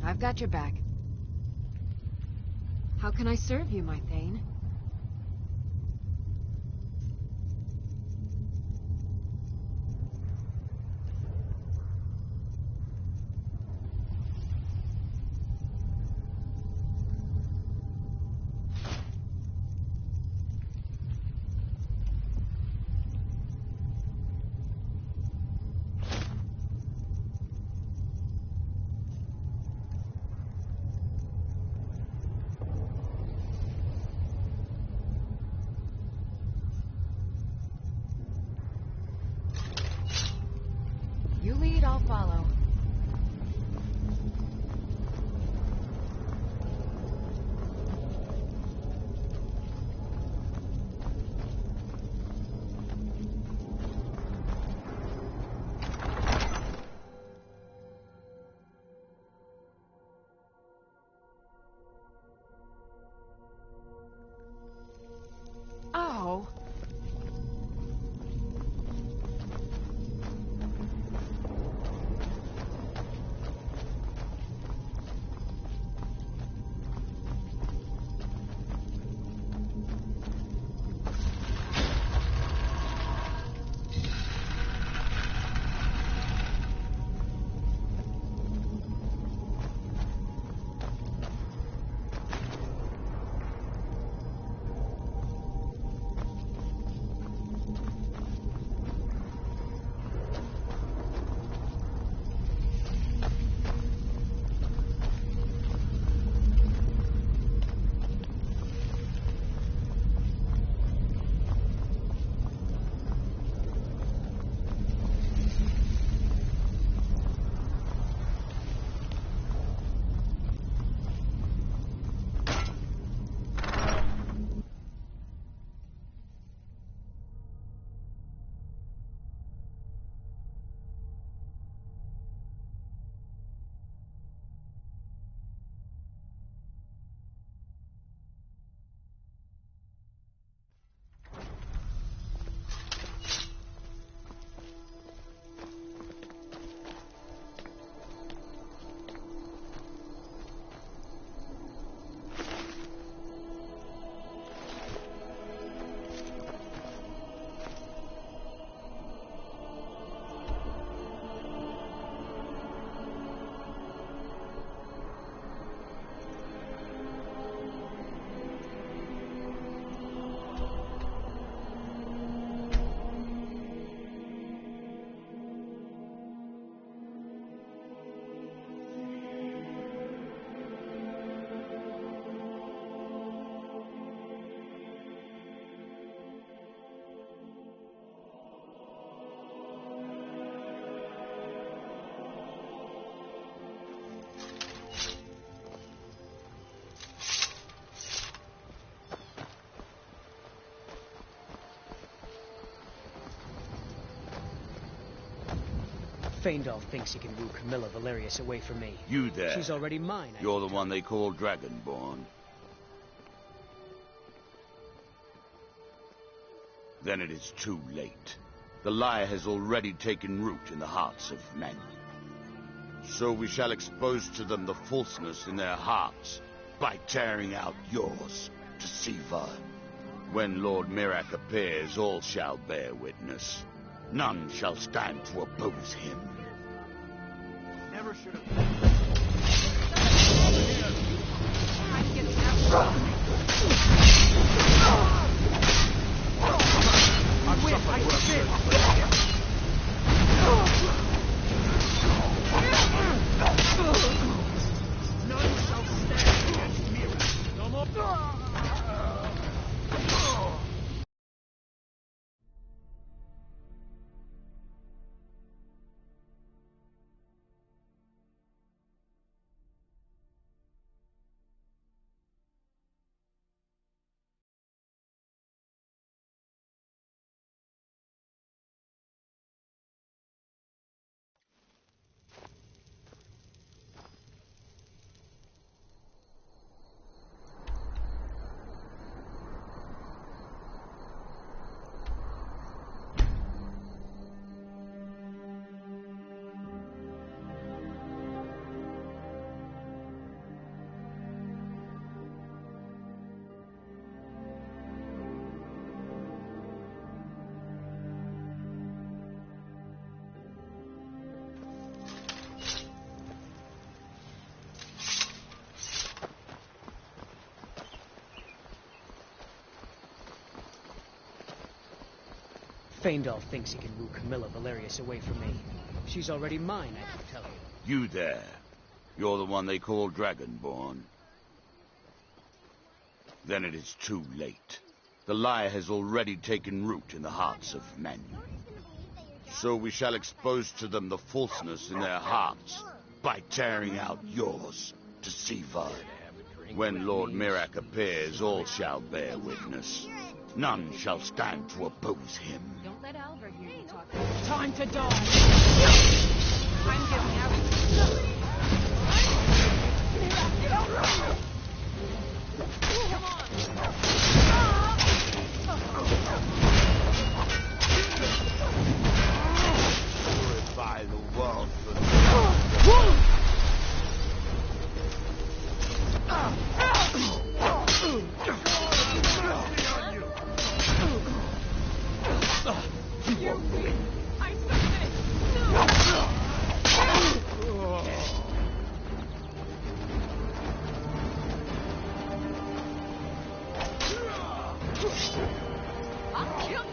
I've got your back. How can I serve you, my Thane? You lead, I'll follow. Oh. Feindal thinks he can woo Camilla Valerius away from me. You there. She's already mine. You're the one they call Dragonborn. Then it is too late. The lie has already taken root in the hearts of men. So we shall expose to them the falseness in their hearts by tearing out yours, deceiver. When Lord Mirak appears, all shall bear witness. None shall stand to oppose him. Never should have. None shall stand against Mirak. No more. Faendal thinks he can woo Camilla Valerius away from me. She's already mine, I can tell you. You there. You're the one they call Dragonborn. Then it is too late. The lie has already taken root in the hearts of men. So we shall expose to them the falseness in their hearts by tearing out yours to Sivar. When Lord Mirak appears, all shall bear witness. None shall stand to oppose him. Don't let Albert hear you talk. Time to die! I'm getting out. Come on. Purify the world for me. I submit. I'll kill you.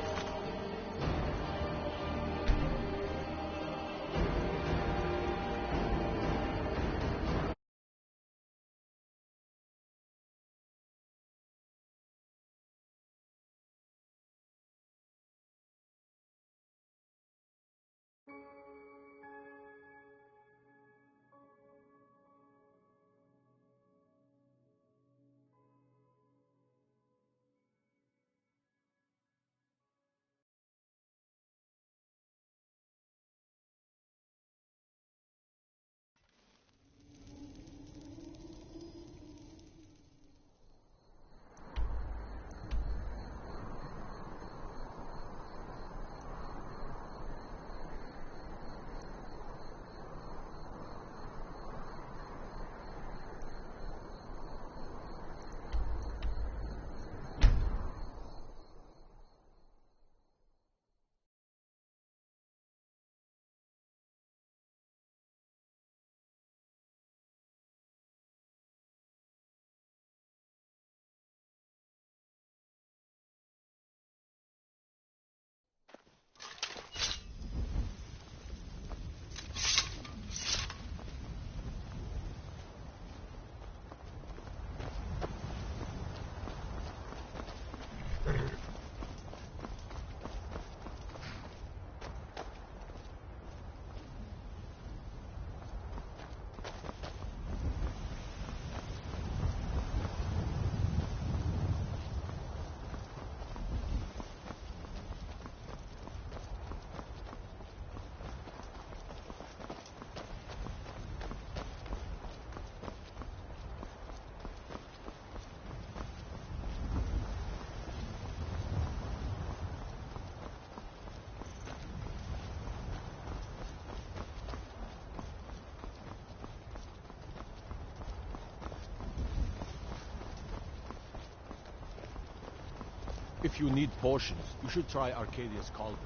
If you need potions, you should try Arcadia's Cauldron.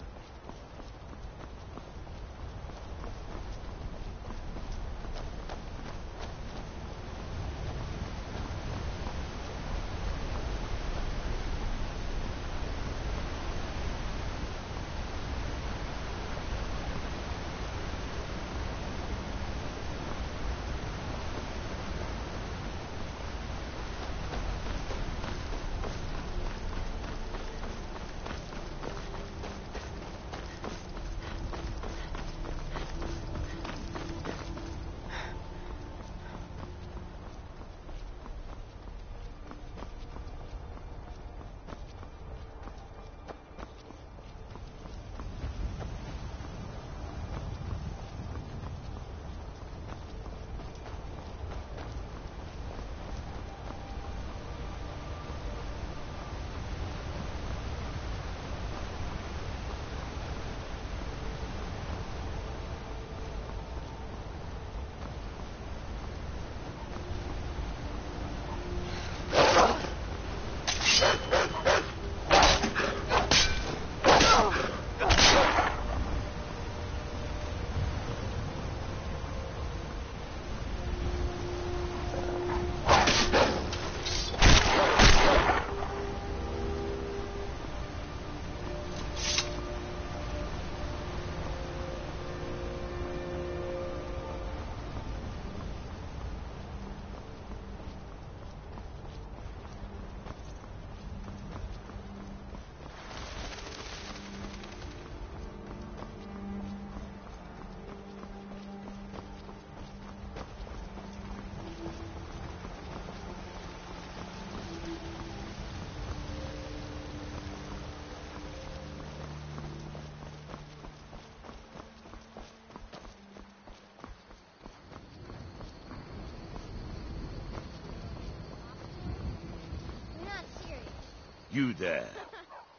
You there.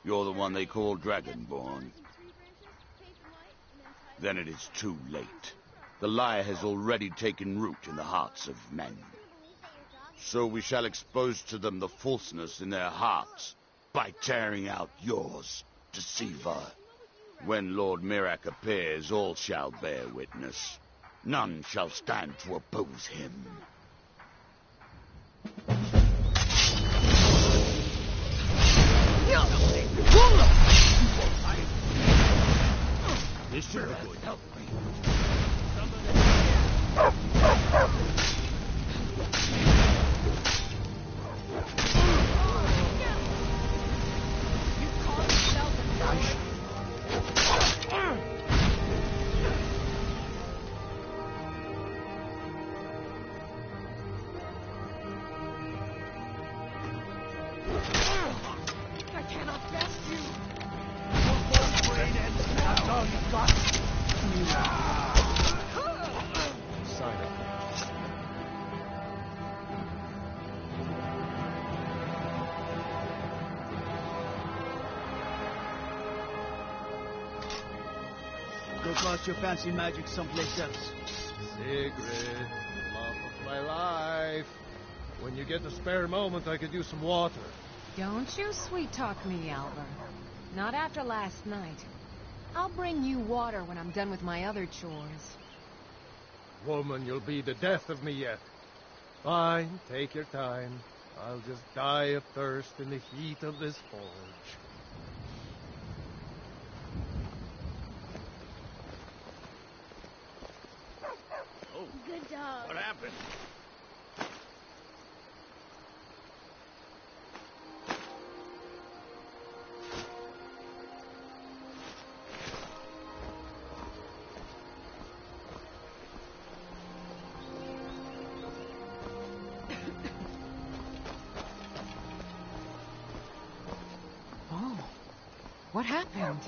You're the one they call Dragonborn. Then it is too late. The lie has already taken root in the hearts of men. So we shall expose to them the falseness in their hearts by tearing out yours, deceiver. When Lord Mirak appears, all shall bear witness. None shall stand to oppose him. This should be good. Help me. You call yourself a coward? I cannot best you. That's all you've got. Sign it. Go cast your fancy magic someplace else. Sigrid, love of my life. When you get a spare moment, I could use some water. Don't you sweet-talk me, Alva. Not after last night. I'll bring you water when I'm done with my other chores. Woman, you'll be the death of me yet. Fine, take your time. I'll just die of thirst in the heat of this forge. Good dog. What happened? Oh, what happened?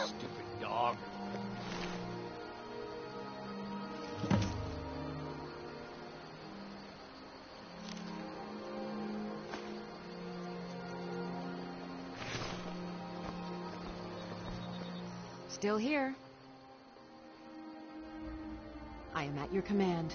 Stupid dog. Still here. I am at your command.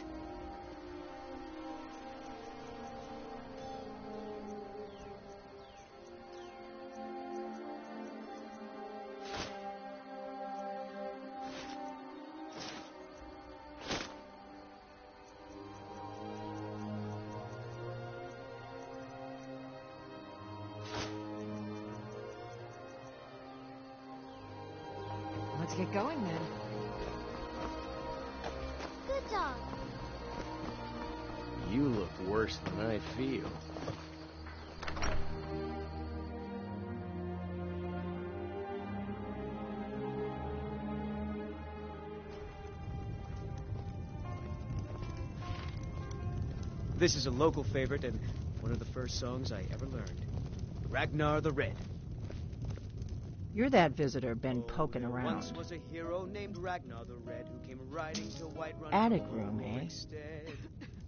Let's get going then. Good dog. You look worse than I feel. This is a local favorite and one of the first songs I ever learned. Ragnar the Red. You're that visitor been Oh, poking there around. Once was a hero named Ragnar the Red who came riding to Whiterun. Attic room, eh? Instead.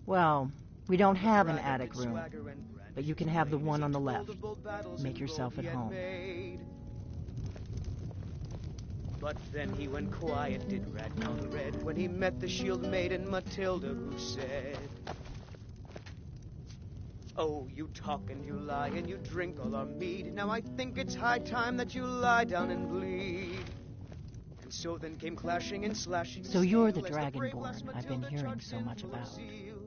Well, we don't have an Dragon attic did room, swagger and brandish but you can his have the blade as one he on the told left. of bold battles Make and yourself gold at he had home. made. But then he went quiet, did Ragnar the Red, when he met the shield maiden Matilda, who said, "Oh, you talk and you lie and you drink all our mead. Now I think it's high time that you lie down and bleed." And so then came clashing and slashing. So you're the steel as brave Dragonborn lass I've been Matilda hearing charged so in much full of about. zeal.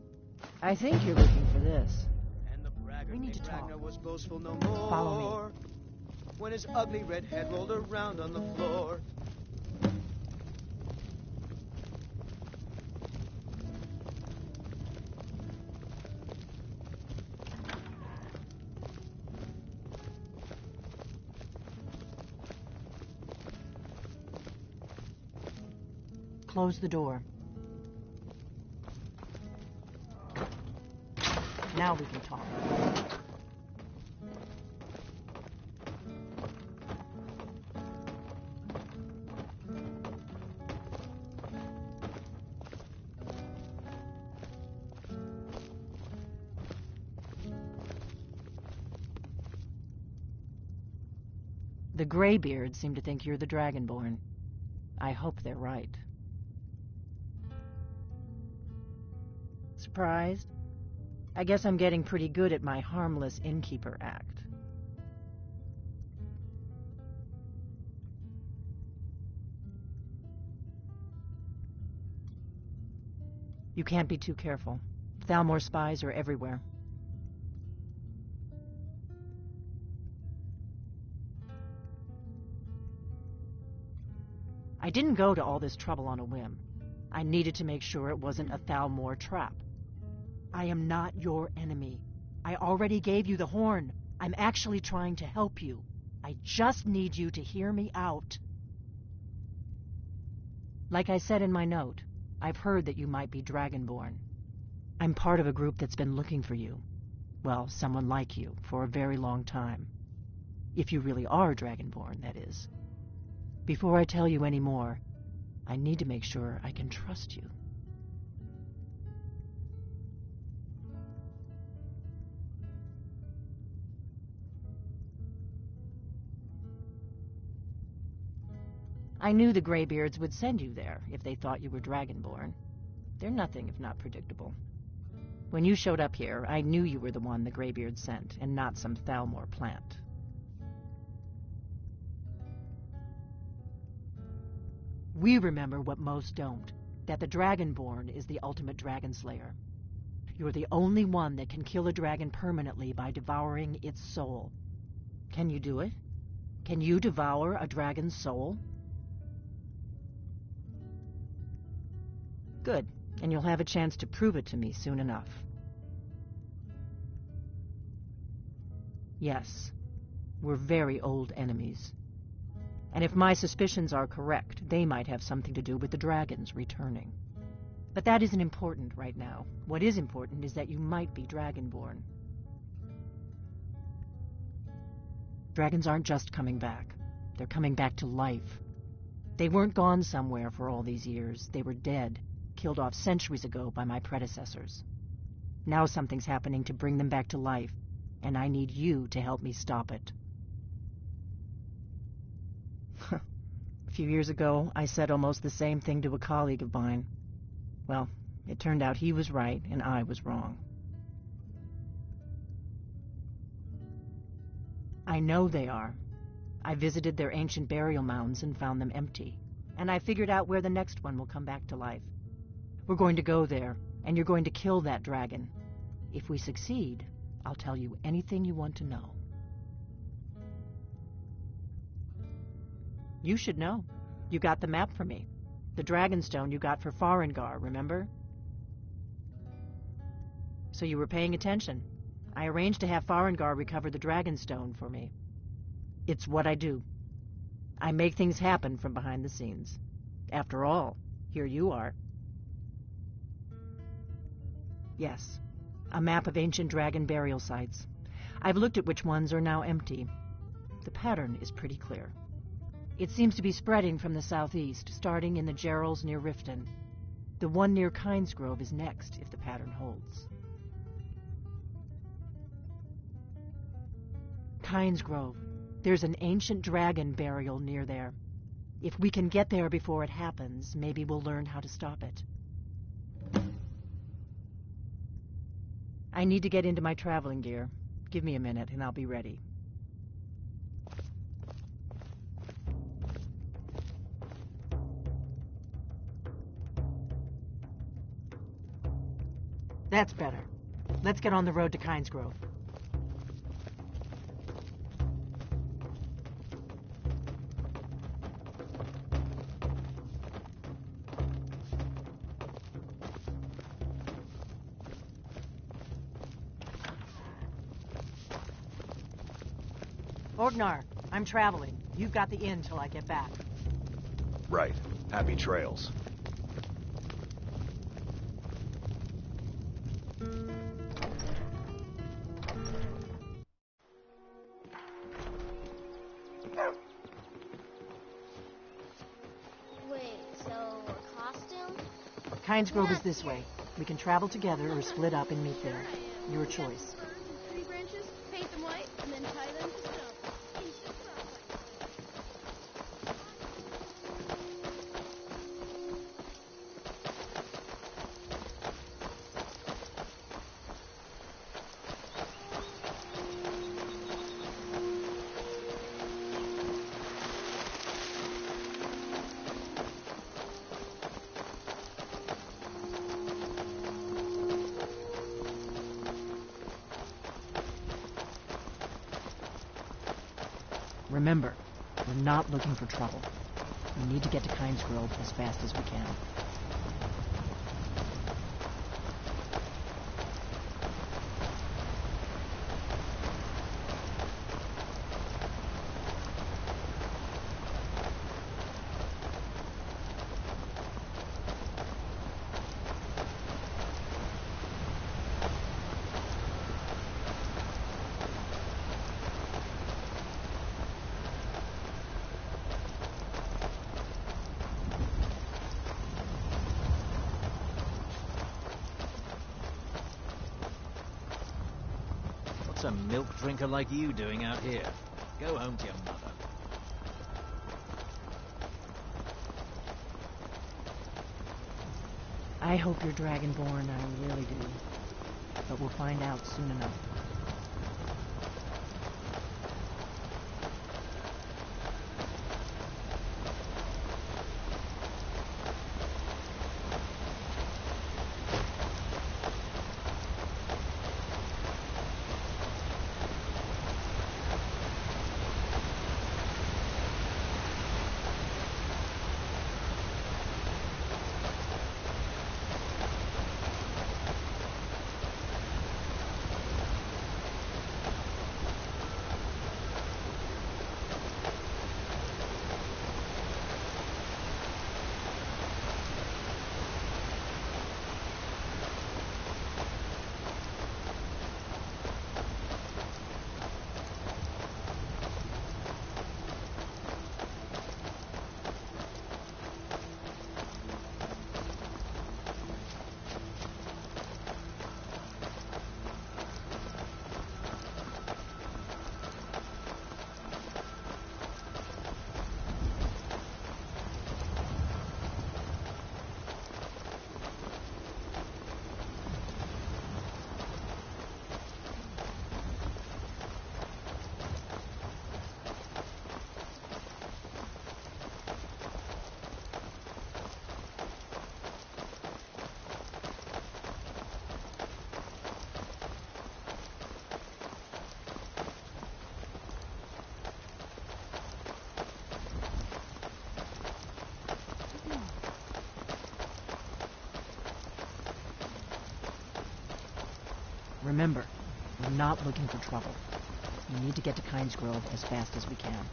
I think you're looking for this. And the braggart We need named to talk. Ragnar was boastful no more. Follow When his ugly red head rolled around on the floor. Close the door. Now we can talk. The Greybeards seem to think you're the Dragonborn. I hope they're right. Surprised? I guess I'm getting pretty good at my harmless innkeeper act. You can't be too careful. Thalmor spies are everywhere. I didn't go to all this trouble on a whim. I needed to make sure it wasn't a Thalmor trap. I am not your enemy. I already gave you the horn. I'm actually trying to help you. I just need you to hear me out. Like I said in my note, I've heard that you might be Dragonborn. I'm part of a group that's been looking for you. Well, someone like you, for a very long time. If you really are Dragonborn, that is. Before I tell you any more, I need to make sure I can trust you. I knew the Greybeards would send you there if they thought you were Dragonborn. They're nothing if not predictable. When you showed up here, I knew you were the one the Greybeards sent, and not some Thalmor plant. We remember what most don't, that the Dragonborn is the ultimate dragon slayer. You're the only one that can kill a dragon permanently by devouring its soul. Can you do it? Can you devour a dragon's soul? Good, and you'll have a chance to prove it to me soon enough. Yes, we're very old enemies. And if my suspicions are correct, they might have something to do with the dragons returning. But that isn't important right now. What is important is that you might be Dragonborn. Dragons aren't just coming back. They're coming back to life. They weren't gone somewhere for all these years. They were dead, killed off centuries ago by my predecessors. Now something's happening to bring them back to life, and I need you to help me stop it. A few years ago, I said almost the same thing to a colleague of mine. Well, it turned out he was right and I was wrong. I know they are. I visited their ancient burial mounds and found them empty. And I figured out where the next one will come back to life. We're going to go there, and you're going to kill that dragon. If we succeed, I'll tell you anything you want to know. You should know. You got the map for me. The Dragonstone you got for Farengar, remember? So you were paying attention. I arranged to have Farengar recover the Dragonstone for me. It's what I do. I make things happen from behind the scenes. After all, here you are. Yes, a map of ancient dragon burial sites. I've looked at which ones are now empty. The pattern is pretty clear. It seems to be spreading from the southeast, starting in the Gerals near Riften. The one near Kynesgrove is next, if the pattern holds. Kynesgrove. There's an ancient dragon burial near there. If we can get there before it happens, maybe we'll learn how to stop it. I need to get into my traveling gear. Give me a minute and I'll be ready. That's better. Let's get on the road to Kynesgrove. Orgnar, I'm traveling. You've got the inn till I get back. Right. Happy trails. Wait, so a costume? Kynesgrove is this way. We can travel together or split up and meet there. Your choice. Tree branches, paint them white, and then tie them to stumps. Remember, we're not looking for trouble. We need to get to Kynes Grove as fast as we can. What's a milk drinker like you doing out here? Go home to your mother. I hope you're Dragonborn, I really do. But we'll find out soon enough. Remember, we're not looking for trouble. We need to get to Kynes Grove as fast as we can.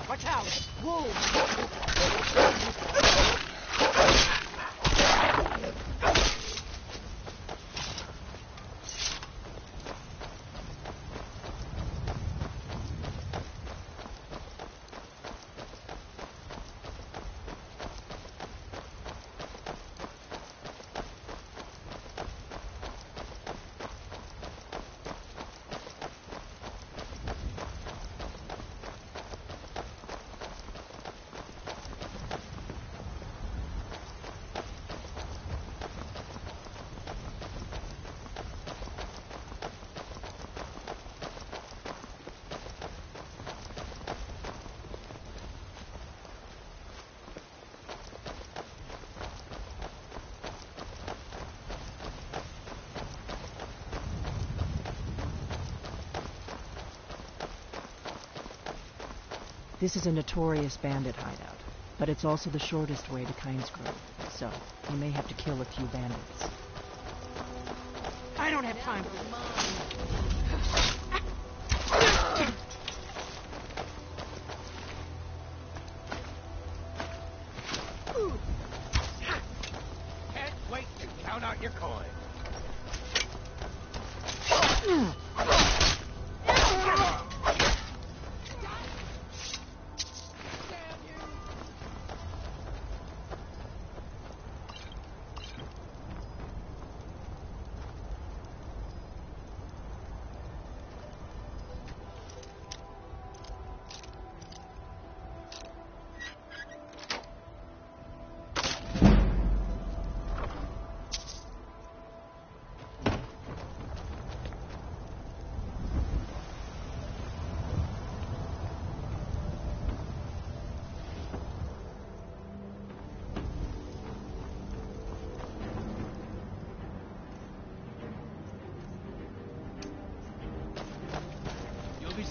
Watch out! Wolves! This is a notorious bandit hideout, but it's also the shortest way to Kynes Grove, so you may have to kill a few bandits. I don't have time for Can't wait to count out your coin.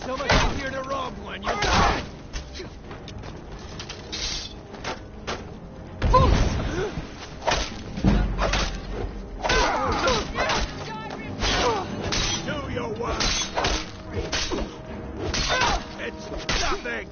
So much easier to rob when you're... Do your work. It's nothing.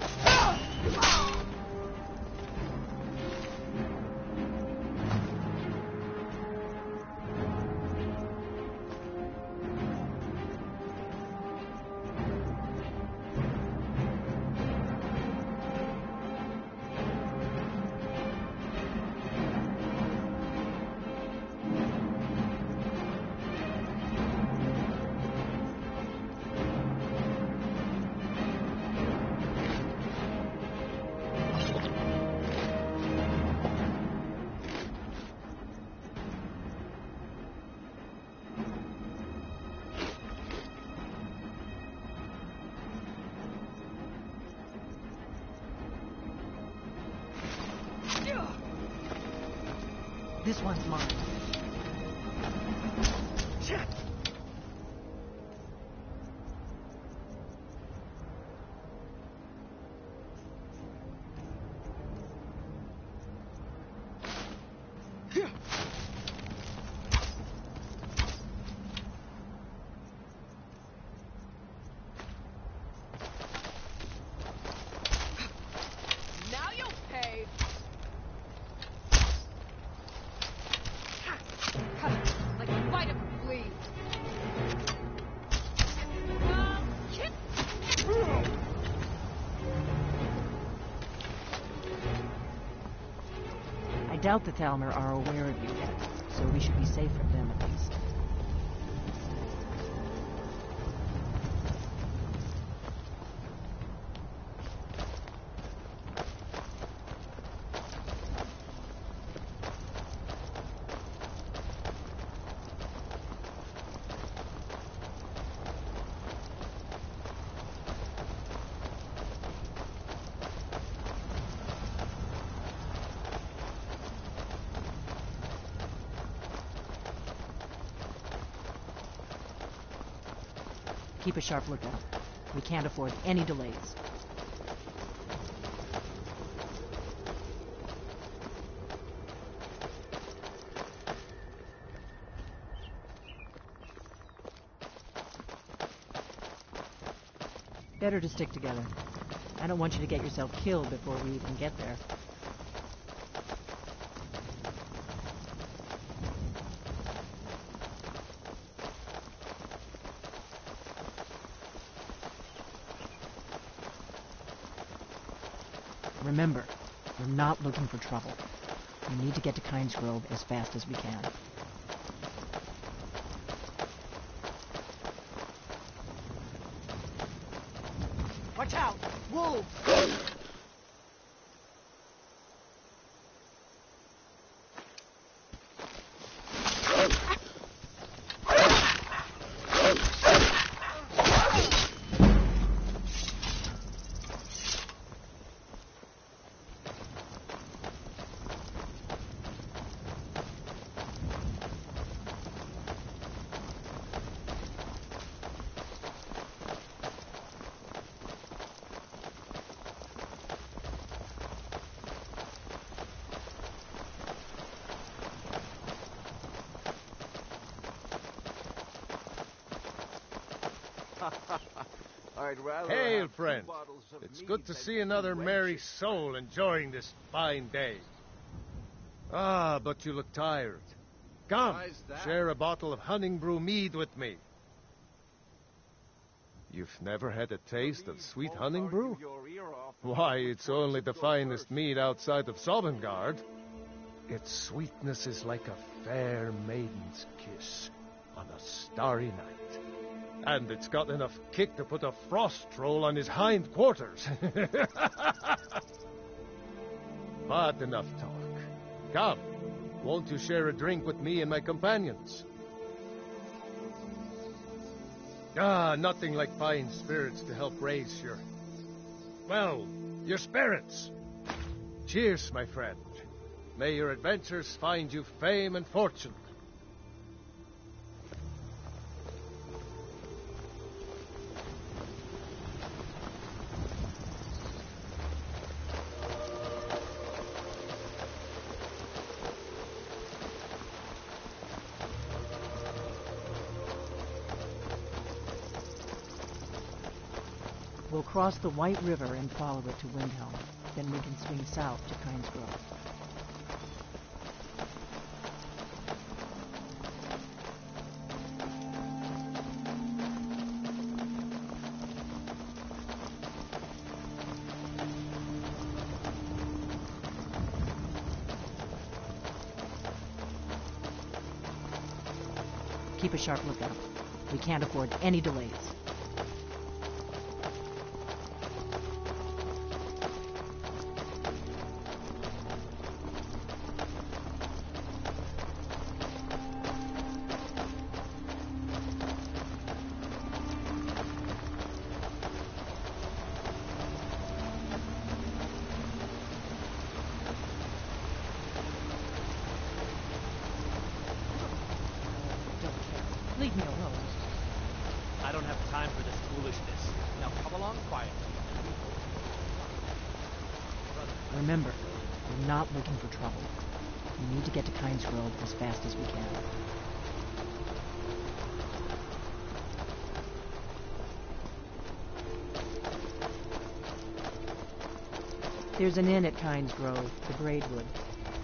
This one's mine. Now you'll pay. Like a bite of a flea. I doubt the Thalmor are aware of you yet, so we should be safe from them at least. Keep a sharp lookout. We can't afford any delays. Better to stick together. I don't want you to get yourself killed before we even get there. Remember, we're not looking for trouble. We need to get to Kynes Grove as fast as we can. Watch out! Wolves! Hail, friend. It's good to see another merry soul enjoying this fine day. Ah, but you look tired. Come, share a bottle of Hunting Brew mead with me. You've never had a taste of sweet Hunting Brew? Why, it's only the finest mead outside of Sovngarde. Its sweetness is like a fair maiden's kiss on a starry night. And it's got enough kick to put a frost troll on his hind quarters. But enough talk. Come, won't you share a drink with me and my companions? Ah, nothing like fine spirits to help raise your... well, your spirits. Cheers, my friend. May your adventures find you fame and fortune. We'll cross the White River and follow it to Windhelm. Then we can swing south to Kynes Grove. Keep a sharp lookout. We can't afford any delays. Leave me alone. I don't have time for this foolishness. Now come along quietly. Remember, we're not looking for trouble. We need to get to Kynes Grove as fast as we can. There's an inn at Kynes Grove, the Braidwood.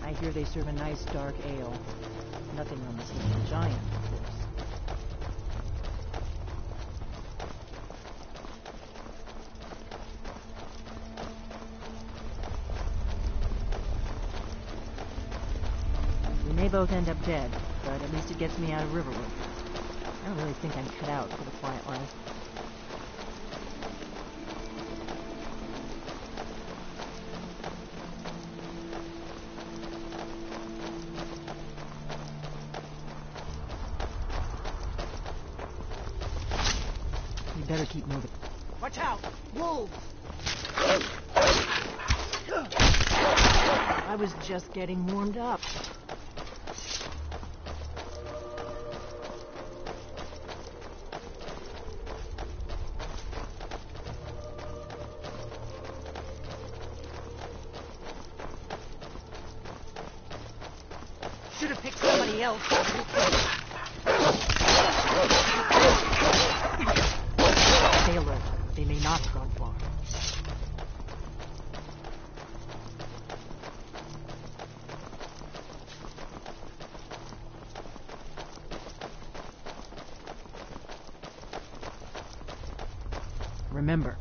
I hear they serve a nice dark ale. Nothing on the Sleeping Giant, of course. We may both end up dead, but at least it gets me out of Riverwood. I don't really think I'm cut out for the quiet life. We better keep moving. Watch out! Wolves! I was just getting warmed up. Should have picked somebody else. Stay alert. They may not have gone far. Remember,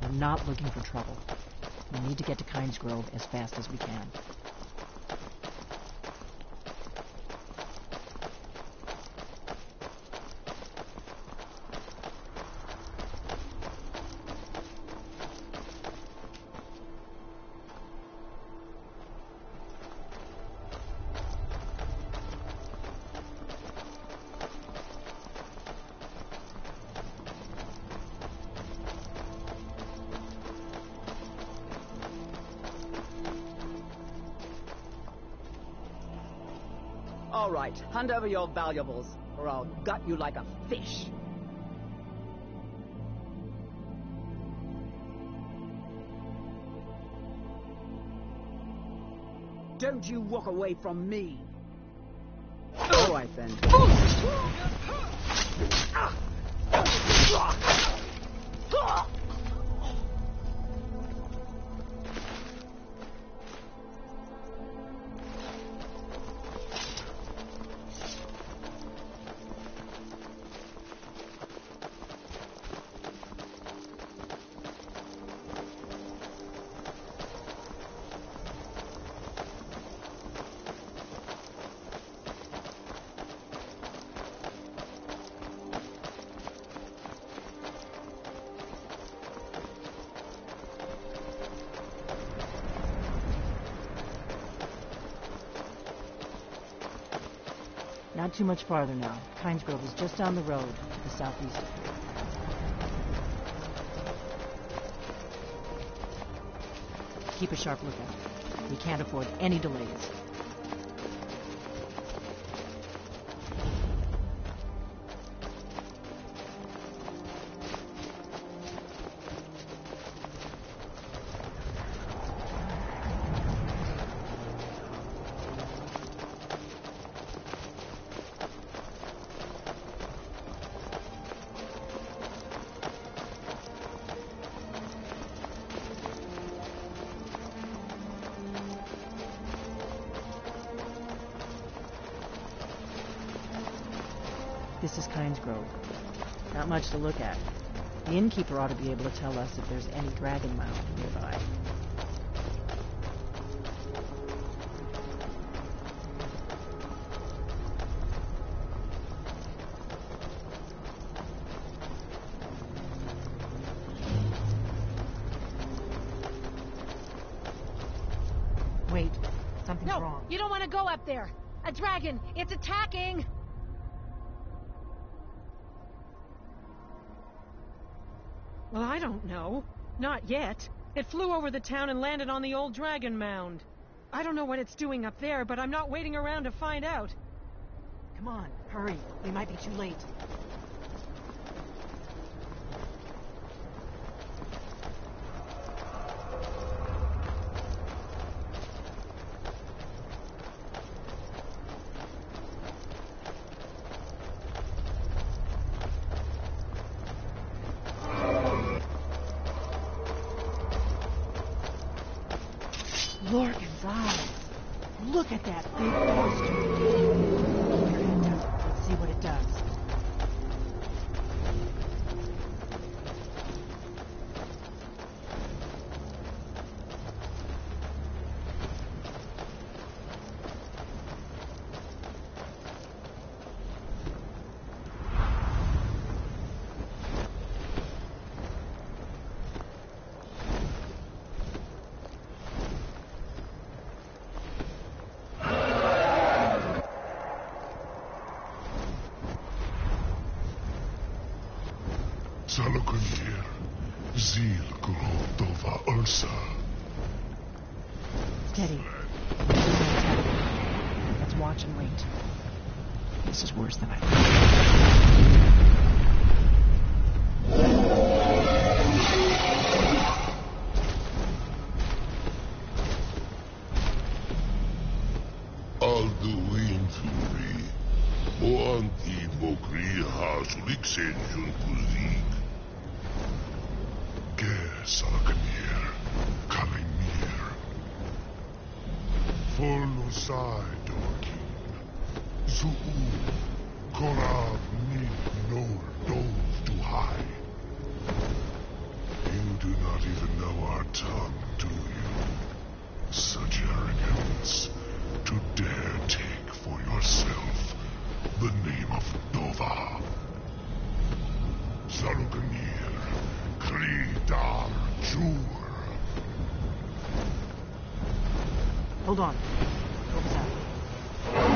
we're not looking for trouble. We need to get to Kynes Grove as fast as we can. All right, hand over your valuables, or I'll gut you like a fish. Don't you walk away from me. All right, then. Not too much farther now. Kynes Grove is just down the road to the southeast of here. Keep a sharp lookout. We can't afford any delays. This is Kynes Grove. Not much to look at. The innkeeper ought to be able to tell us if there's any dragon mound nearby. Wait, something's wrong. You don't want to go up there. A dragon! It's attacking! Well, I don't know. Not yet. It flew over the town and landed on the old dragon mound. I don't know what it's doing up there, but I'm not waiting around to find out. Come on, hurry. We might be too late. Lorcan's eyes. Look at that big monster. Let's see what it does. Salokunir, Zil Grodova Ursa. Steady. Let's watch and wait. This is worse than I Alduin Fury, Boanti Bokri Hasuliksenjun Kuzik. Salakanir, Kalimir, Folusai Dorkin, Zuu, Korav Nin Nor Dove to high. You do not even know our tongue, do you? Such arrogance, to dare take for yourself the name of Dova. Salakanir, Kridar Jur. Hold on. What was that?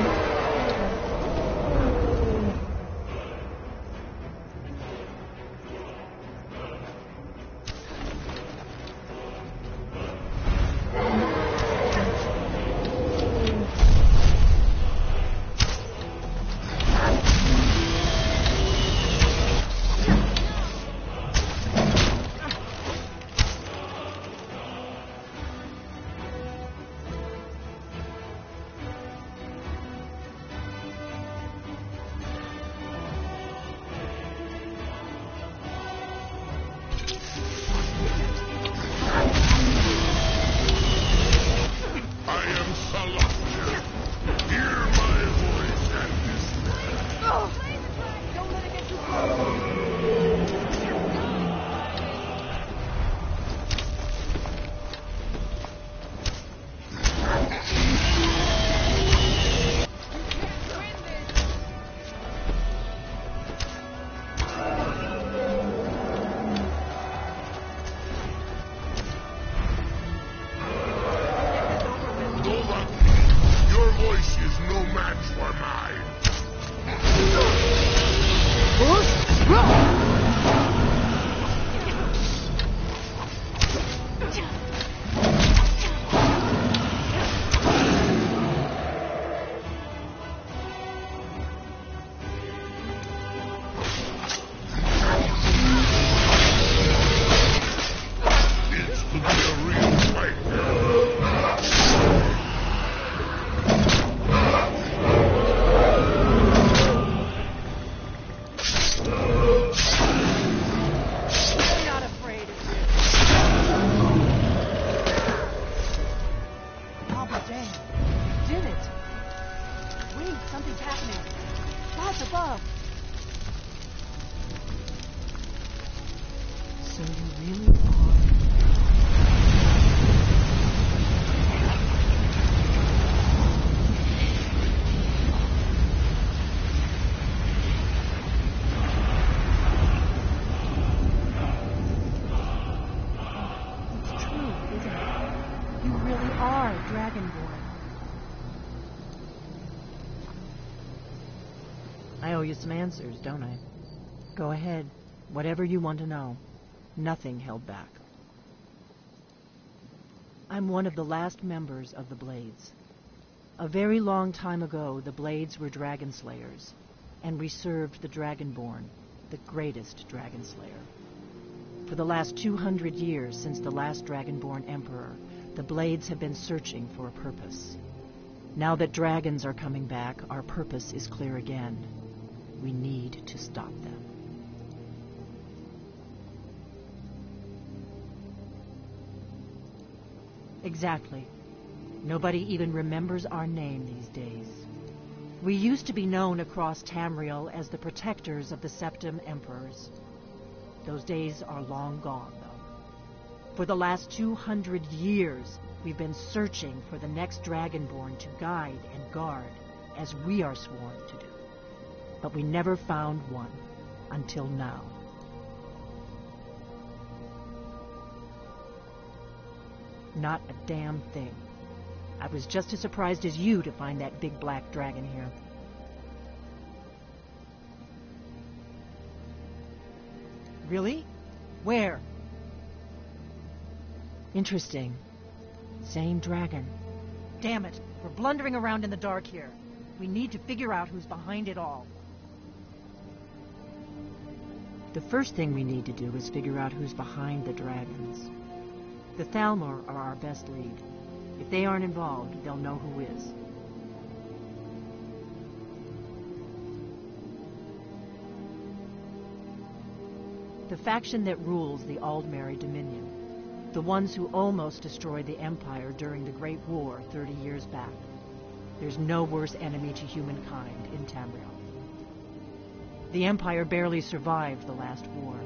Dragonborn. I owe you some answers, don't I? Go ahead. Whatever you want to know. Nothing held back. I'm one of the last members of the Blades. A very long time ago, the Blades were dragon slayers, and we served the Dragonborn, the greatest dragon slayer. For the last 200 years since the last Dragonborn Emperor, the Blades have been searching for a purpose. Now that dragons are coming back, our purpose is clear again. We need to stop them. Exactly. Nobody even remembers our name these days. We used to be known across Tamriel as the protectors of the Septim Emperors. Those days are long gone, though. For the last 200 years, we've been searching for the next Dragonborn to guide and guard, as we are sworn to do. But we never found one, until now. Not a damn thing. I was just as surprised as you to find that big black dragon here. Really? Where? Interesting. Same dragon. Damn it, we're blundering around in the dark here. We need to figure out who's behind it all. The first thing we need to do is figure out who's behind the dragons. The Thalmor are our best lead. If they aren't involved, they'll know who is. The faction that rules the Aldmeri Dominion. The ones who almost destroyed the Empire during the Great War 30 years back. There's no worse enemy to humankind in Tamriel. The Empire barely survived the last war.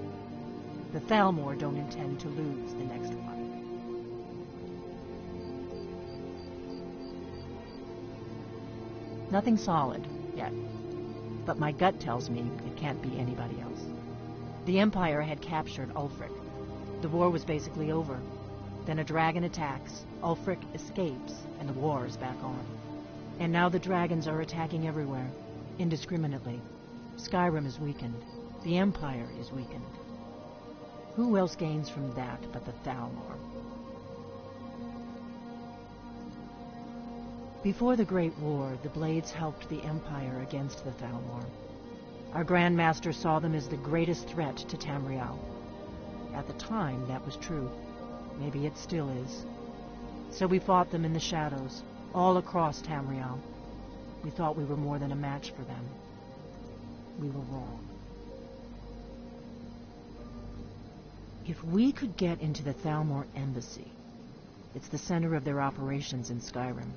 The Thalmor don't intend to lose the next one. Nothing solid, yet. But my gut tells me it can't be anybody else. The Empire had captured Ulfric. The war was basically over. Then a dragon attacks, Ulfric escapes, and the war is back on. And now the dragons are attacking everywhere, indiscriminately. Skyrim is weakened. The Empire is weakened. Who else gains from that but the Thalmor? Before the Great War, the Blades helped the Empire against the Thalmor. Our Grand Master saw them as the greatest threat to Tamriel. At the time, that was true. Maybe it still is. So we fought them in the shadows, all across Tamriel. We thought we were more than a match for them. We were wrong. If we could get into the Thalmor embassy, it's the center of their operations in Skyrim.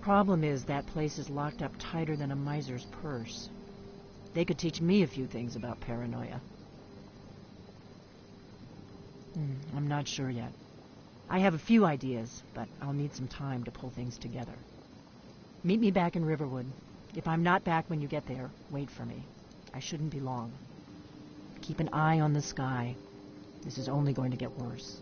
Problem is, that place is locked up tighter than a miser's purse. They could teach me a few things about paranoia. I'm not sure yet. I have a few ideas, but I'll need some time to pull things together. Meet me back in Riverwood. If I'm not back when you get there, wait for me. I shouldn't be long. Keep an eye on the sky. This is only going to get worse.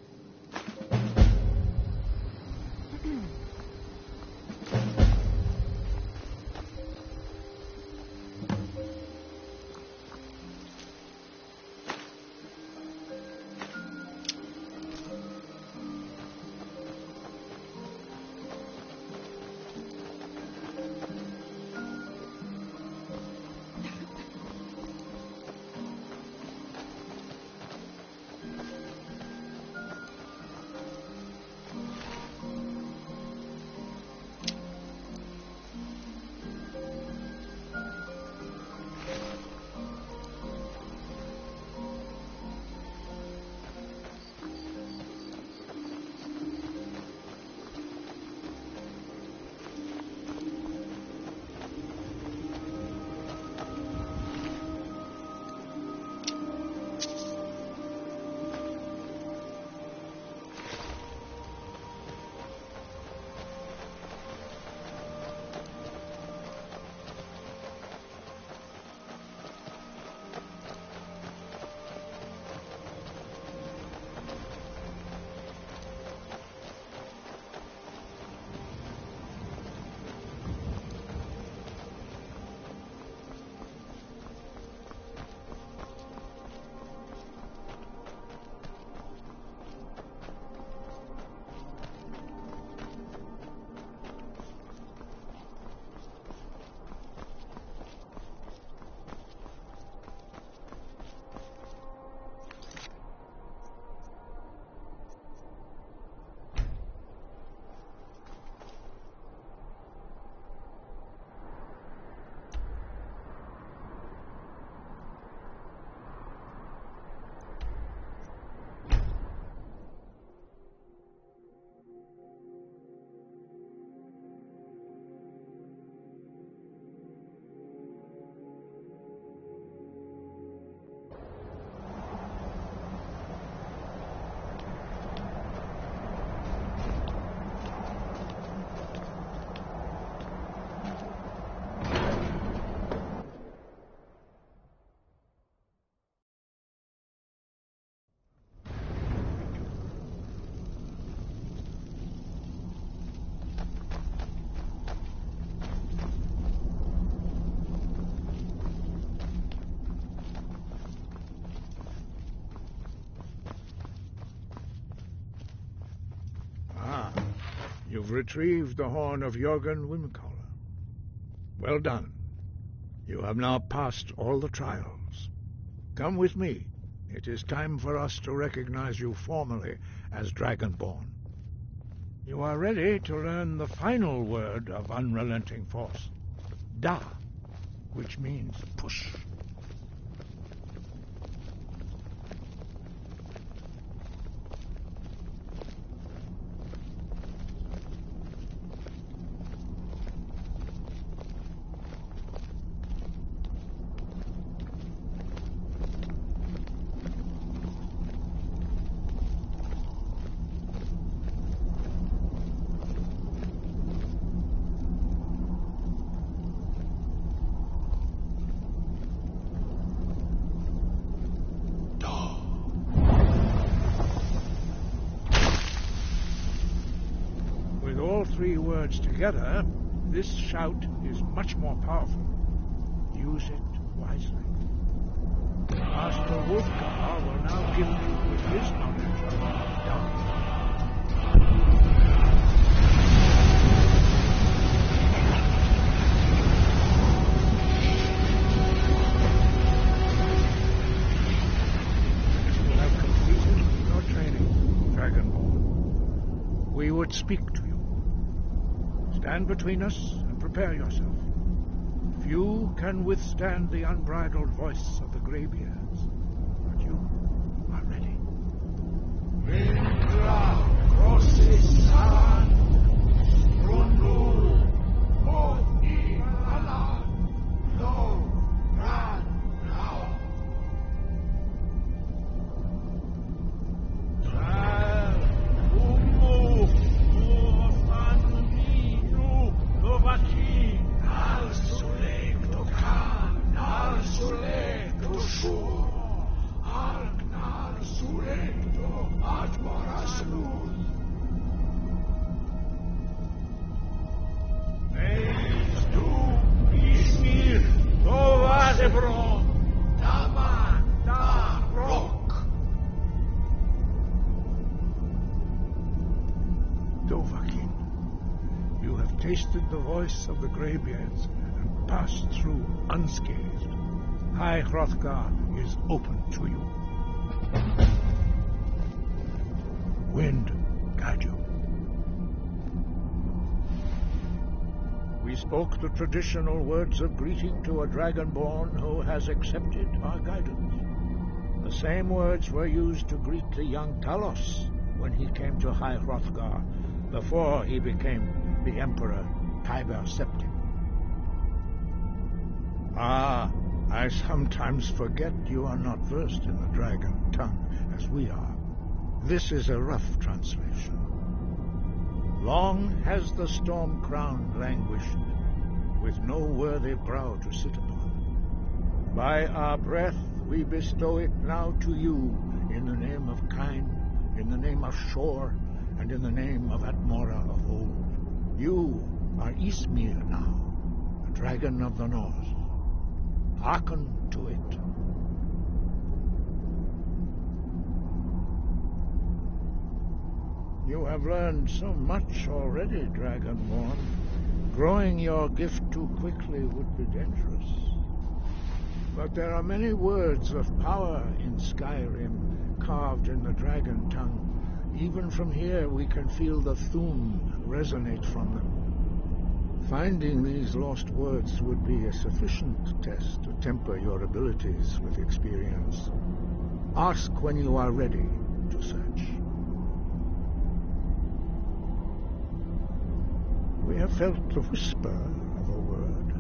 You've retrieved the horn of Jürgen Windcaller. Well done. You have now passed all the trials. Come with me. It is time for us to recognize you formally as Dragonborn. You are ready to learn the final word of unrelenting force, Da, which means push. Three words together, this shout is much more powerful. Use it wisely. Master Wolfgar will now gift you with his knowledge of darkness. You have completed your training, Dragonborn. We would speak to you. Stand between us and prepare yourself. Few can withstand the unbridled voice of the Greybeards, but you are ready. Indra Crosisan Rundu Moni Alan No Ran Now. Tasted the voice of the Greybeards and passed through unscathed. High Hrothgar is open to you. Wind, guide you. We spoke the traditional words of greeting to a Dragonborn who has accepted our guidance. The same words were used to greet the young Talos when he came to High Hrothgar, before he became the Emperor Tiber Septim. Ah, I sometimes forget you are not versed in the dragon tongue as we are. This is a rough translation. Long has the storm crown languished, with no worthy brow to sit upon. By our breath we bestow it now to you, in the name of Kine, in the name of Shor, and in the name of Atmora of old. You are Ysmir now, the dragon of the north. Hearken to it. You have learned so much already, Dragonborn. Growing your gift too quickly would be dangerous. But there are many words of power in Skyrim, carved in the dragon tongue. Even from here we can feel the Thum resonate from them. Finding these lost words would be a sufficient test to temper your abilities with experience. Ask when you are ready to search. We have felt the whisper of a word.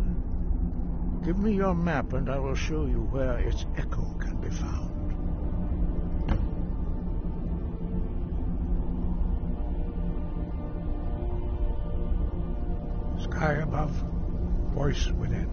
Give me your map and I will show you where its echo can be found. Sky above, voice within.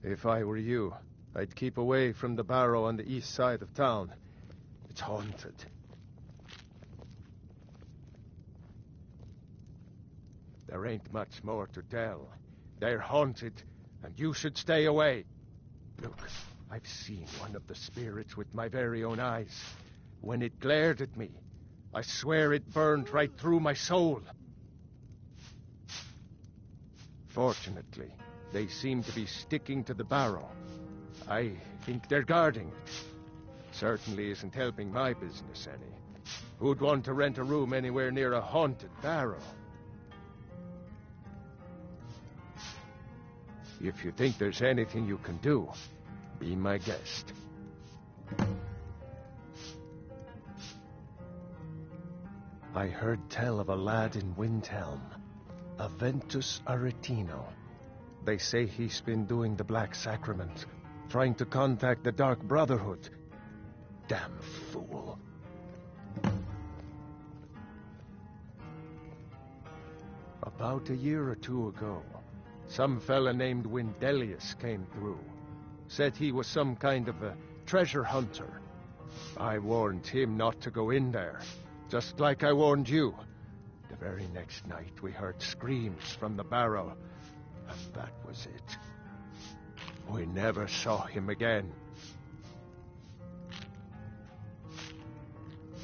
If I were you, I'd keep away from the barrow on the east side of town. It's haunted. There ain't much more to tell. They're haunted, and you should stay away. Look, I've seen one of the spirits with my very own eyes. When it glared at me, I swear it burned right through my soul. Fortunately, they seem to be sticking to the barrow. I think they're guarding it. Certainly isn't helping my business any. Who'd want to rent a room anywhere near a haunted barrow? If you think there's anything you can do, be my guest. I heard tell of a lad in Windhelm, Aventus Aretino. They say he's been doing the Black Sacrament, trying to contact the Dark Brotherhood. Damn fool. About a year or two ago, some fella named Windelius came through. Said he was some kind of a treasure hunter. I warned him not to go in there, just like I warned you. The very next night we heard screams from the barrow, and that was it. We never saw him again.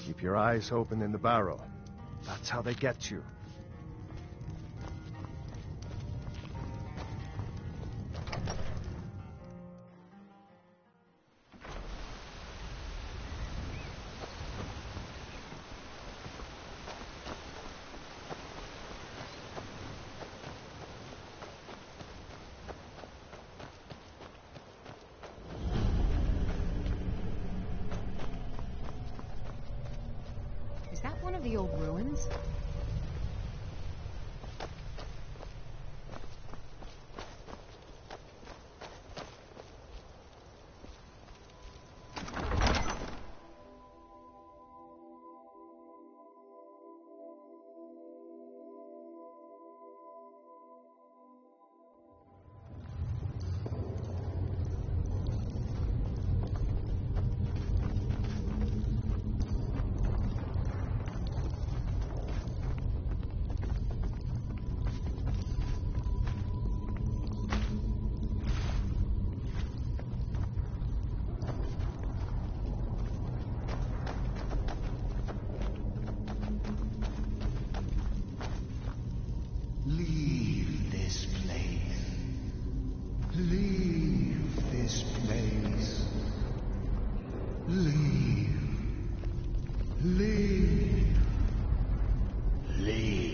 Keep your eyes open in the barrow. That's how they get you. Is that one of the old ruins? Leave this place. Leave this place. Leave. Leave. Leave.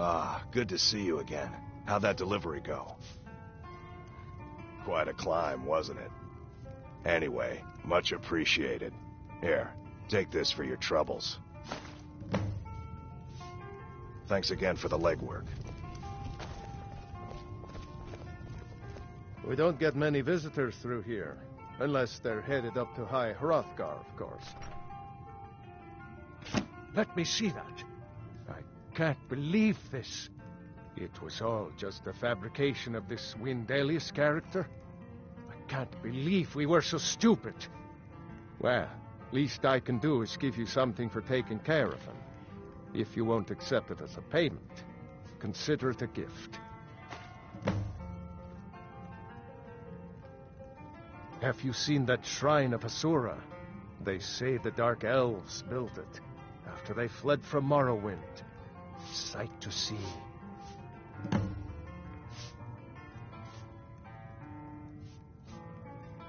Ah, good to see you again. How'd that delivery go? Quite a climb, wasn't it? Anyway, much appreciated. Here, take this for your troubles. Thanks again for the legwork. We don't get many visitors through here, unless they're headed up to High Hrothgar, of course. Let me see that. I can't believe this. It was all just a fabrication of this Windelius character. I can't believe we were so stupid. Well, least I can do is give you something for taking care of him. If you won't accept it as a payment, consider it a gift. Have you seen that shrine of Asura? They say the Dark Elves built it after they fled from Morrowind. Sight to see.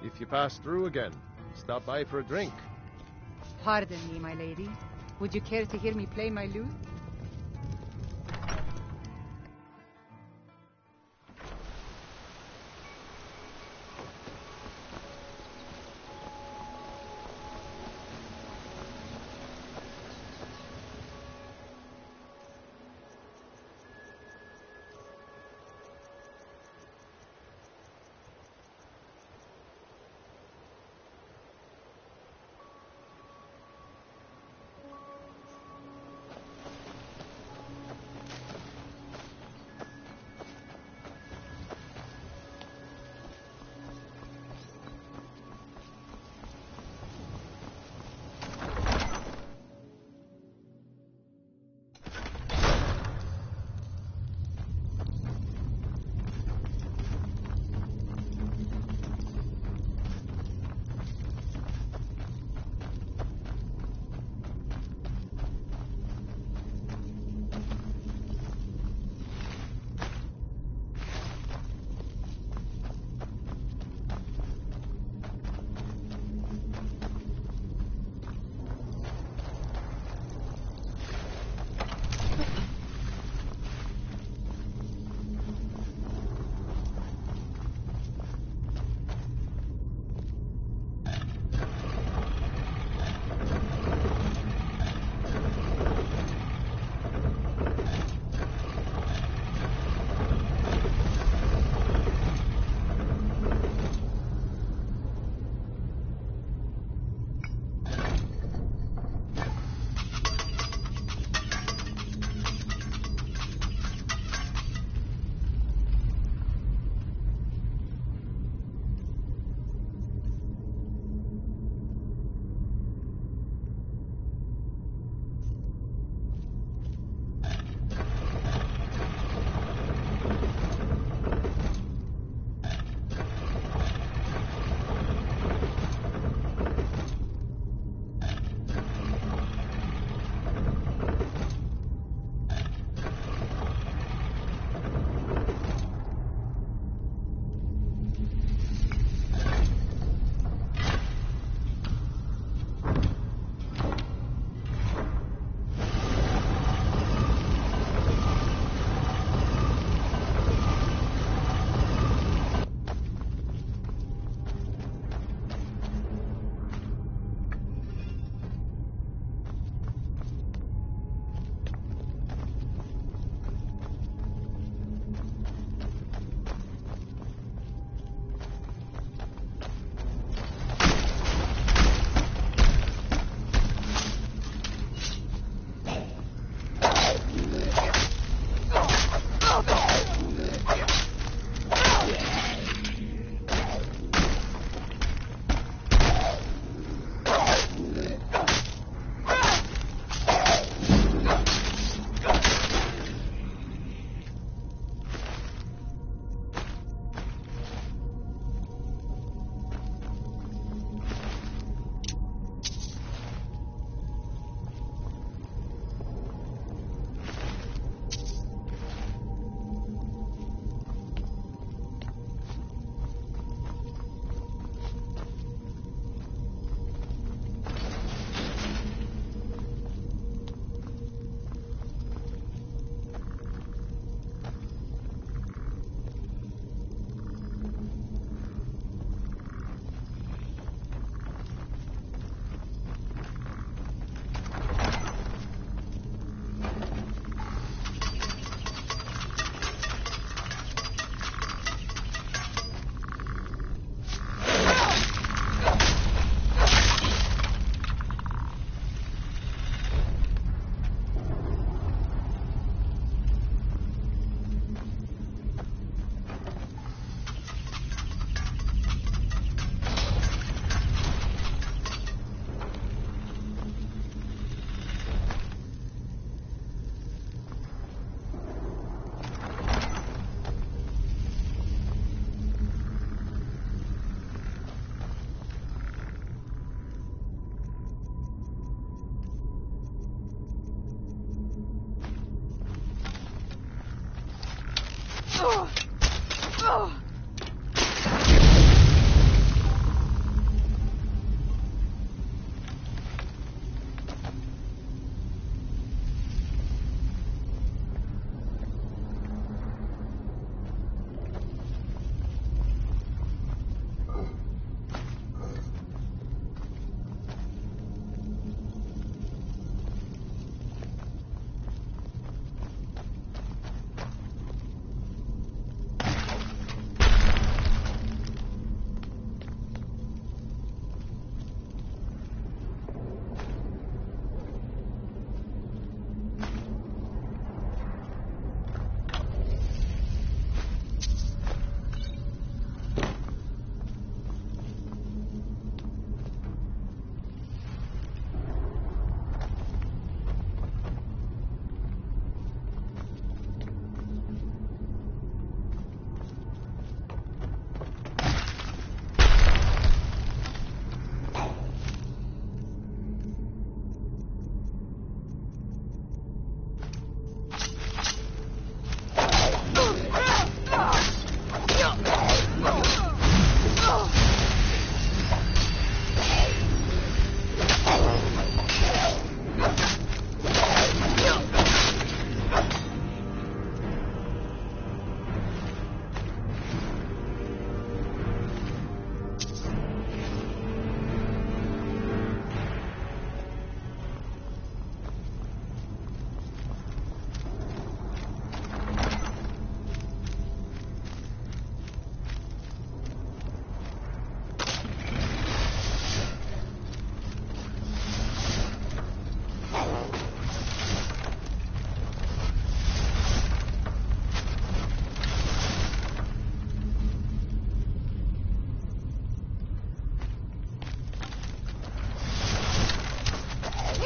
If you pass through again, stop by for a drink. Pardon me, my lady. Would you care to hear me play my lute?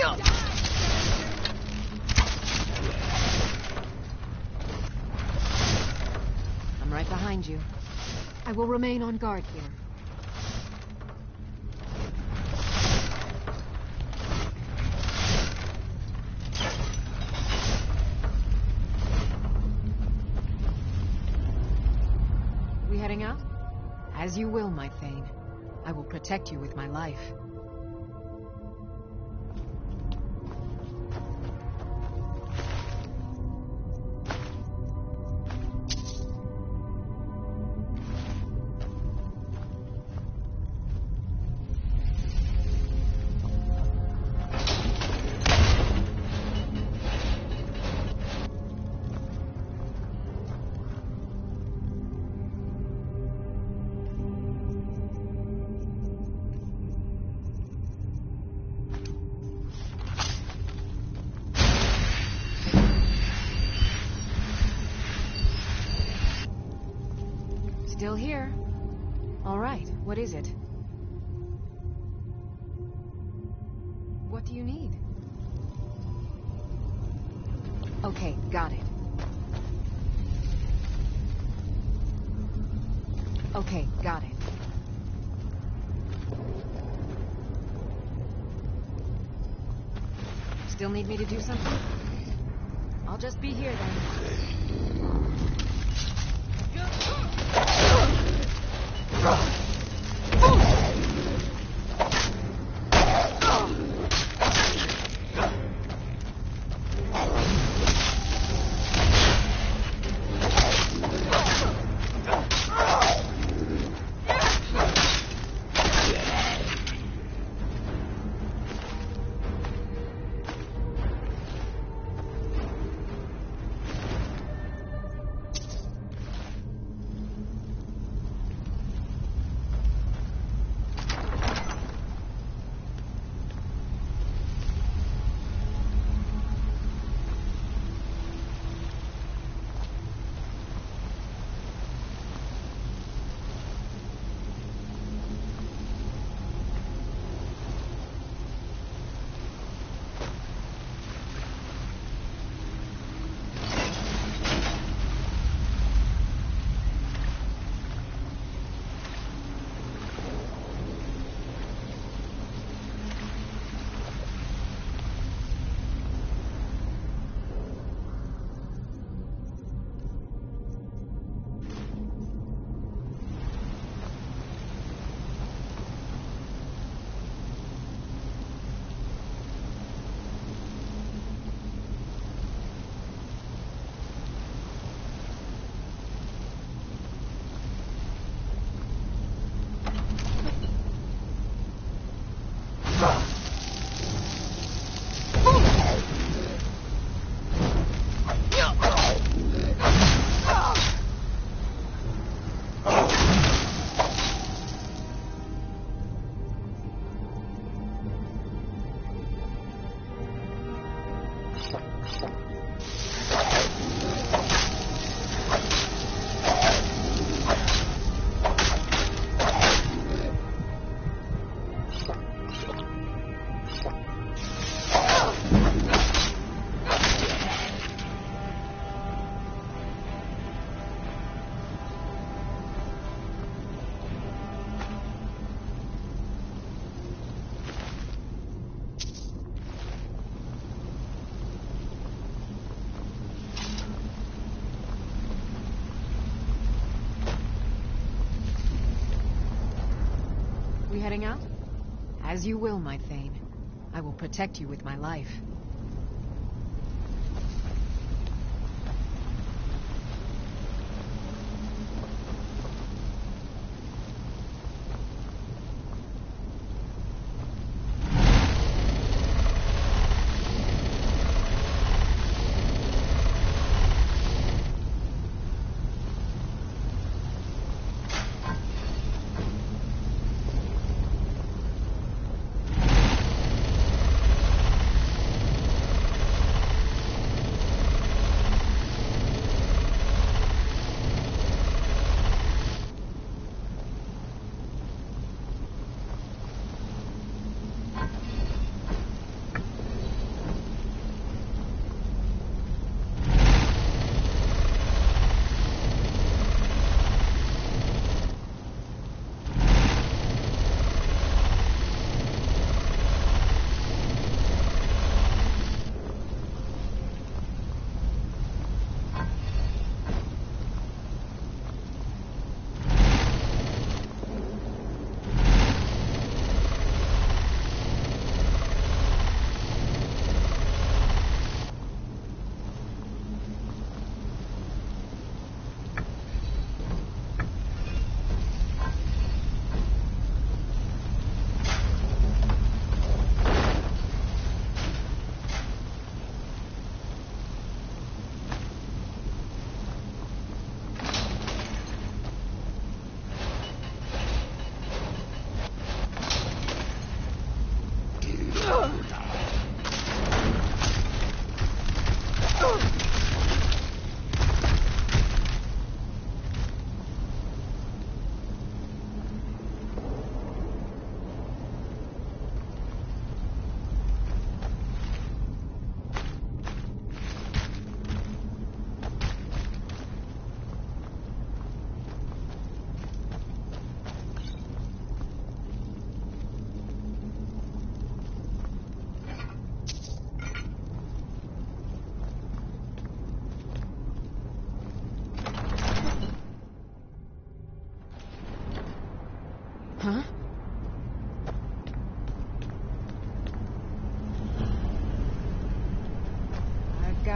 I'm right behind you. I will remain on guard here. We heading out? As you will, my Thane. I will protect you with my life. Still here. All right, what is it? What do you need? Okay, got it. Okay, got it. Still need me to do something? I'll just be here then. We heading out? As you will, my Thane. I will protect you with my life.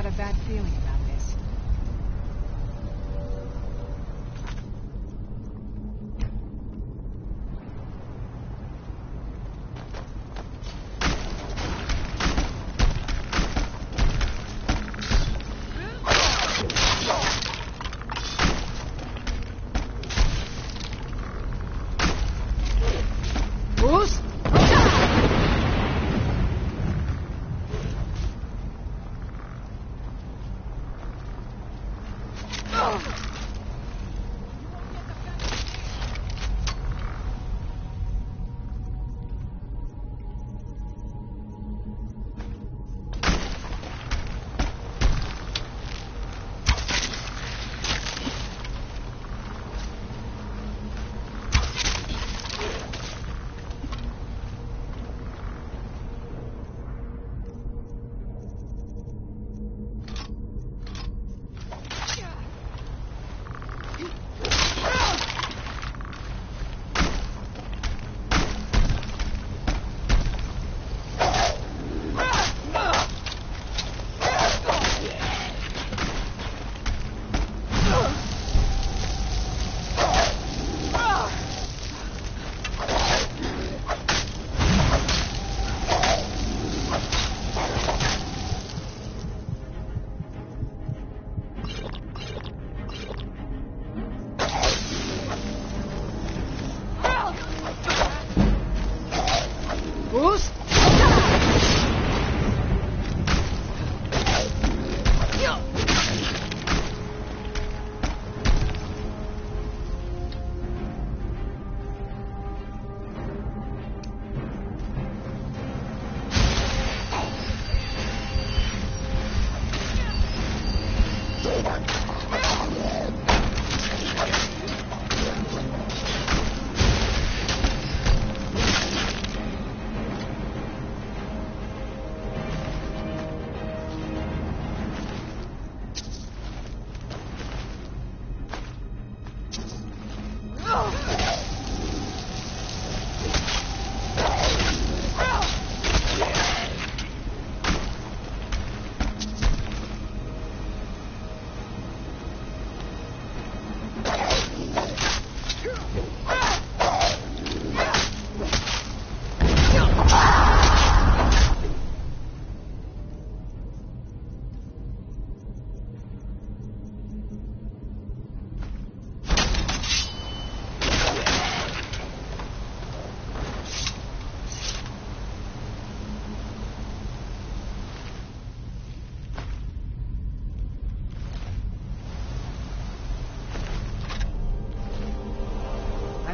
got a bad feeling about this.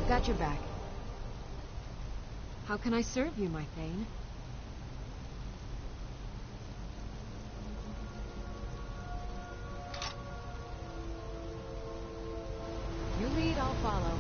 I've got your back. How can I serve you, my Thane? You lead, I'll follow.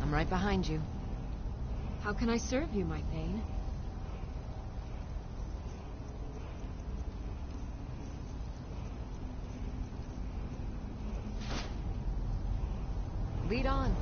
I'm right behind you. How can I serve you, my Thane? Lead on.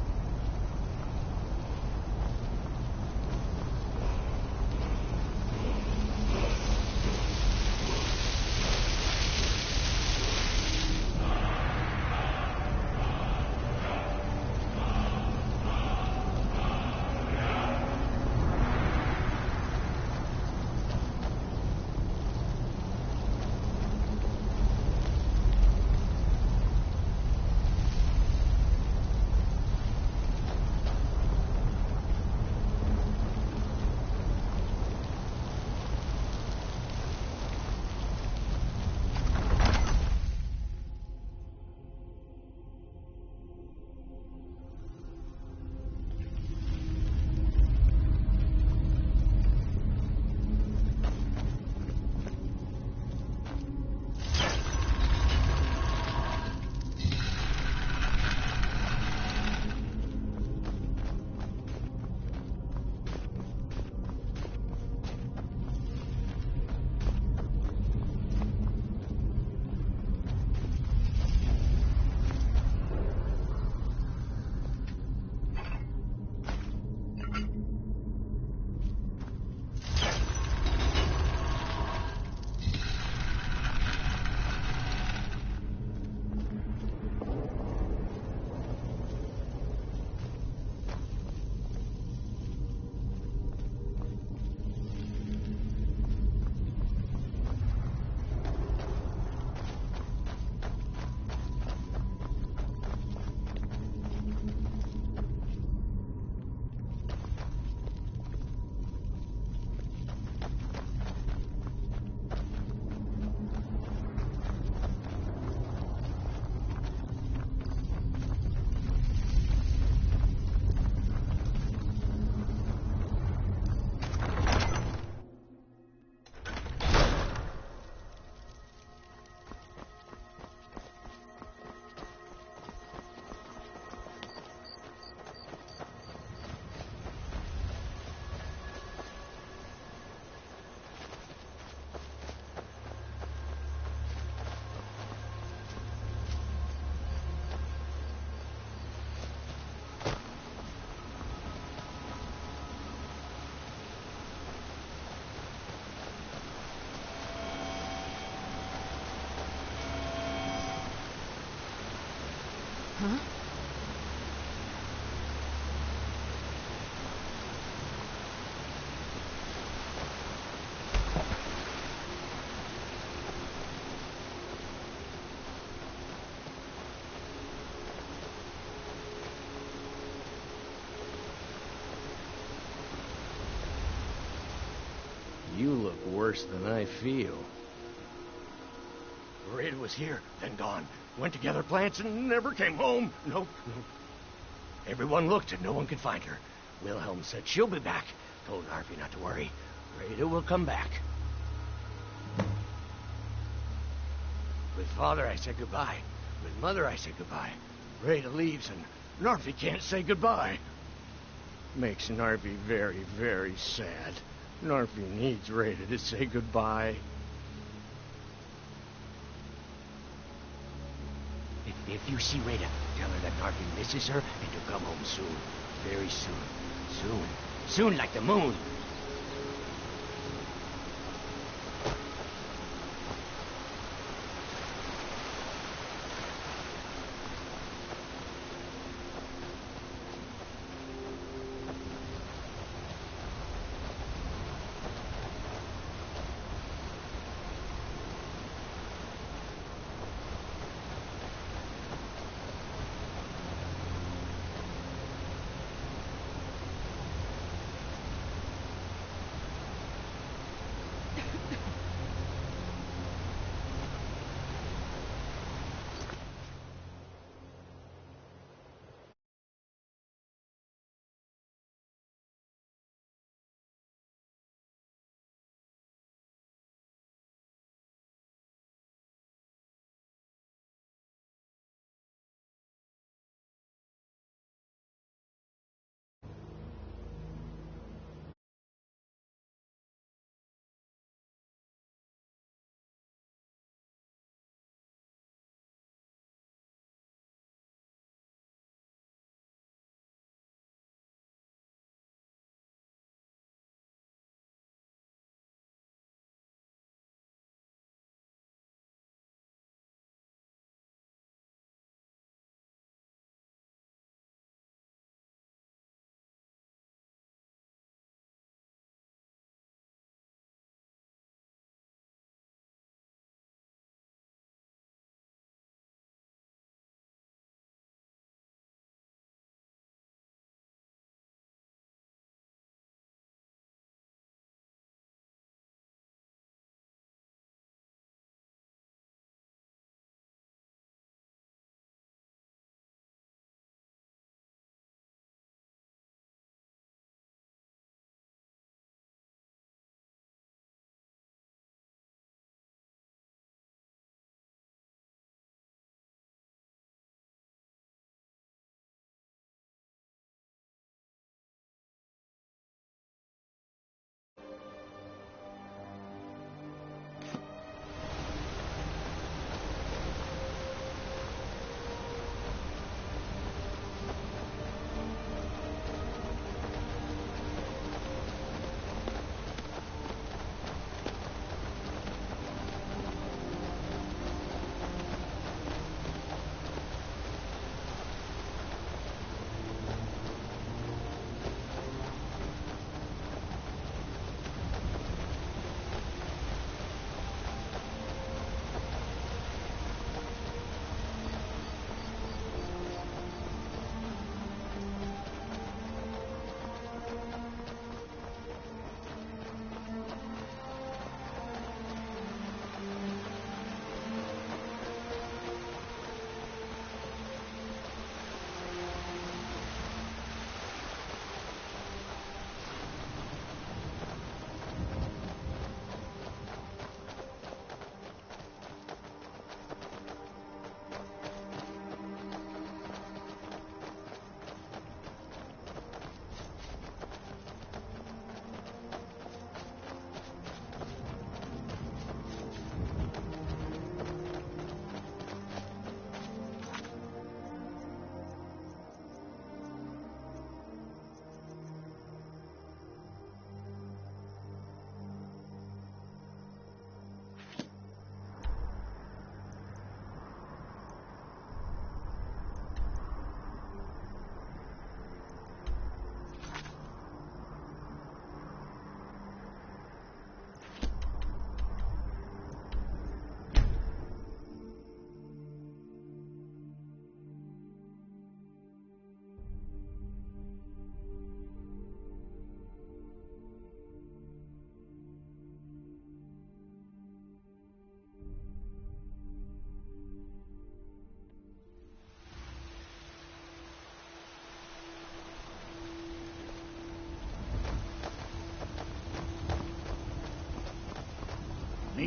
You look worse than I feel. Rita was here, then gone. Went to gather plants and never came home. Nope. Everyone looked and no one could find her. Wilhelm said she'll be back. Told Narfi not to worry. Rita will come back. With Father, I said goodbye. With Mother, I said goodbye. Rita leaves and Narfi can't say goodbye. Makes Narfi very, very sad. Narfi needs Rita to say goodbye. If you see Rita, tell her that Narfi misses her and to come home soon. Very soon. Soon. Soon like the moon.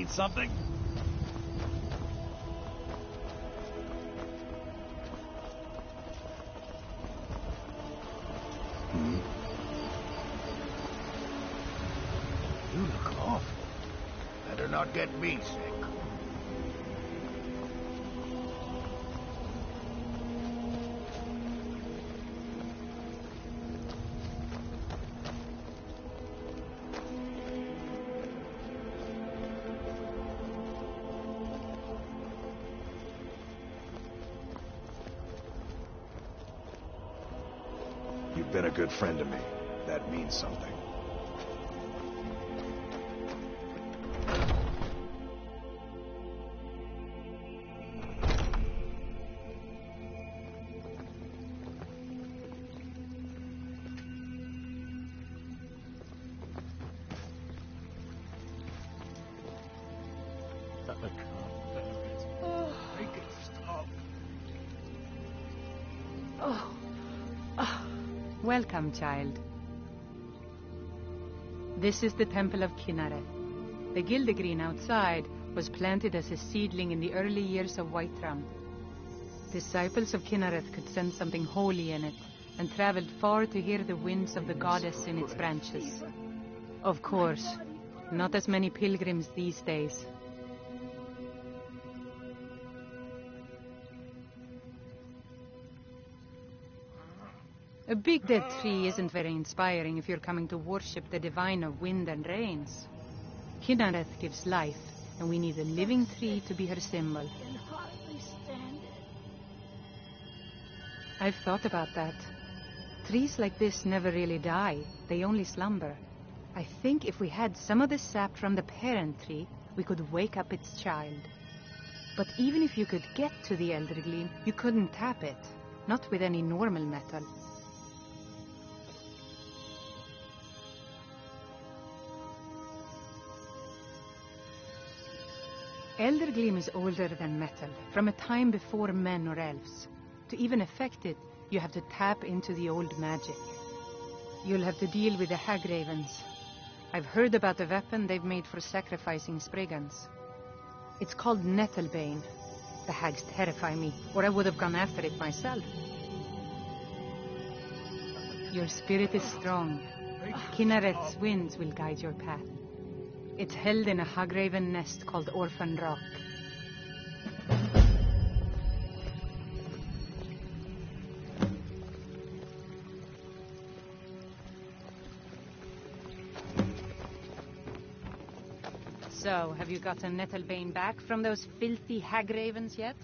Need something? You look awful. Better not get me sick. You've been a good friend to me. That means something. Make it stop. Welcome, child. This is the Temple of Kinnareth. The Gildegreen outside was planted as a seedling in the early years of Whiterun. Disciples of Kinnareth could sense something holy in it, and traveled far to hear the winds of the goddess in its branches. Of course, not as many pilgrims these days. A big dead tree isn't very inspiring if you're coming to worship the divine of wind and rains. Kinnareth gives life, and we need a living tree to be her symbol. I can hardly stand it. I've thought about that. Trees like this never really die, they only slumber. I think if we had some of the sap from the parent tree, we could wake up its child. But even if you could get to the Elder Gleam, you couldn't tap it. Not with any normal metal. Elder Gleam is older than metal, from a time before men or elves. To even affect it, you have to tap into the old magic. You'll have to deal with the hag ravens. I've heard about the weapon they've made for sacrificing Spriggans. It's called Nettlebane. The hags terrify me, or I would have gone after it myself. Your spirit is strong. Kinnareth's winds will guide your path. It's held in a hagraven nest called Orphan Rock. So, have you gotten Nettlebane back from those filthy hagravens yet?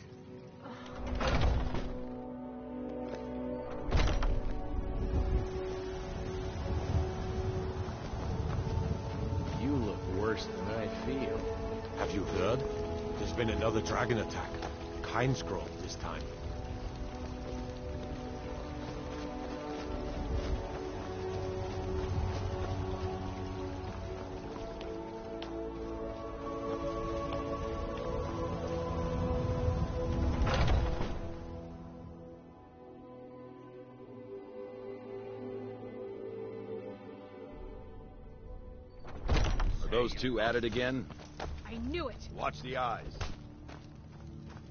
You look worse than I feel. Have you heard? There's been another dragon attack. Kinesgrove this time. Are those two at it again? I knew it. Watch the eyes.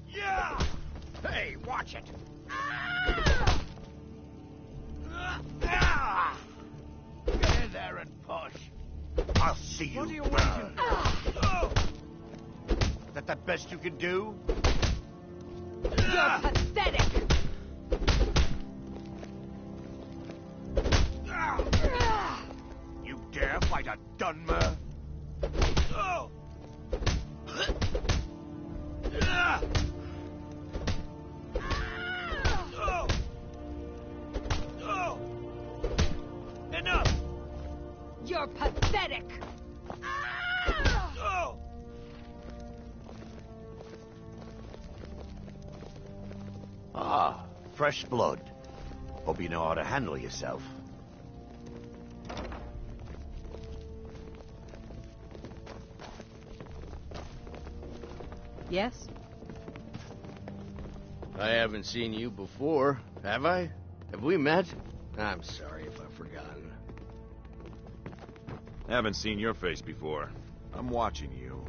Yeah! Hey, watch it! Get in there and push. I'll see you. What are you waiting for? Is that the best you can do? You're pathetic! You dare fight a Dunmer? Enough! You're pathetic! Ah, fresh blood. Hope you know how to handle yourself. Yes? I haven't seen you before, have I? Have we met? I'm sorry if I've forgotten. Haven't seen your face before. I'm watching you.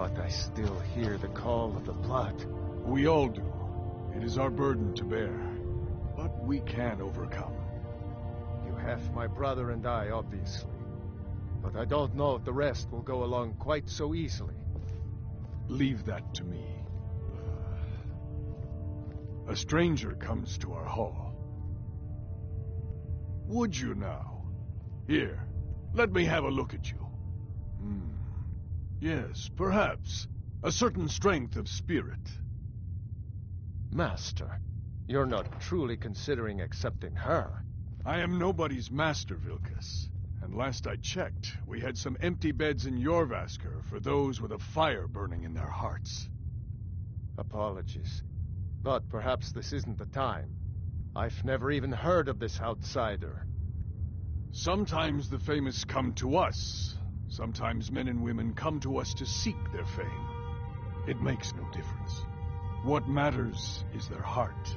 but I still hear the call of the blood. We all do. It is our burden to bear. But we can overcome. You have my brother and I, obviously. But I don't know if the rest will go along quite so easily. Leave that to me. A stranger comes to our hall. Would you now? Here, let me have a look at you. Yes, perhaps. A certain strength of spirit. Master, you're not truly considering accepting her. I am nobody's master, Vilkas. And last I checked, we had some empty beds in Jorvaskr for those with a fire burning in their hearts. Apologies. But perhaps this isn't the time. I've never even heard of this outsider. Sometimes the famous come to us. Sometimes men and women come to us to seek their fame. It makes no difference. What matters is their heart.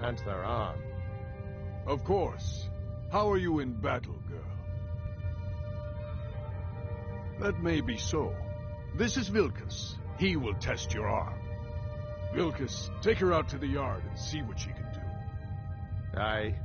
And their arm. Of course. How are you in battle, girl? That may be so. This is Vilkas. He will test your arm. Vilkas, take her out to the yard and see what she can do. Aye.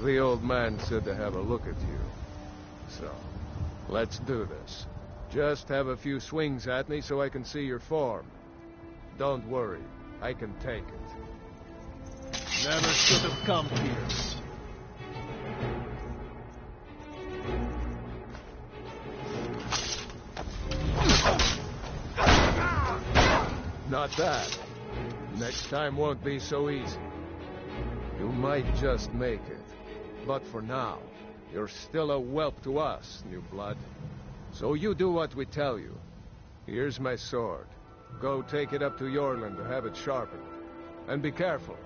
The old man said to have a look at you. So, let's do this. Just have a few swings at me so I can see your form. Don't worry, I can take it. Never should have come here. Not that. Next time won't be so easy. You might just make it. But for now, you're still a whelp to us, new blood. So you do what we tell you. Here's my sword. Go take it up to Yorland to have it sharpened. And be careful.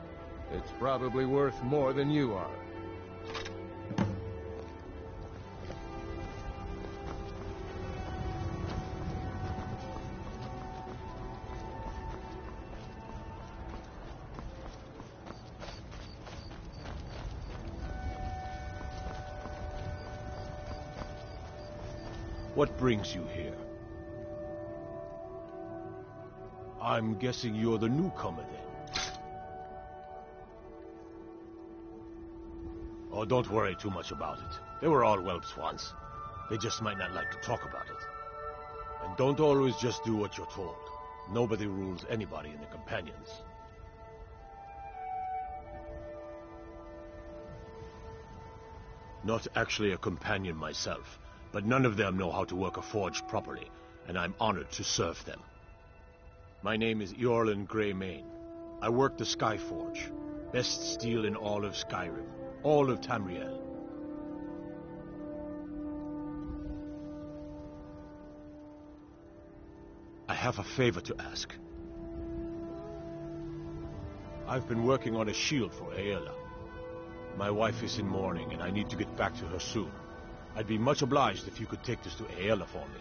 It's probably worth more than you are. What brings you here? I'm guessing you're the newcomer then. Oh, don't worry too much about it. They were all whelps once. They just might not like to talk about it. And don't always just do what you're told. Nobody rules anybody in the companions. Not actually a companion myself. But none of them know how to work a forge properly, and I'm honored to serve them. My name is Eorlin Greymane. I work the Skyforge. Best steel in all of Skyrim. All of Tamriel. I have a favor to ask. I've been working on a shield for Aela. My wife is in mourning, and I need to get back to her soon. I'd be much obliged if you could take this to Aela for me.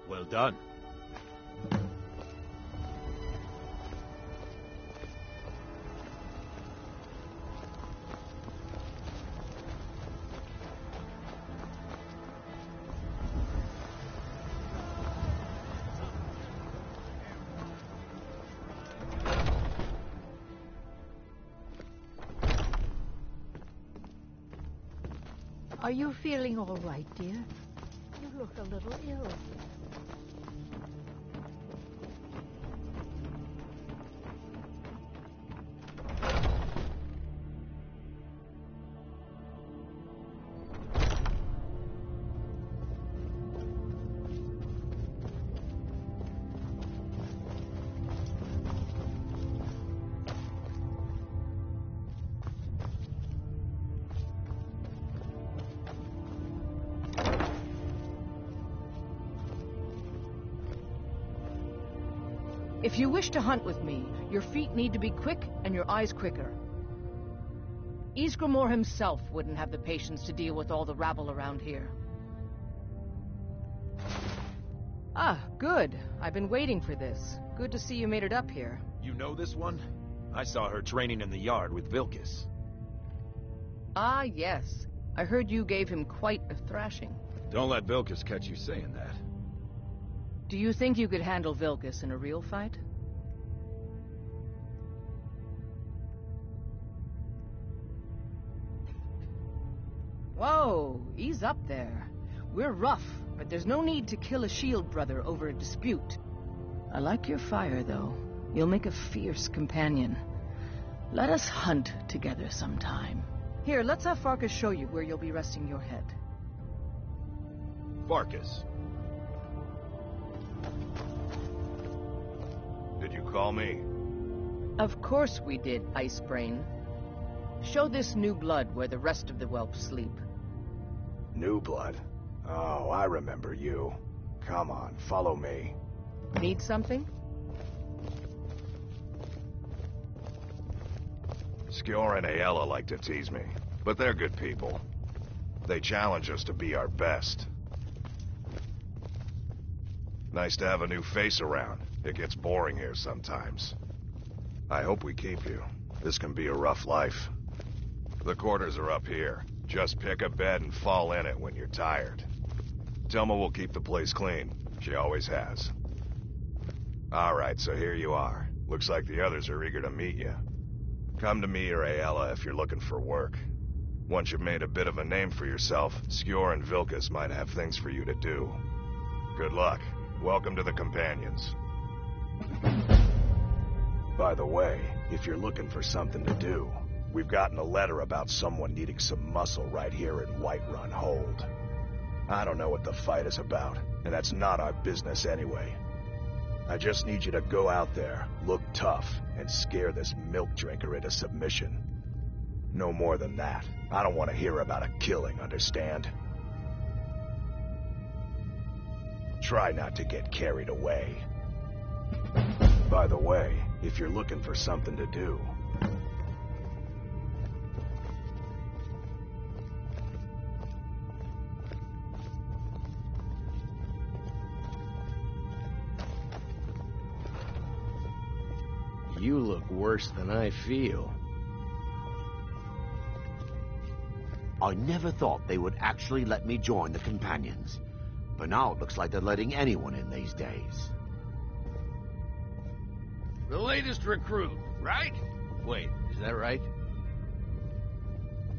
Well done. Are you feeling all right, dear? You look a little ill. If you wish to hunt with me, your feet need to be quick and your eyes quicker. Ysgramor himself wouldn't have the patience to deal with all the rabble around here. Ah, good. I've been waiting for this. Good to see you made it up here. You know this one? I saw her training in the yard with Vilkas. Ah, yes. I heard you gave him quite a thrashing. Don't let Vilkas catch you saying that. Do you think you could handle Vilkas in a real fight? Whoa, ease up there. We're rough, but there's no need to kill a shield brother over a dispute. I like your fire, though. You'll make a fierce companion. Let us hunt together sometime. Here, let's have Farkas show you where you'll be resting your head. Farkas. Did you call me? Of course we did, Icebrain. Show this new blood where the rest of the whelps sleep. New blood? Oh, I remember you. Come on, follow me. Need something? Skjor and Aella like to tease me, but they're good people. They challenge us to be our best. Nice to have a new face around. It gets boring here sometimes. I hope we keep you. This can be a rough life. The quarters are up here. Just pick a bed and fall in it when you're tired. Telma will keep the place clean. She always has. Alright, so here you are. Looks like the others are eager to meet you. Come to me or Aella if you're looking for work. Once you've made a bit of a name for yourself, Skjor and Vilkas might have things for you to do. Good luck. Welcome to the Companions. By the way, if you're looking for something to do, we've gotten a letter about someone needing some muscle right here in Whiterun Hold. I don't know what the fight is about, and that's not our business anyway. I just need you to go out there, look tough, and scare this milk drinker into submission. No more than that. I don't want to hear about a killing, understand? Try not to get carried away. By the way, if you're looking for something to do, You look worse than I feel. I never thought they would actually let me join the Companions. But now it looks like they're letting anyone in these days. The latest recruit, right? Wait, is that right?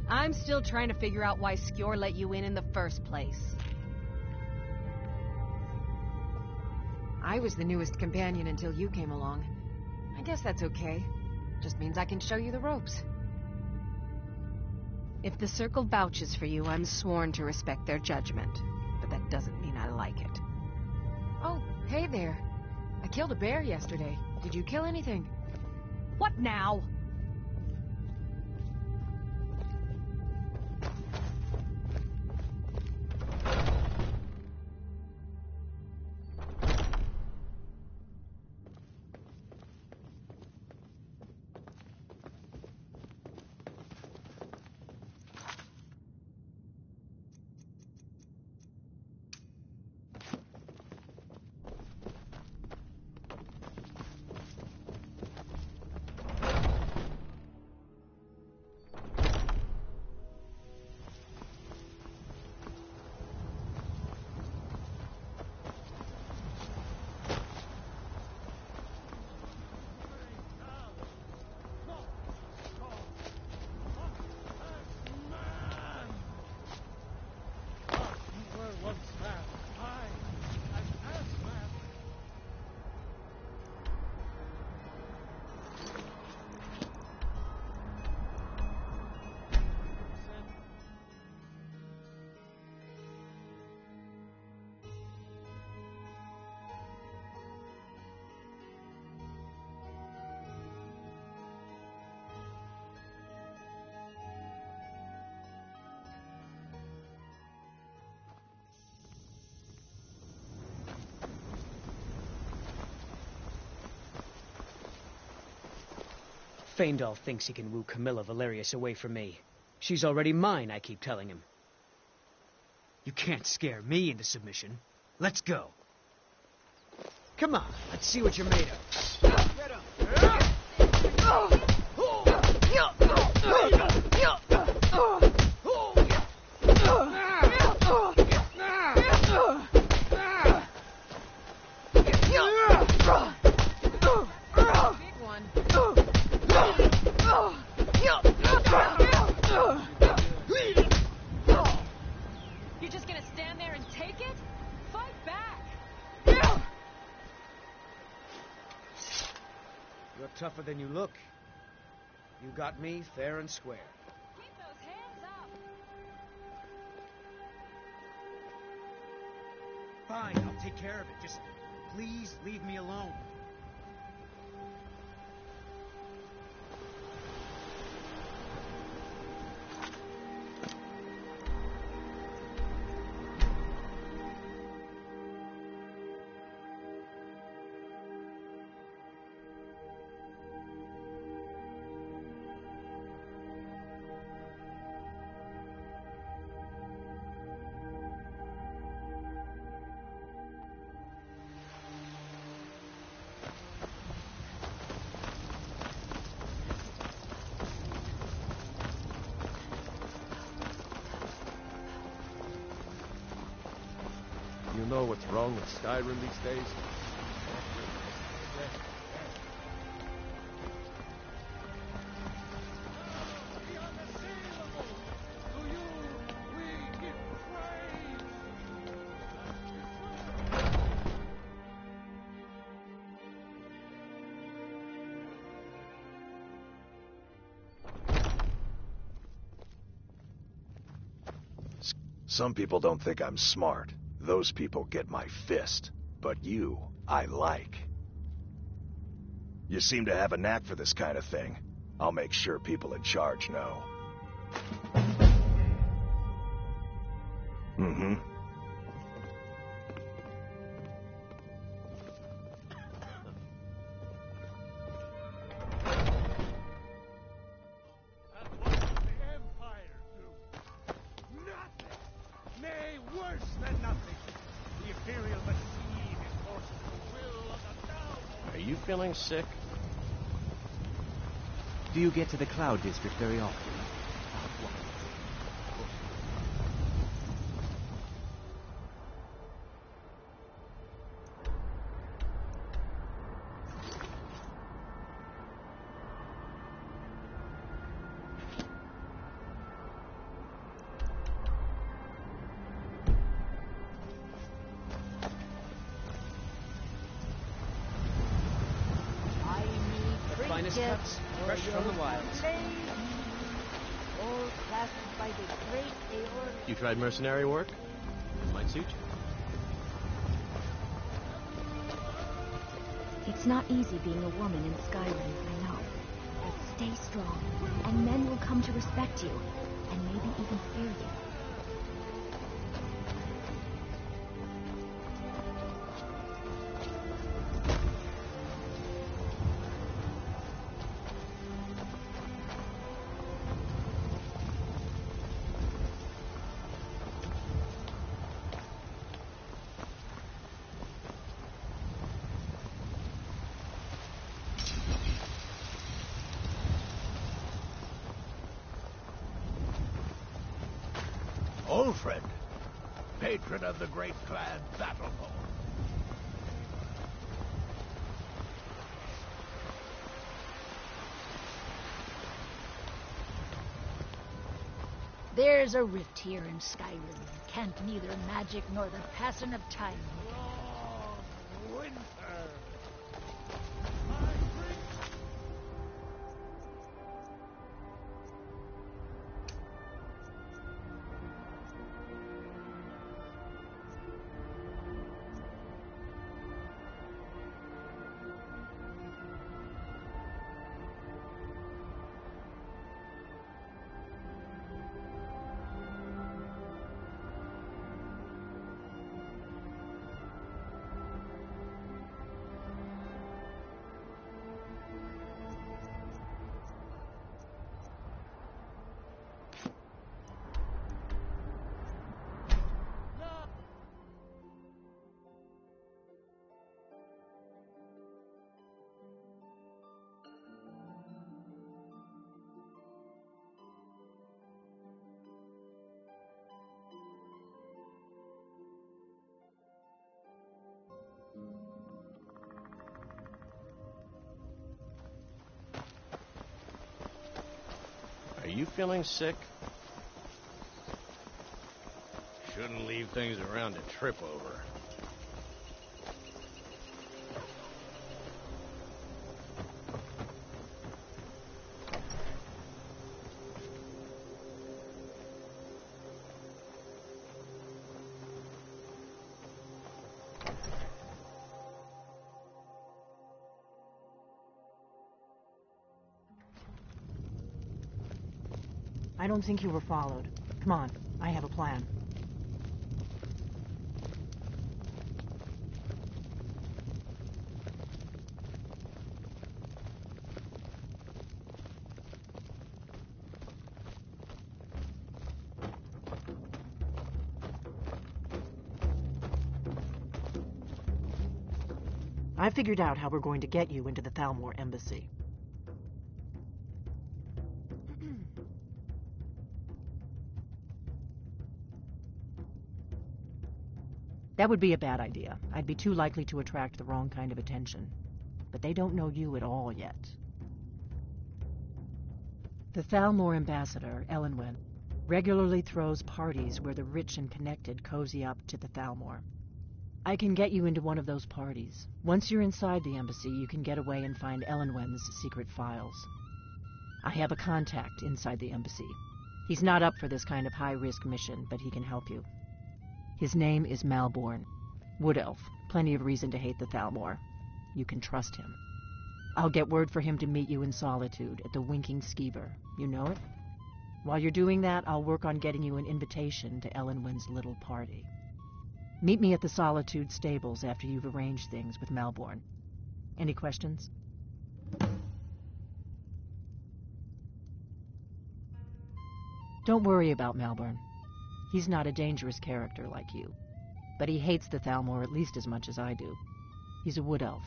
I'm still trying to figure out why Skjor let you in the first place. I was the newest companion until you came along. I guess that's okay. Just means I can show you the ropes. If the Circle vouches for you, I'm sworn to respect their judgment. But that doesn't mean I like it. Oh, hey there. I killed a bear yesterday. Did you kill anything? What now? Faendal thinks he can woo Camilla Valerius away from me. She's already mine, I keep telling him. You can't scare me into submission. Let's go. Come on, let's see what you're made of. Get him! You're just gonna stand there and take it? Fight back! You're tougher than you look. You got me fair and square. Keep those hands up! Fine, I'll take care of it. Just please leave me alone. You know what's wrong with Skyrim these days? Some people don't think I'm smart. Those people get my fist. But you, I like. You seem to have a knack for this kind of thing. I'll make sure people in charge know. Mm-hmm. Are you feeling sick? Do you get to the Cloud District very often? Finest cuts, fresh from the wilds. All crafted by the great Aeor. You tried mercenary work? Might suit you. It's not easy being a woman in Skyrim, I know. But stay strong, and men will come to respect you, and maybe even fear you. Old friend, patron of the great clan Battleborn. There's a rift here in Skyrim. Can't neither magic nor the passing of time. Long winter. you feeling sick? Shouldn't leave things around to trip over. I don't think you were followed. Come on, I have a plan. I figured out how we're going to get you into the Thalmor embassy. That would be a bad idea. I'd be too likely to attract the wrong kind of attention. But they don't know you at all yet. The Thalmor ambassador, Elenwen, regularly throws parties where the rich and connected cozy up to the Thalmor. I can get you into one of those parties. Once you're inside the embassy, you can get away and find Elenwen's secret files. I have a contact inside the embassy. He's not up for this kind of high-risk mission, but he can help you. His name is Malborn. Wood Elf. Plenty of reason to hate the Thalmor. You can trust him. I'll get word for him to meet you in Solitude at the Winking Skeever. You know it? While you're doing that, I'll work on getting you an invitation to Elenwen's little party. Meet me at the Solitude stables after you've arranged things with Malborn. Any questions? Don't worry about Malborn. He's not a dangerous character like you. But he hates the Thalmor at least as much as I do. He's a wood elf.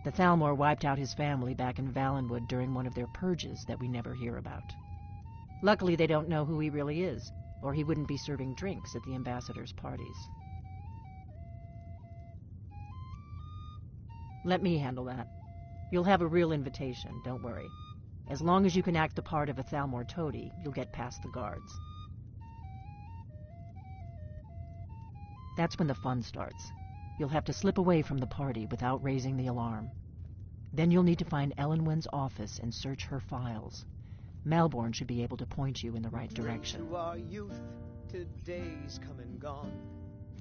The Thalmor wiped out his family back in Valenwood during one of their purges that we never hear about. Luckily, they don't know who he really is, or he wouldn't be serving drinks at the ambassador's parties. Let me handle that. You'll have a real invitation, don't worry. As long as you can act the part of a Thalmor toady, you'll get past the guards. That's when the fun starts. You'll have to slip away from the party without raising the alarm. Then you'll need to find Elenwen's office and search her files. Malborn should be able to point you in the right direction. To our youth, today's come and gone.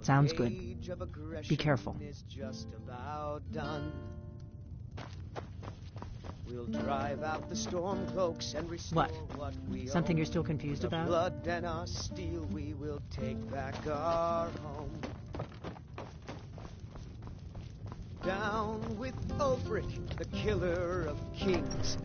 Sounds good. Be careful. Is just about done. We'll drive out the storm cloaks and restore what we Something own. you're still confused With our about? blood and our steel, we will take back our home. Down with Ulfric, the killer of kings.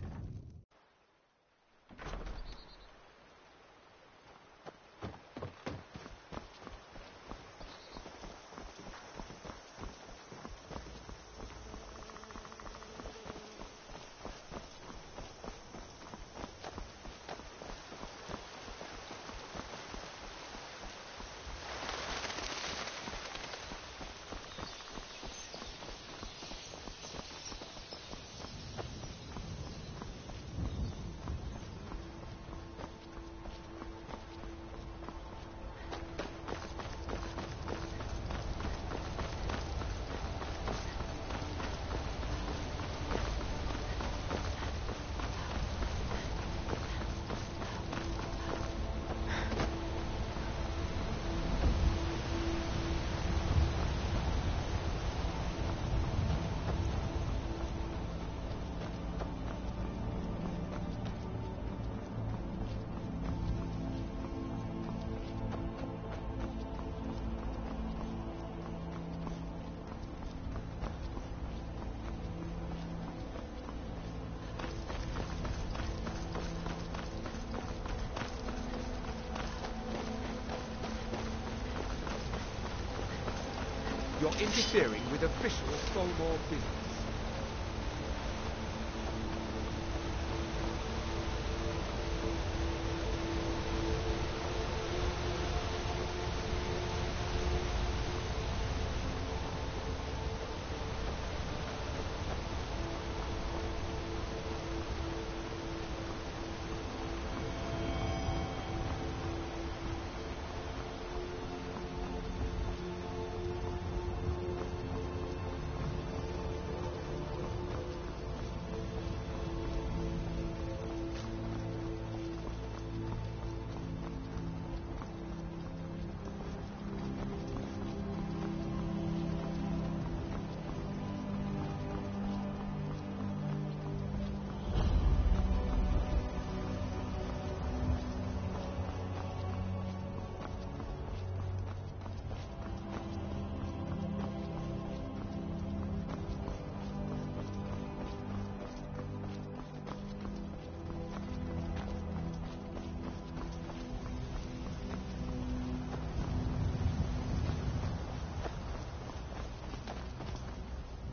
You're interfering with official Thalmor business.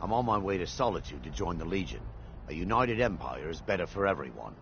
I'm on my way to Solitude to join the Legion. A united empire is better for everyone.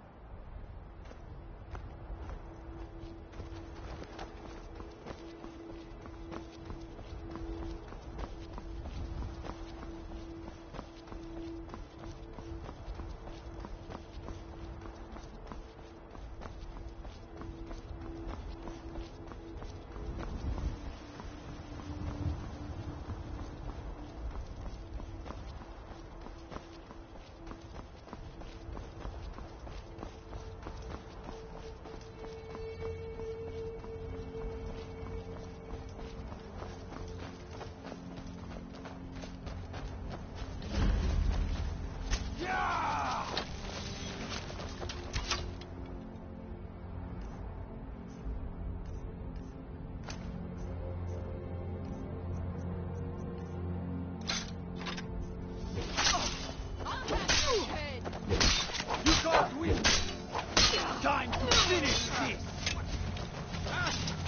Time to finish this!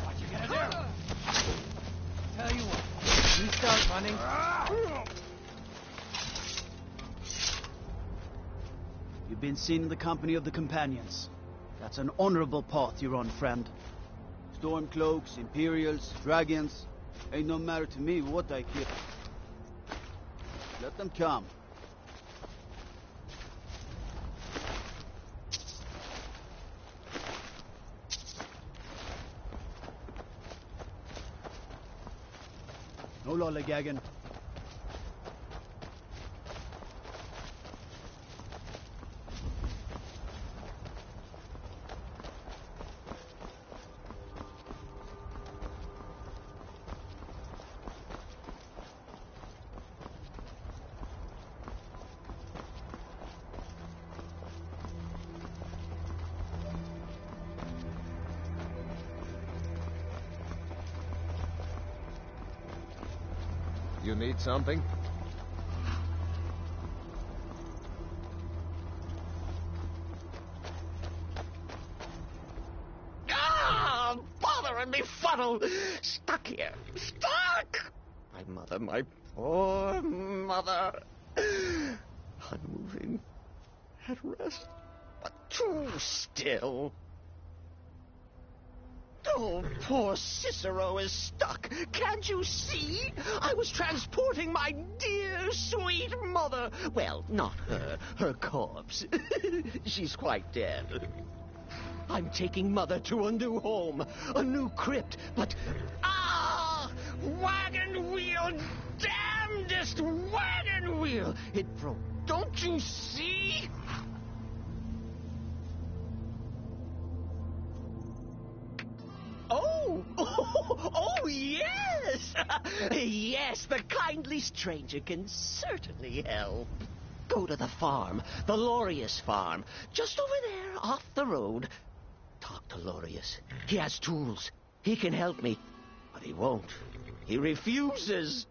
What you gonna do? Tell you what, you start running. You've been seen in the company of the companions. That's an honorable path you're on, friend. Stormcloaks, Imperials, dragons. Ain't no matter to me what I kill. Let them come. No lollygagging. You need something? Ah! Bother and befuddle! Stuck here. Stuck! My poor mother. Unmoving. At rest. But too still. Oh, poor Cicero is stuck. Can't you see? I was transporting my dear, sweet mother. Well, not her. Her corpse. She's quite dead. I'm taking Mother to a new home, a new crypt, but... Ah! Wagon wheel! Damnedest wagon wheel! It broke. Don't you see? Oh, yes! Yes, the kindly stranger can certainly help. Go to the farm, the Lorius farm, just over there, off the road. Talk to Lorius. He has tools. He can help me. But he won't. He refuses.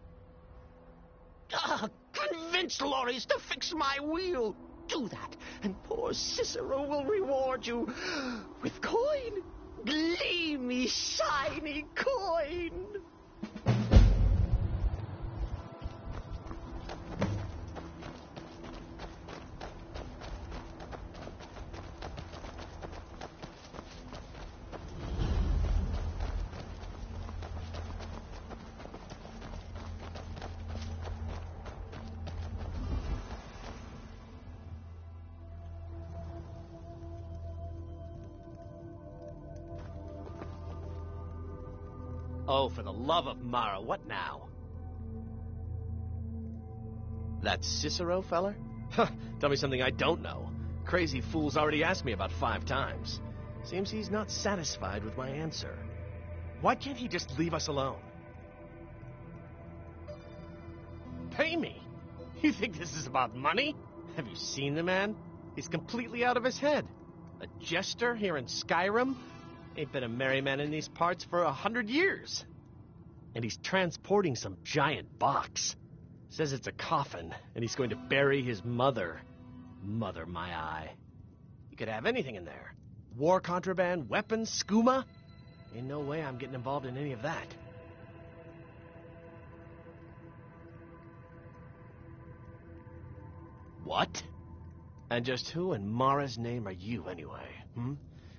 Convince Lorius to fix my wheel. Do that, and poor Cicero will reward you with coin. Gleamy, shiny coin! Oh, for the love of Mara, what now? That Cicero feller? Huh, tell me something I don't know. Crazy fool's already asked me about 5 times. Seems he's not satisfied with my answer. Why can't he just leave us alone? Pay me? You think this is about money? Have you seen the man? He's completely out of his head. A jester here in Skyrim? Ain't been a merry man in these parts for 100 years. And he's transporting some giant box. Says it's a coffin, and he's going to bury his mother. Mother, my eye. You could have anything in there. War contraband, weapons, skooma. Ain't no way I'm getting involved in any of that. What? And just who in Mara's name are you, anyway?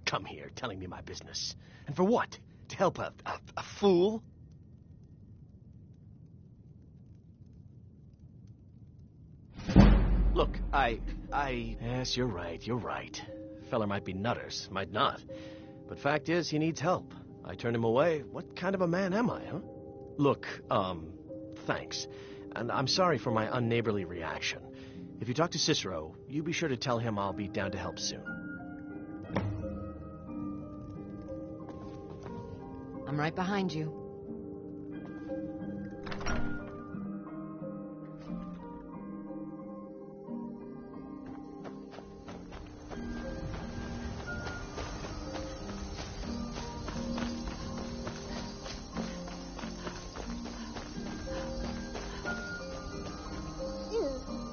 Come here, telling me my business. And for what? To help a fool? Look, Yes, you're right. Feller might be nutters, might not. But fact is, he needs help. I turned him away. What kind of a man am I, huh? Look, thanks. And I'm sorry for my unneighborly reaction. If you talk to Cicero, you be sure to tell him I'll be down to help soon. I'm right behind you.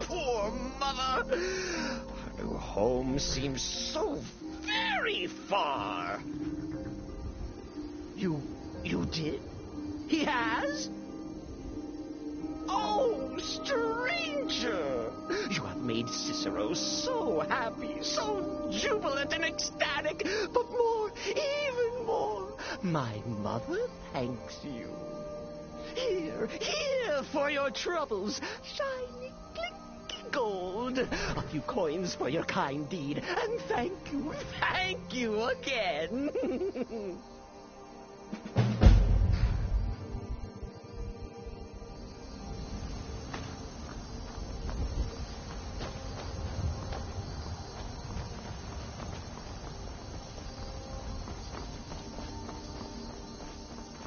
Poor mother! Her new home seems so very far. You did? He has? Oh, stranger! You have made Cicero so happy, so jubilant and ecstatic, but more, even more, my mother thanks you. Here for your troubles, shiny, clinky gold. A few coins for your kind deed, and thank you again.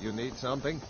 You need something?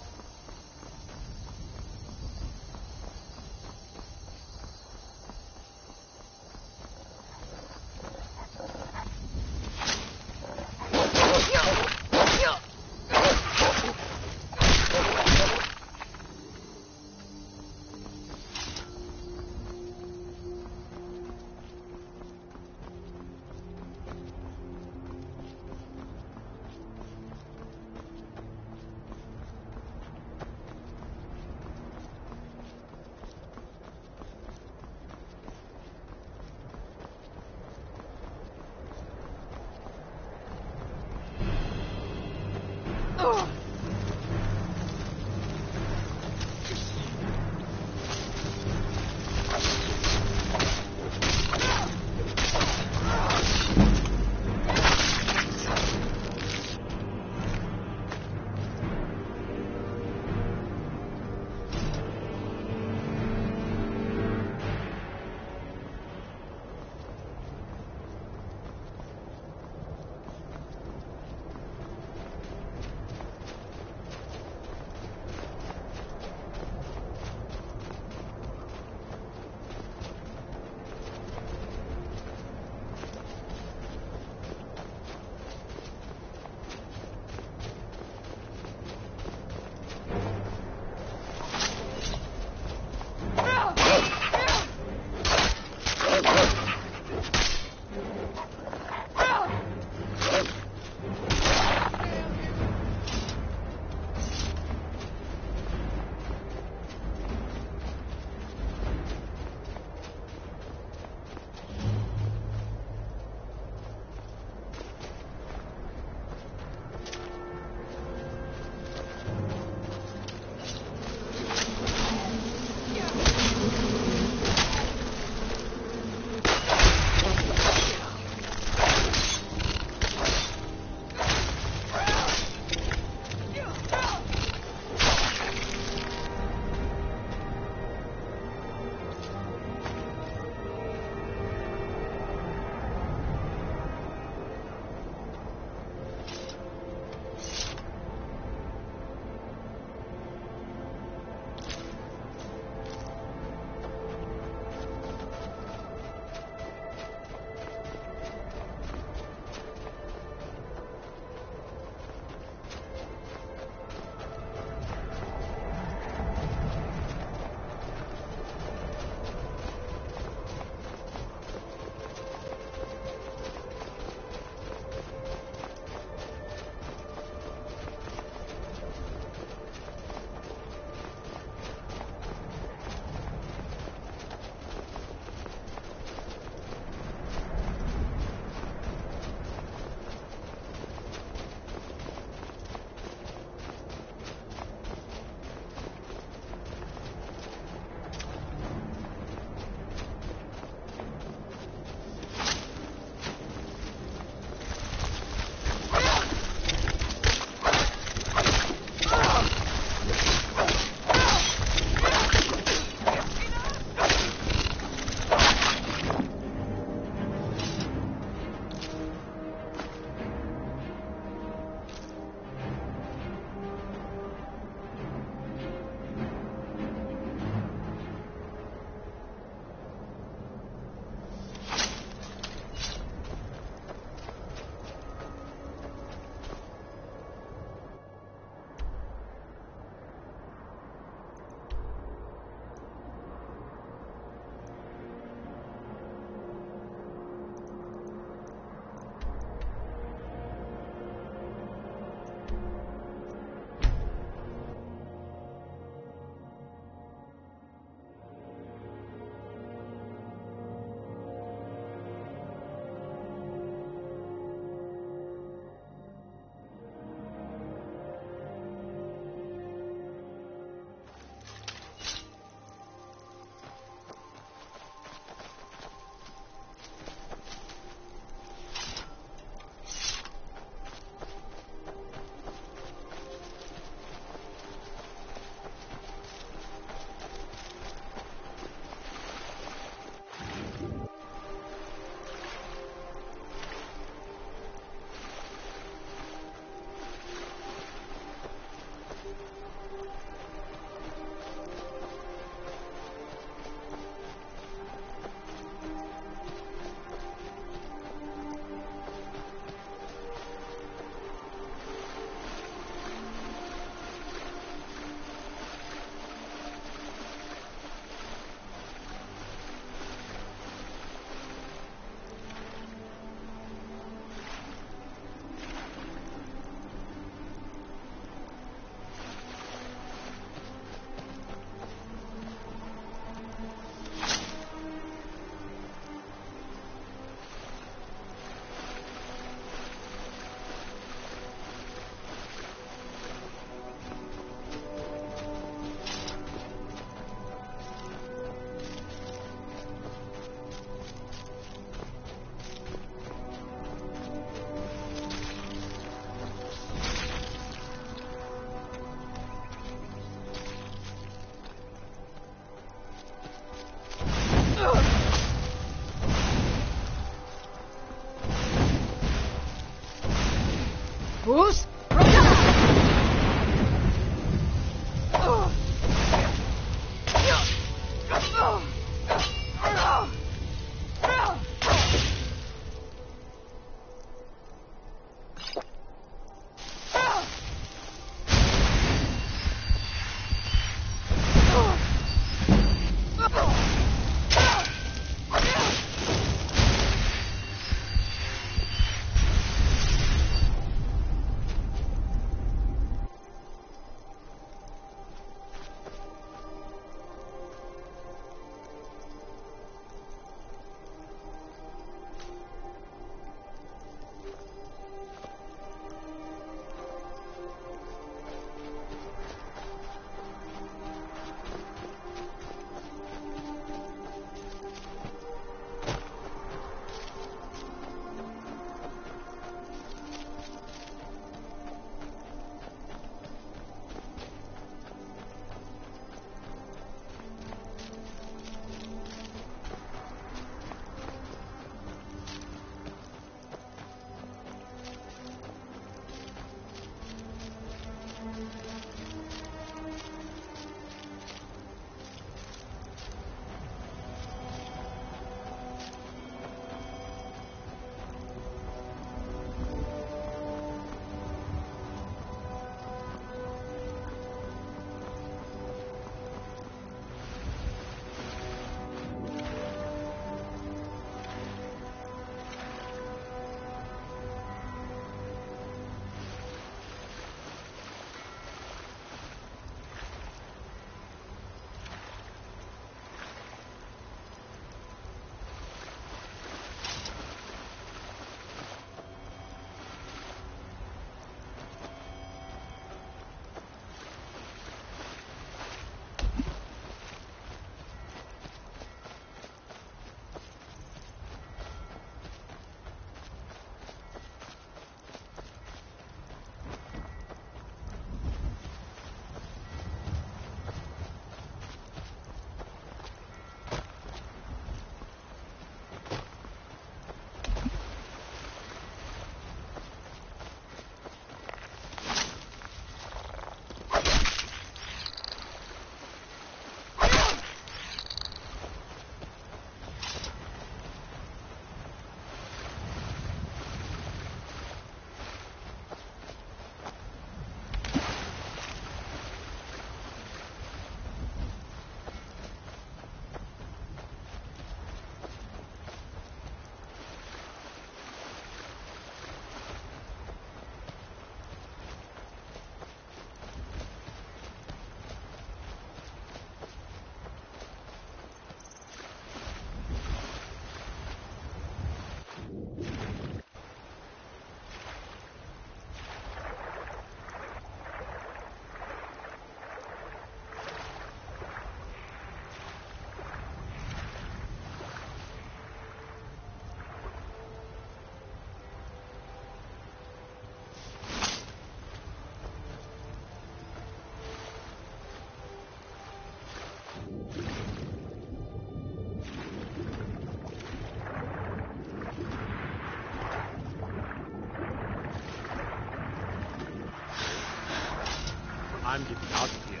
I'm getting out of here.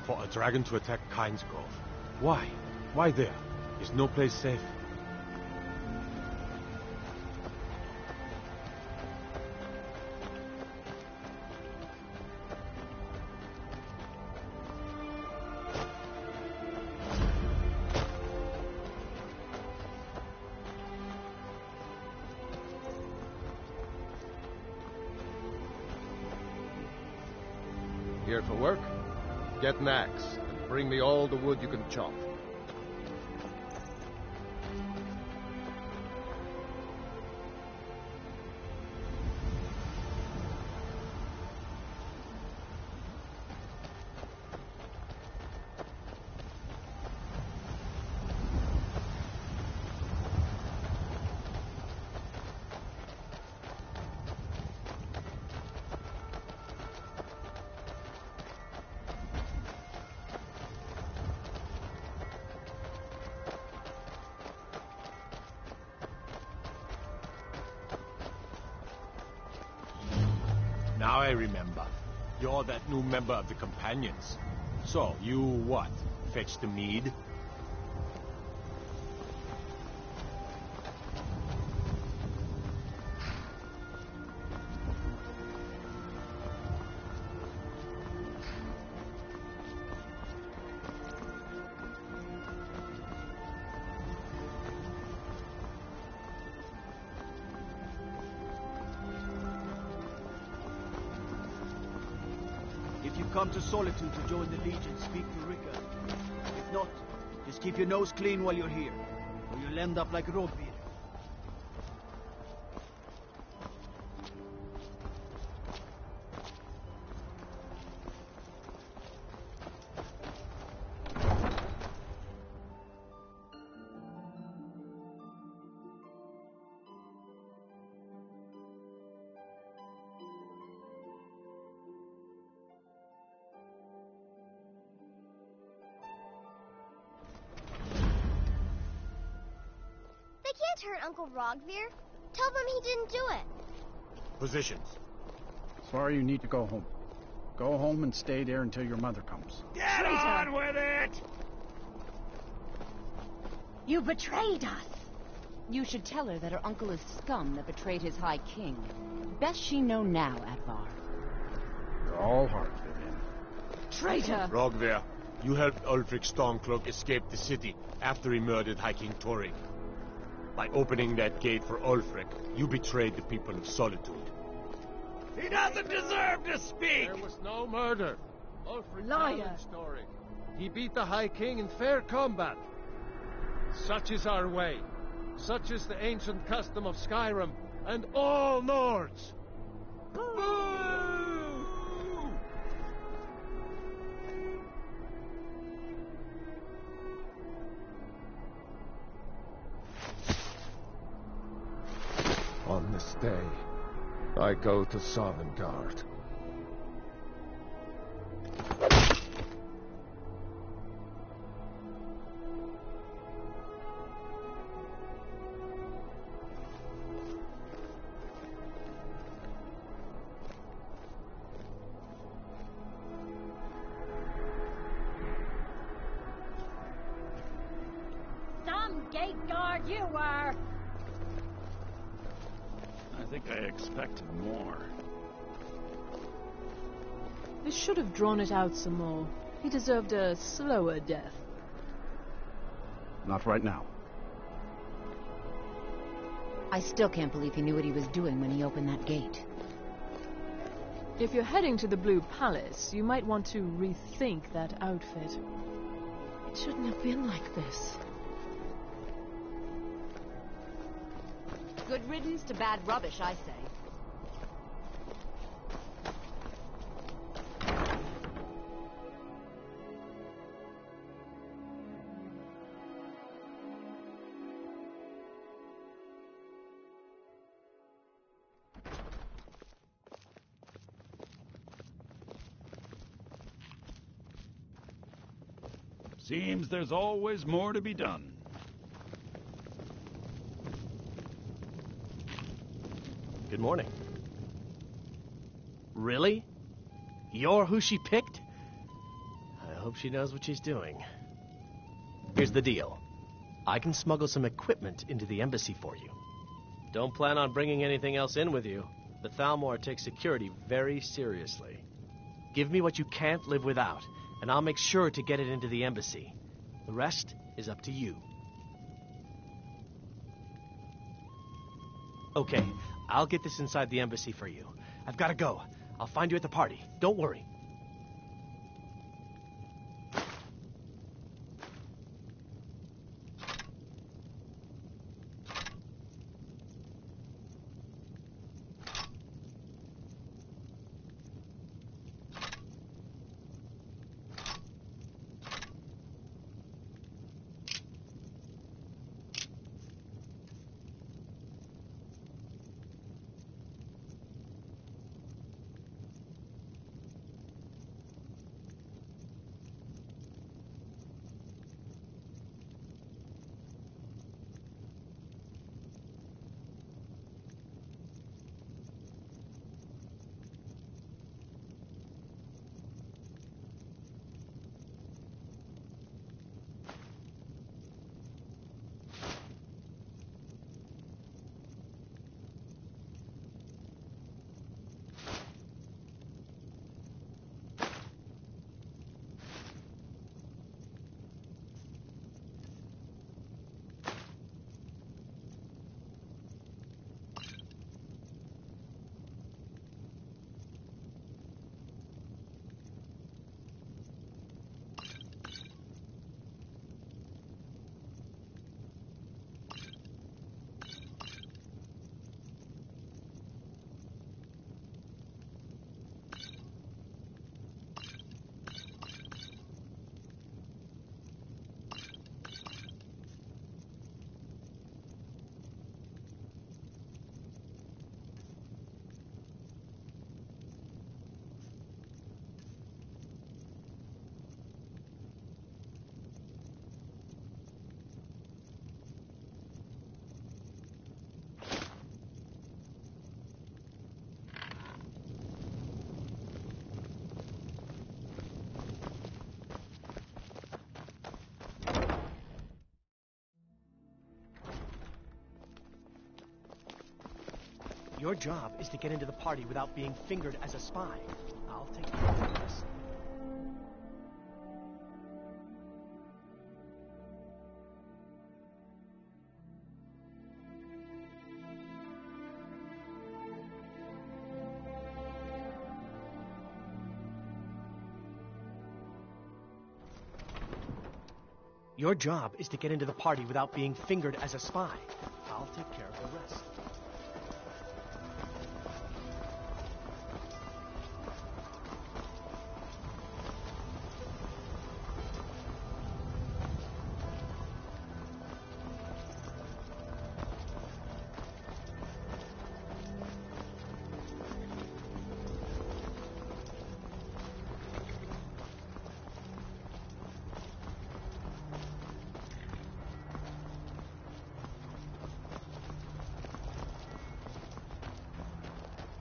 For a dragon to attack Kyne's Grove. Why? Why there? Is no place safe? Here for work? Get an axe, and bring me all the wood you can chop. Now I remember. You're that new member of the Companions. So, you what? Fetch the mead? If you come to Solitude to join the Legion, speak to Rickard. If not, just keep your nose clean while you're here, or you'll end up like Rodbeer. They can't hurt Uncle Rogvir. Tell them he didn't do it. Positions. Sorry, you need to go home. Go home and stay there until your mother comes. Get on with it! You betrayed us! You should tell her that her uncle is scum that betrayed his High King. Best she know now, Advar. You're all heart, Vivian. Traitor! Rogver, you helped Ulfric Stormcloak escape the city after he murdered High King Tori. By opening that gate for Ulfric, you betrayed the people of Solitude. He doesn't deserve to speak! There was no murder. Ulfric Liar. told the story. He beat the High King in fair combat. Such is our way. Such is the ancient custom of Skyrim and all Nords. On this day, I go to Sovngarde. Some gate guard you were! I think I expected more. They should have drawn it out some more. He deserved a slower death. Not right now. I still can't believe he knew what he was doing when he opened that gate. If you're heading to the Blue Palace, you might want to rethink that outfit. It shouldn't have been like this. Good riddance to bad rubbish, I say. Seems there's always more to be done. Good morning. Really? You're who she picked? I hope she knows what she's doing. Here's the deal. I can smuggle some equipment into the embassy for you. Don't plan on bringing anything else in with you. The Thalmor takes security very seriously. Give me what you can't live without, and I'll make sure to get it into the embassy. The rest is up to you. Okay, I'll get this inside the embassy for you. I've got to go. I'll find you at the party. Don't worry. Your job is to get into the party without being fingered as a spy. I'll take care of the rest. Your job is to get into the party without being fingered as a spy. I'll take care of the rest.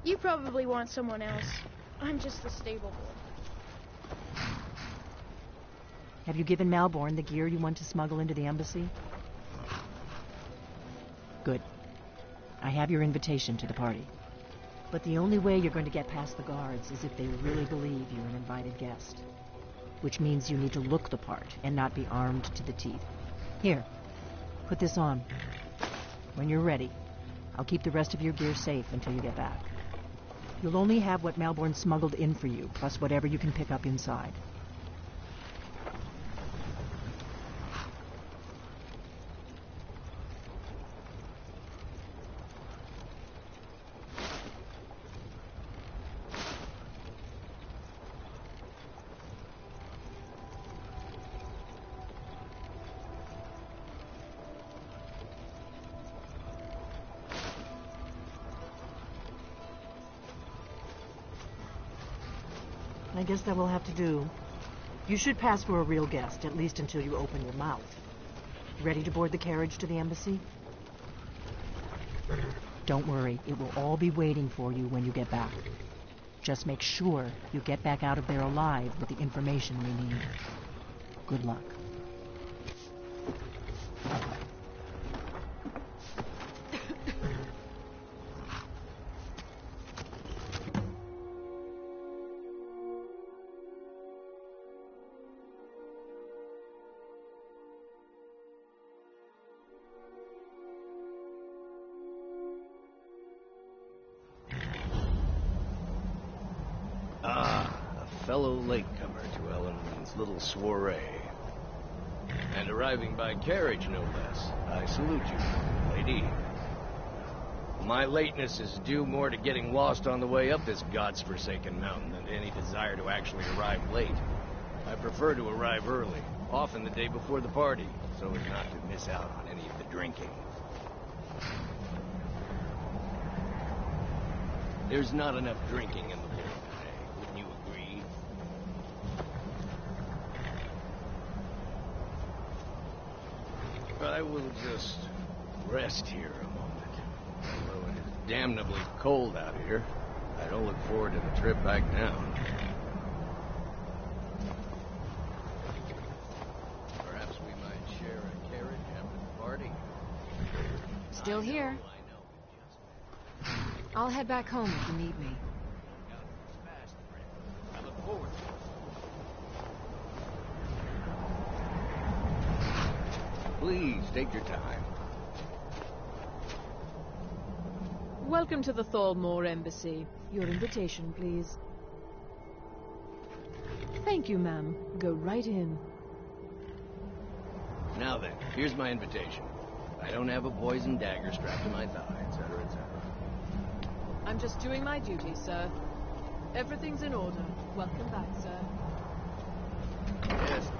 You probably want someone else. I'm just the stable boy. Have you given Malborn the gear you want to smuggle into the embassy? Good. I have your invitation to the party. But the only way you're going to get past the guards is if they really believe you're an invited guest. Which means you need to look the part and not be armed to the teeth. Here, put this on. When you're ready, I'll keep the rest of your gear safe until you get back. You'll only have what Malborn smuggled in for you, plus whatever you can pick up inside. I guess that will have to do. You should pass for a real guest, at least until you open your mouth. Ready to board the carriage to the embassy? Don't worry, it will all be waiting for you when you get back. Just make sure you get back out of there alive with the information we need. Good luck. Fellow latecomer to Ellen's little soiree. And arriving by carriage, no less. I salute you, lady. My lateness is due more to getting lost on the way up this god's-forsaken mountain than to any desire to actually arrive late. I prefer to arrive early, often the day before the party, so as not to miss out on any of the drinking. There's not enough drinking in the world today, wouldn't you agree? I will just rest here a moment. Although it is damnably cold out here, I don't look forward to the trip back down. Perhaps we might share a carriage after the party. Still here. I'll head back home if you need me. I look forward to it. Please, take your time. Welcome to the Thalmor Embassy. Your invitation, please. Thank you, ma'am. Go right in. Now then, here's my invitation. I don't have a poison dagger strapped to my thigh, etc., etc. I'm just doing my duty, sir. Everything's in order. Welcome back, sir. Yes.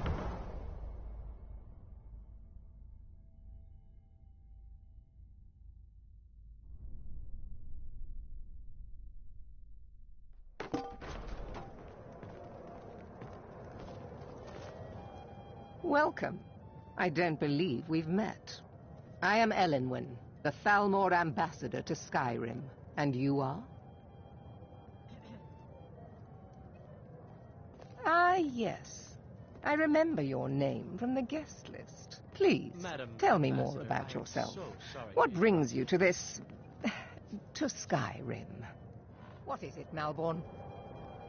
Welcome. I don't believe we've met. I am Elenwen, the Thalmor ambassador to Skyrim. And you are? Ah, yes. I remember your name from the guest list. Please, Madam tell me Ambassador, more about I'm yourself. so sorry What to brings you to this... to Skyrim? What is it, Malborn?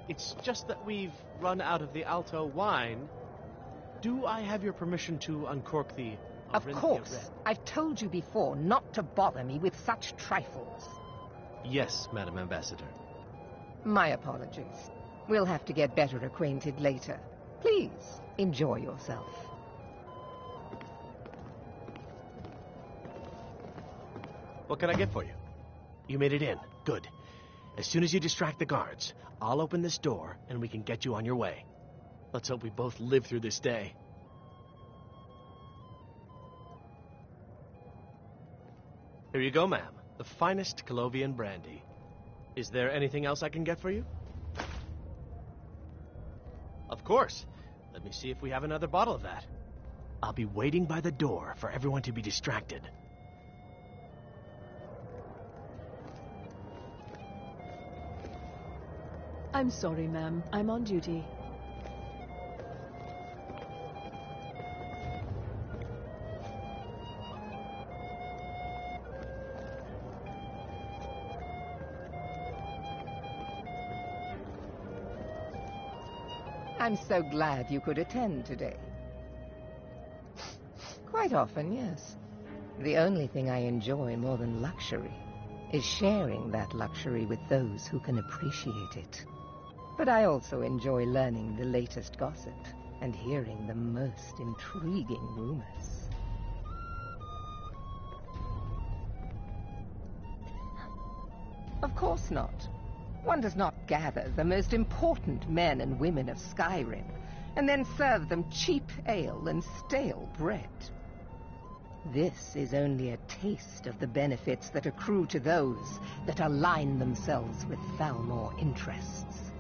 It's just that we've run out of the Alto wine. Do I have your permission to uncork the... Of Orinthia course. Red? I've told you before not to bother me with such trifles. Yes, Madam Ambassador. My apologies. We'll have to get better acquainted later. Please, enjoy yourself. What can I get for you? You made it in. Good. As soon as you distract the guards, I'll open this door and we can get you on your way. Let's hope we both live through this day. Here you go, ma'am. The finest Colovian brandy. Is there anything else I can get for you? Of course. Let me see if we have another bottle of that. I'll be waiting by the door for everyone to be distracted. I'm sorry, ma'am. I'm on duty. I'm so glad you could attend today. Quite often, yes. The only thing I enjoy more than luxury is sharing that luxury with those who can appreciate it. But I also enjoy learning the latest gossip and hearing the most intriguing rumors. Of course not. One does not gather the most important men and women of Skyrim and then serve them cheap ale and stale bread. This is only a taste of the benefits that accrue to those that align themselves with Thalmor interests.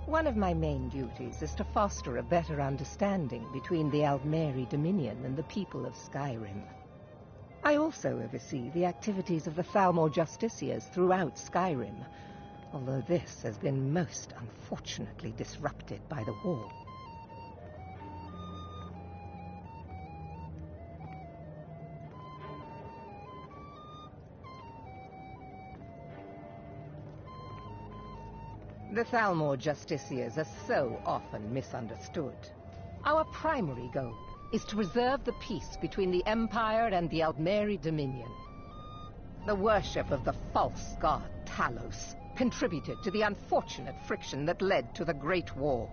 One of my main duties is to foster a better understanding between the Aldmeri Dominion and the people of Skyrim. I also oversee the activities of the Thalmor Justiciars throughout Skyrim, although this has been most unfortunately disrupted by the war. The Thalmor Justiciars are so often misunderstood. Our primary goal is to preserve the peace between the Empire and the Aldmeri Dominion. The worship of the false god Talos contributed to the unfortunate friction that led to the Great War.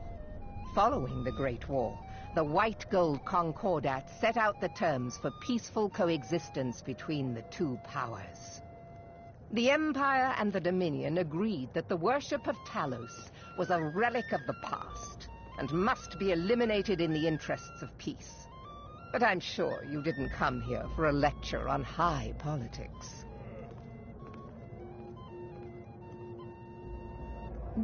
Following the Great War, the White Gold Concordat set out the terms for peaceful coexistence between the two powers. The Empire and the Dominion agreed that the worship of Talos was a relic of the past and must be eliminated in the interests of peace. But I'm sure you didn't come here for a lecture on high politics.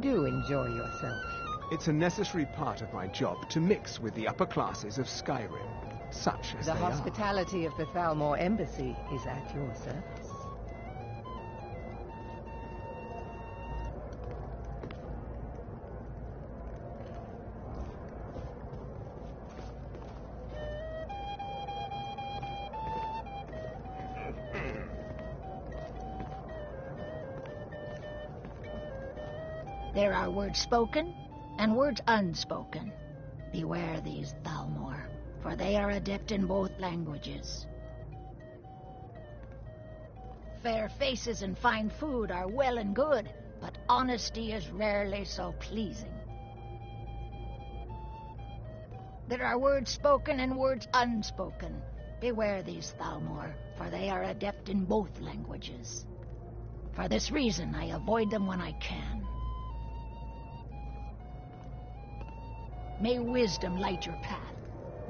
Do enjoy yourself. It's a necessary part of my job to mix with the upper classes of Skyrim, such as The they are. hospitality of the Thalmor Embassy is at your service. There are words spoken and words unspoken. Beware these Thalmor, for they are adept in both languages. Fair faces and fine food are well and good, but honesty is rarely so pleasing. There are words spoken and words unspoken. Beware these Thalmor, for they are adept in both languages. For this reason, I avoid them when I can. May wisdom light your path.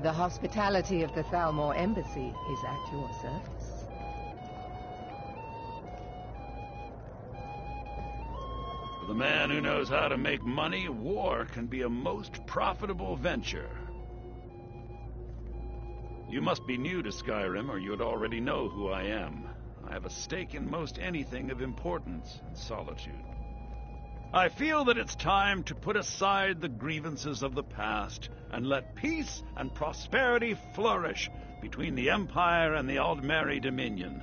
The hospitality of the Thalmor Embassy is at your service. For the man who knows how to make money, war can be a most profitable venture. You must be new to Skyrim, or you'd already know who I am. I have a stake in most anything of importance in Solitude. I feel that it's time to put aside the grievances of the past and let peace and prosperity flourish between the Empire and the Aldmeri Dominion.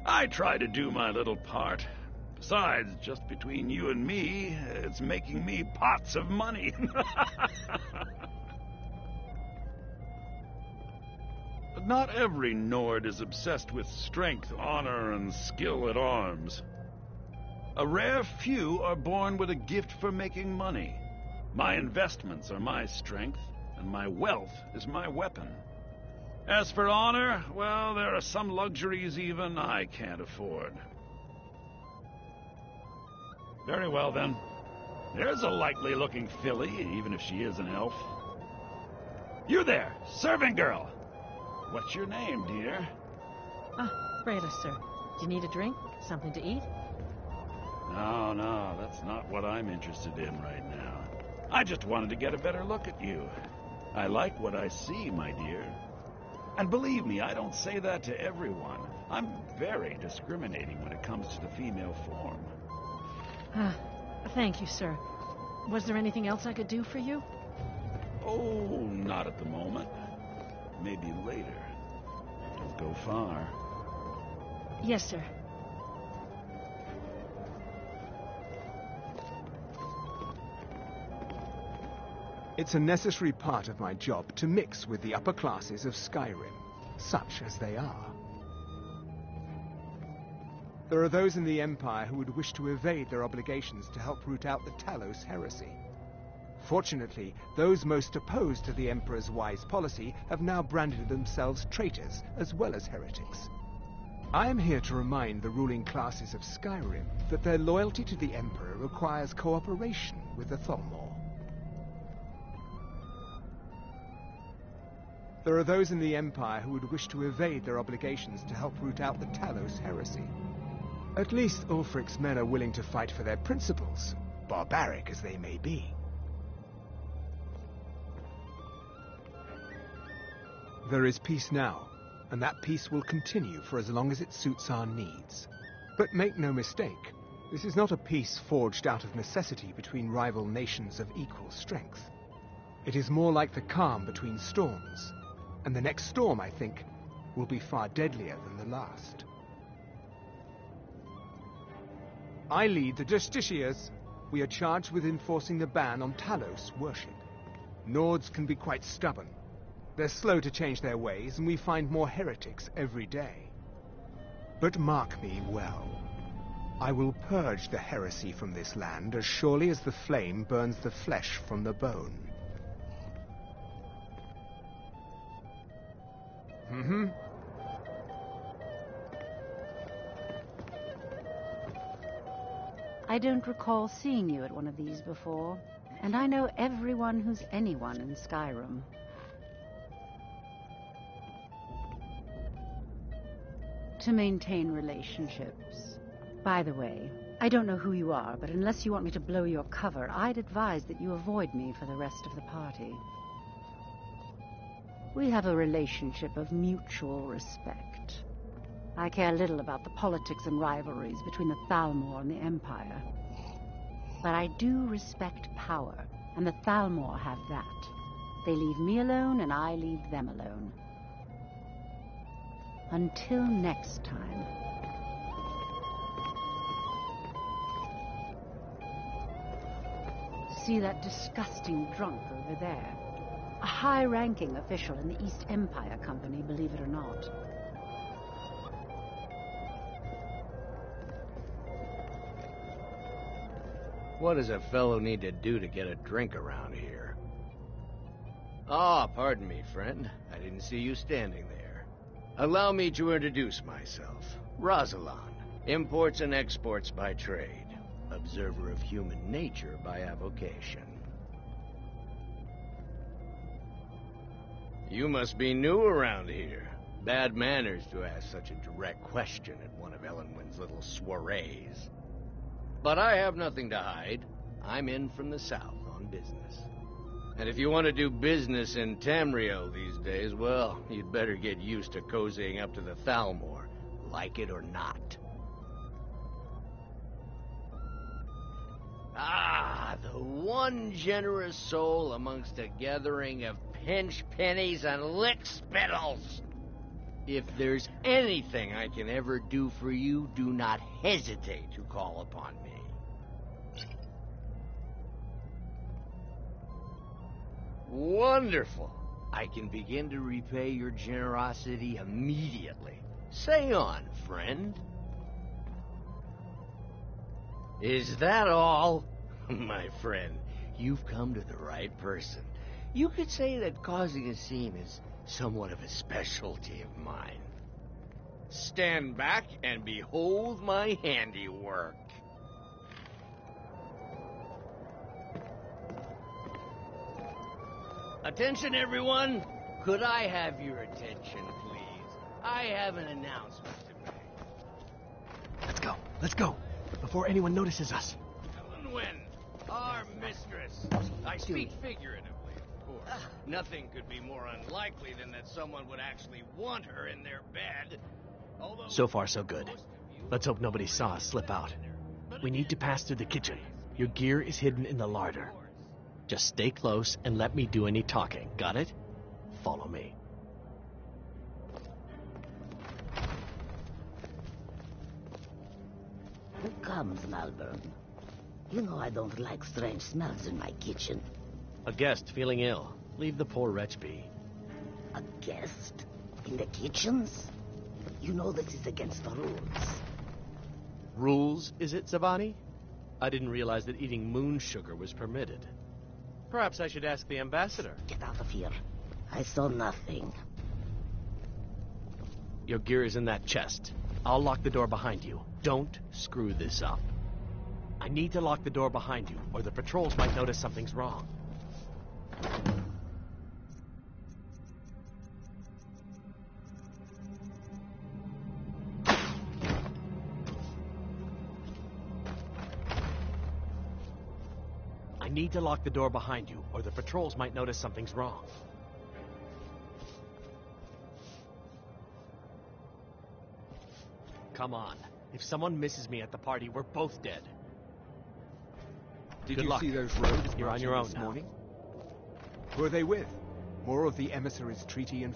I try to do my little part. Besides, just between you and me, it's making me pots of money. But not every Nord is obsessed with strength, honor, and skill at arms. A rare few are born with a gift for making money. My investments are my strength, and my wealth is my weapon. As for honor, well, there are some luxuries even I can't afford. Very well, then. There's a likely-looking filly, even if she is an elf. You there, serving girl! What's your name, dear? Ah, Freda, sir. Do you need a drink? Something to eat? No, that's not what I'm interested in right now. I just wanted to get a better look at you. I like what I see, my dear. And believe me, I don't say that to everyone. I'm very discriminating when it comes to the female form. Thank you, sir. Was there anything else I could do for you? Oh, not at the moment. Maybe later. Don't go far. Yes, sir. It's a necessary part of my job to mix with the upper classes of Skyrim, such as they are. There are those in the Empire who would wish to evade their obligations to help root out the Talos heresy. Fortunately, those most opposed to the Emperor's wise policy have now branded themselves traitors as well as heretics. I am here to remind the ruling classes of Skyrim that their loyalty to the Emperor requires cooperation with the Thalmor. There are those in the Empire who would wish to evade their obligations to help root out the Talos heresy. At least Ulfric's men are willing to fight for their principles, barbaric as they may be. There is peace now, and that peace will continue for as long as it suits our needs. But make no mistake, this is not a peace forged out of necessity between rival nations of equal strength. It is more like the calm between storms, and the next storm, I think, will be far deadlier than the last. I lead the Justiciars. We are charged with enforcing the ban on Talos worship. Nords can be quite stubborn. They're slow to change their ways, and we find more heretics every day. But mark me well. I will purge the heresy from this land as surely as the flame burns the flesh from the bone. I don't recall seeing you at one of these before, and I know everyone who's anyone in Skyrim. To maintain relationships. By the way, I don't know who you are, but unless you want me to blow your cover, I'd advise that you avoid me for the rest of the party. We have a relationship of mutual respect. I care little about the politics and rivalries between the Thalmor and the Empire. But I do respect power, and the Thalmor have that. They leave me alone, and I leave them alone. Until next time. See that disgusting drunk over there? A high-ranking official in the East Empire Company, believe it or not. What does a fellow need to do to get a drink around here? Ah, pardon me, friend. I didn't see you standing there. Allow me to introduce myself. Rosalind, imports and exports by trade. Observer of human nature by avocation. You must be new around here. Bad manners to ask such a direct question at one of Ellenwyn's little soirees. But I have nothing to hide. I'm in from the south on business. And if you want to do business in Tamriel these days, well, you'd better get used to cozying up to the Thalmor, like it or not. Ah, the one generous soul amongst a gathering of pinch pennies and lick spittles. If there's anything I can ever do for you, do not hesitate to call upon me. Wonderful. I can begin to repay your generosity immediately. Say on, friend. Is that all? My friend, you've come to the right person. You could say that causing a scene is somewhat of a specialty of mine. Stand back and behold my handiwork. Attention, everyone. Could I have your attention, please? I have an announcement to make. Let's go, before anyone notices us. Ellenwyn, our mistress. I speak figuratively, of course. Nothing could be more unlikely than that someone would actually want her in their bed. Although So far, so good. Let's hope nobody saw us slip out. We need to pass through the kitchen. Your gear is hidden in the larder. Just stay close and let me do any talking. Got it? Follow me. Who comes, Malvern? You know I don't like strange smells in my kitchen. A guest feeling ill. Leave the poor wretch be. A guest? In the kitchens? You know that is against the rules. Rules, is it, Zabani? I didn't realize that eating moon sugar was permitted. Perhaps I should ask the ambassador. Get out of here. I saw nothing. Your gear is in that chest. I'll lock the door behind you. Don't screw this up. I need to lock the door behind you, or the patrols might notice something's wrong. I need to lock the door behind you, or the patrols might notice something's wrong. come on. If someone misses me at the party, we're both dead. Did Good you luck. see those rogues You're on marching your own this now. morning? Who are they with? More of the emissaries' treaty and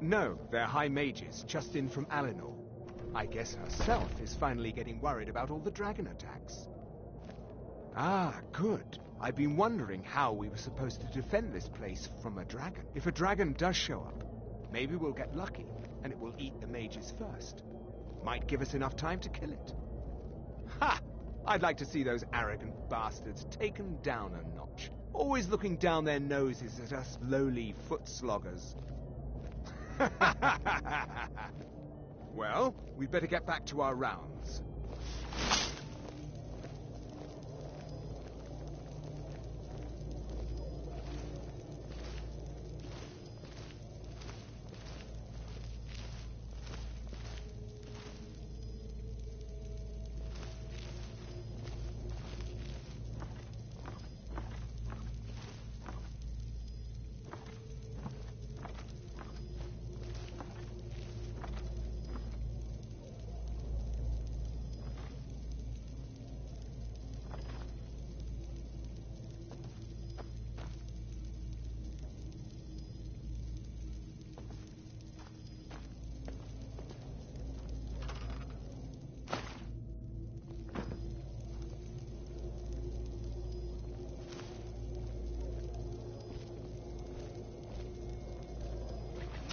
No, they're high mages, just in from Alinor. I guess herself is finally getting worried about all the dragon attacks. Ah, good. I've been wondering how we were supposed to defend this place from a dragon. If a dragon does show up, maybe we'll get lucky, and it will eat the mages first. Might give us enough time to kill it. Ha! I'd like to see those arrogant bastards taken down a notch. Always looking down their noses at us lowly foot sloggers. Well, we'd better get back to our rounds.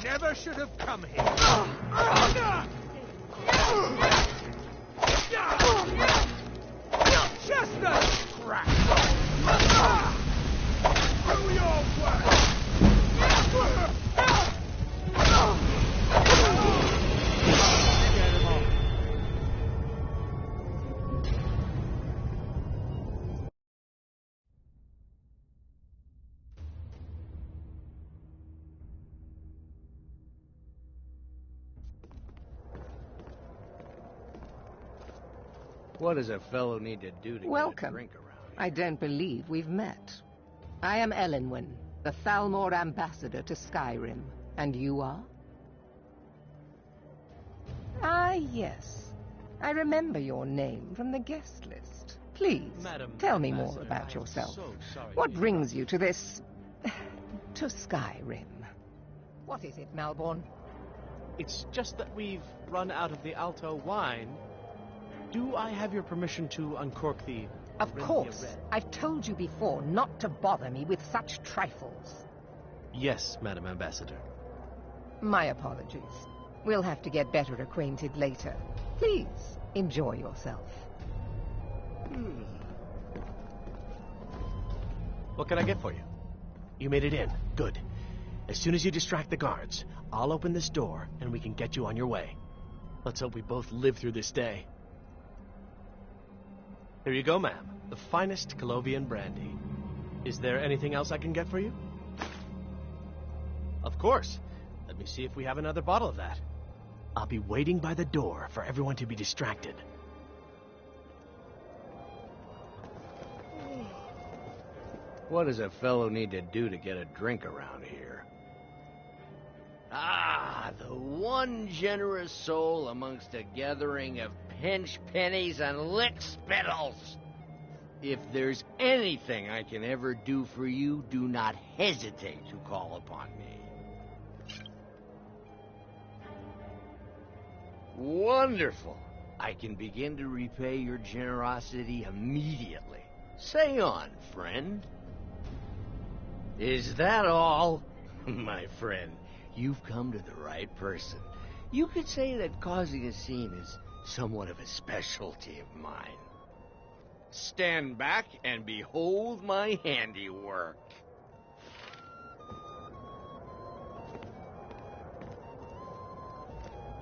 Never should have come here. Just a scratch. Do your work. What does a fellow need to do to get a Welcome. drink around? I don't believe we've met. I am Elenwen, the Thalmor ambassador to Skyrim. And you are? Ah, yes. I remember your name from the guest list. Please, Madam tell me more Ambassador, about I am yourself. so sorry What to brings you to this... to Skyrim? What is it, Malborn? It's just that we've run out of the Alto wine. Do I have your permission to uncork the... Of Orinthia course. Red? I've told you before not to bother me with such trifles. Yes, Madam Ambassador. My apologies. We'll have to get better acquainted later. Please, enjoy yourself. What can I get for you? You made it in. Good. As soon as you distract the guards, I'll open this door and we can get you on your way. Let's hope we both live through this day. Here you go, ma'am. The finest Colovian brandy. Is there anything else I can get for you? Of course. Let me see if we have another bottle of that. I'll be waiting by the door for everyone to be distracted. What does a fellow need to do to get a drink around here? Ah, the one generous soul amongst a gathering of pinch pennies and lick spittles. If there's anything I can ever do for you, do not hesitate to call upon me. Wonderful. I can begin to repay your generosity immediately. Say on, friend. Is that all? My friend, You've come to the right person. You could say that causing a scene is somewhat of a specialty of mine. Stand back and behold my handiwork.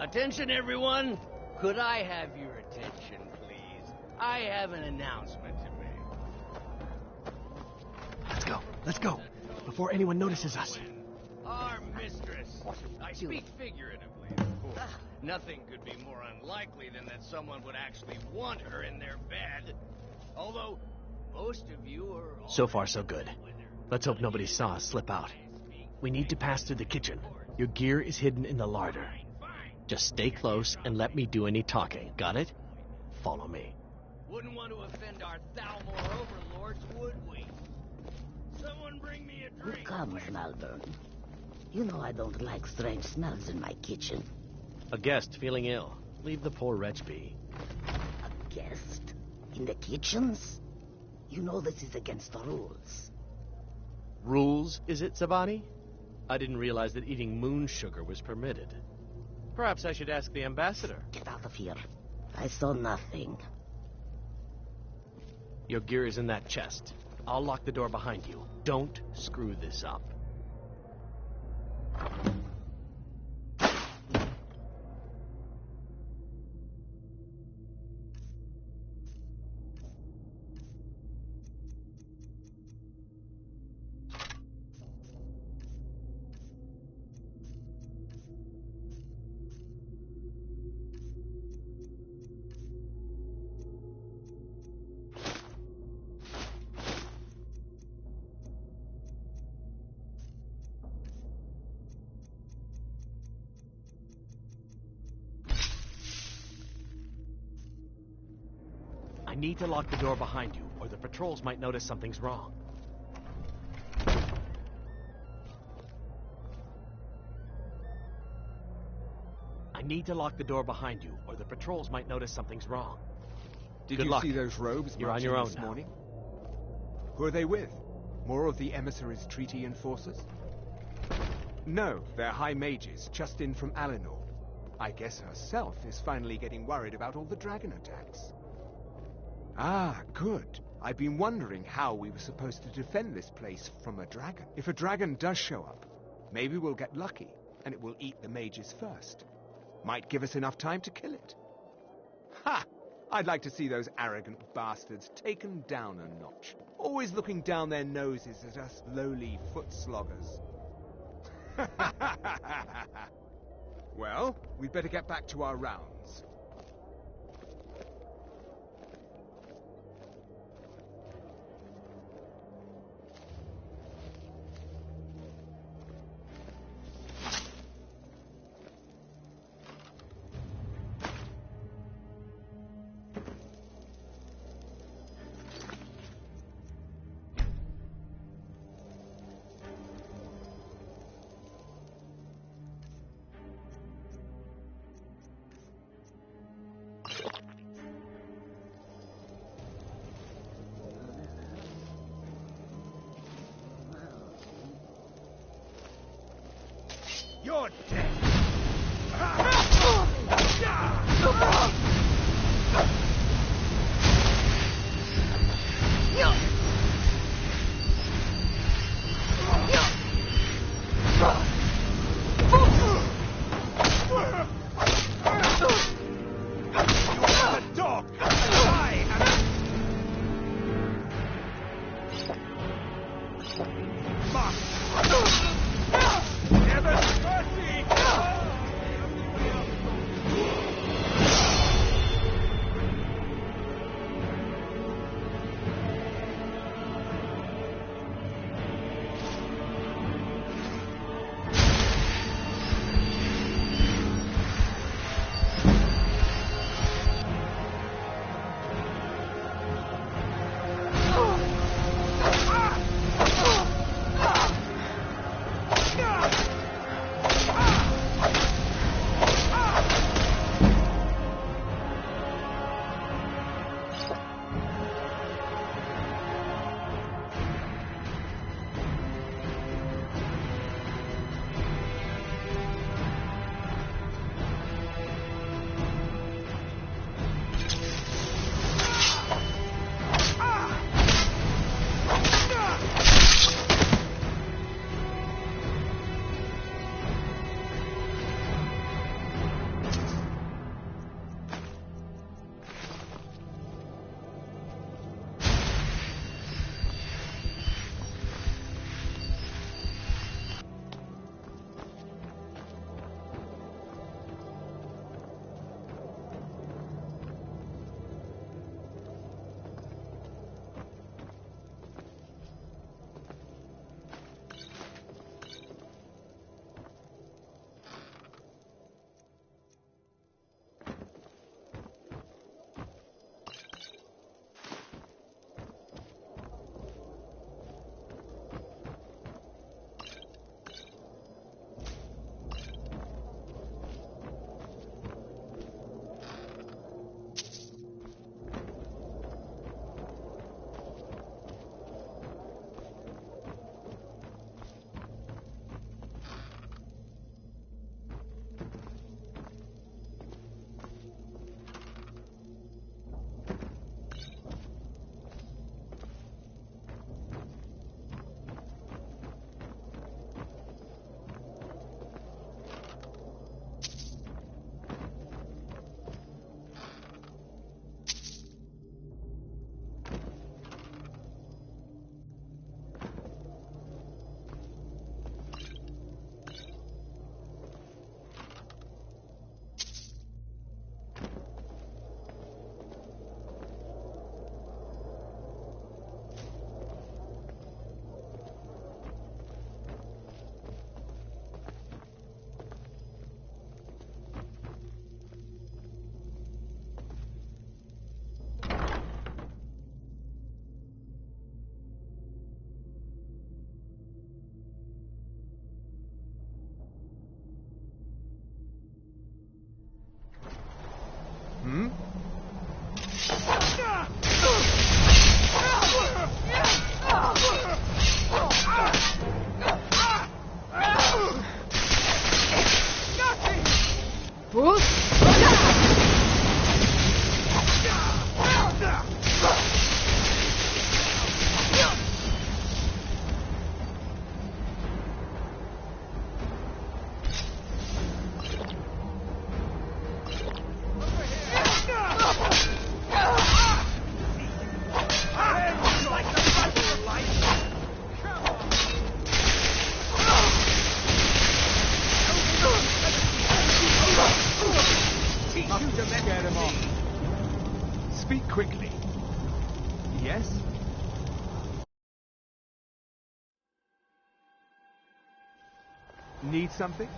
Attention, everyone! Could I have your attention, please? I have an announcement to make. Let's go, before anyone notices us. Our mistress. I speak figuratively, of course. Nothing could be more unlikely than that someone would actually want her in their bed. Although, most of you are... So far, so good. Let's hope nobody saw us slip out. We need to pass through the kitchen. Your gear is hidden in the larder. Just stay close and let me do any talking. Got it? Follow me. Wouldn't want to offend our Thalmor overlords, would we? Someone bring me a drink. Who comes, Malvern? You know I don't like strange smells in my kitchen. A guest feeling ill. Leave the poor wretch be. A guest? In the kitchens? You know this is against the rules. Rules, is it, Zabani? I didn't realize that eating moon sugar was permitted. Perhaps I should ask the ambassador. Get out of here. I saw nothing. Your gear is in that chest. I'll lock the door behind you. Don't screw this up. I need to lock the door behind you, or the patrols might notice something's wrong. I need to lock the door behind you, or the patrols might notice something's wrong. Did Good you luck. see those robes You're on marching your own this now. morning? Who are they with? More of the emissaries' treaty enforcers? No, they're high mages, just in from Alinor. I guess herself is finally getting worried about all the dragon attacks. Ah, good. I've been wondering how we were supposed to defend this place from a dragon. If a dragon does show up, maybe we'll get lucky, and it will eat the mages first. Might give us enough time to kill it. Ha! I'd like to see those arrogant bastards taken down a notch. Always looking down their noses at us lowly foot sloggers. Well, we'd better get back to our rounds. You're dead! Never mercy! Speak quickly. Yes? Need something?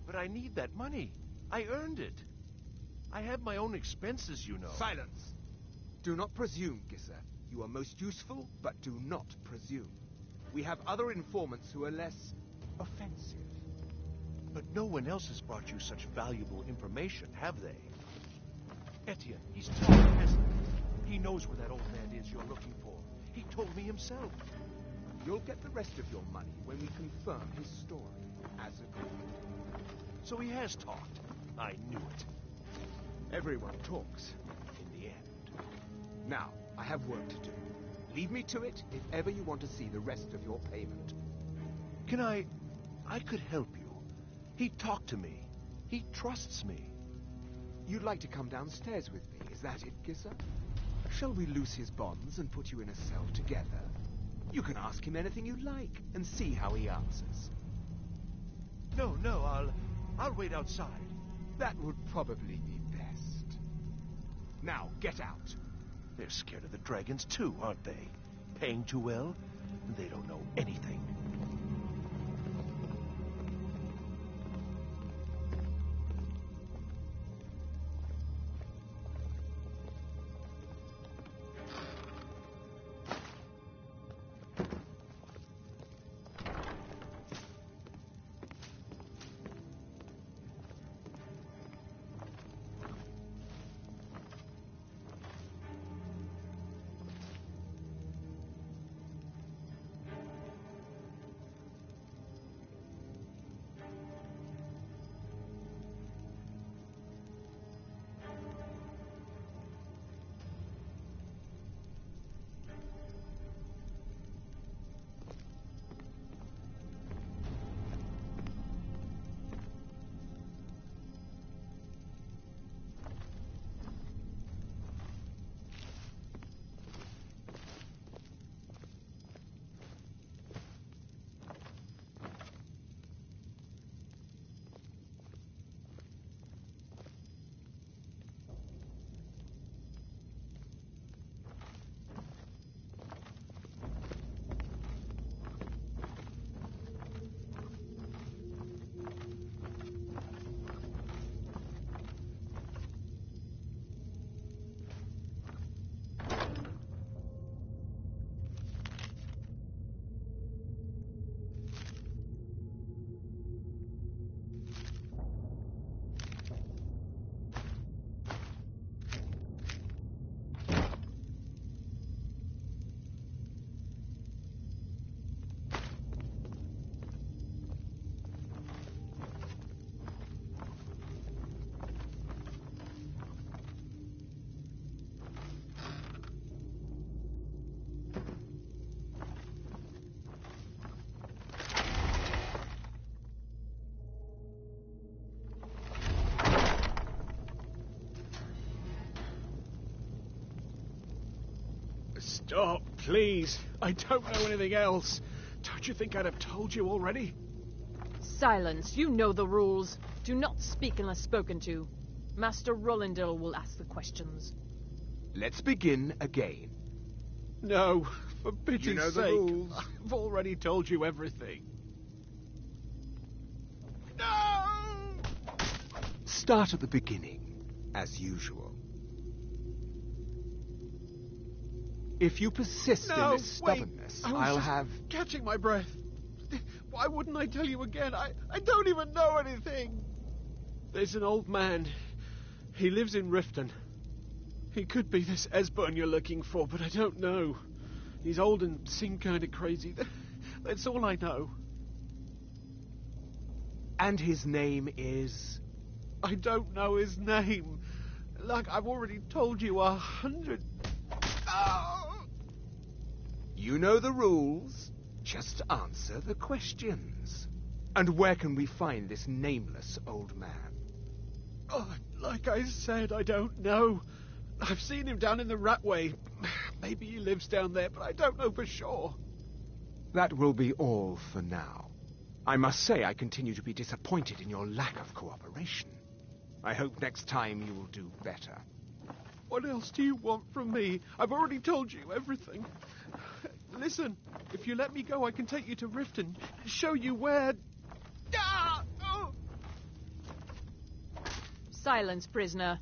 But I need that money. I earned it. I have my own expenses, you know. Silence! Do not presume, Gissa. You are most useful, but do not presume. We have other informants who are less offensive. But no one else has brought you such valuable information, have they? Etienne, he's talking, hasn't he? He knows where that old man is you're looking for. He told me himself. You'll get the rest of your money when we confirm his story, as agreed. So he has talked. I knew it. Everyone talks, in the end. Now, I have work to do. Leave me to it if ever you want to see the rest of your payment. Can I could help you. He talked to me. He trusts me. You'd like to come downstairs with me, is that it, Gissa? Shall we loose his bonds and put you in a cell together? You can ask him anything you like and see how he answers. No, I'll wait outside. That would probably be best. Now, get out. They're scared of the dragons too, aren't they? Paying too well? They don't know anything. Stop, please. I don't know anything else. Don't you think I'd have told you already? Silence. You know the rules. Do not speak unless spoken to. Master Rollindale will ask the questions. Let's begin again. No, for pity's You know the sake. rules. I've already told you everything. No! Start at the beginning, as usual. If you persist in this stubbornness, I'll have... catching my breath. Why wouldn't I tell you again? I don't even know anything. There's an old man. He lives in Riften. He could be this Esbern you're looking for, but I don't know. He's old and seemed kind of crazy. That's all I know. And his name is... I don't know his name. Like I've already told you 100... Oh! You know the rules. Just answer the questions. And where can we find this nameless old man? Oh, like I said, I don't know. I've seen him down in the Ratway. Maybe he lives down there, but I don't know for sure. That will be all for now. I must say I continue to be disappointed in your lack of cooperation. I hope next time you will do better. What else do you want from me? I've already told you everything. Listen, if you let me go, I can take you to Riften, show you where... Ah! Oh! Silence, prisoner.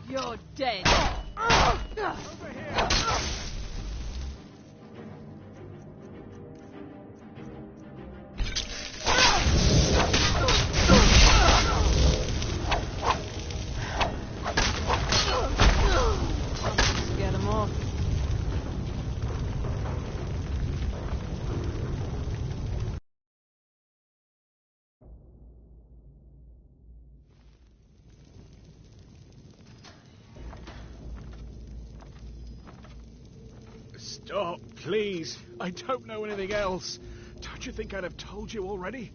You're dead. Over here. Get him off. Stop, please. I don't know anything else. Don't you think I'd have told you already?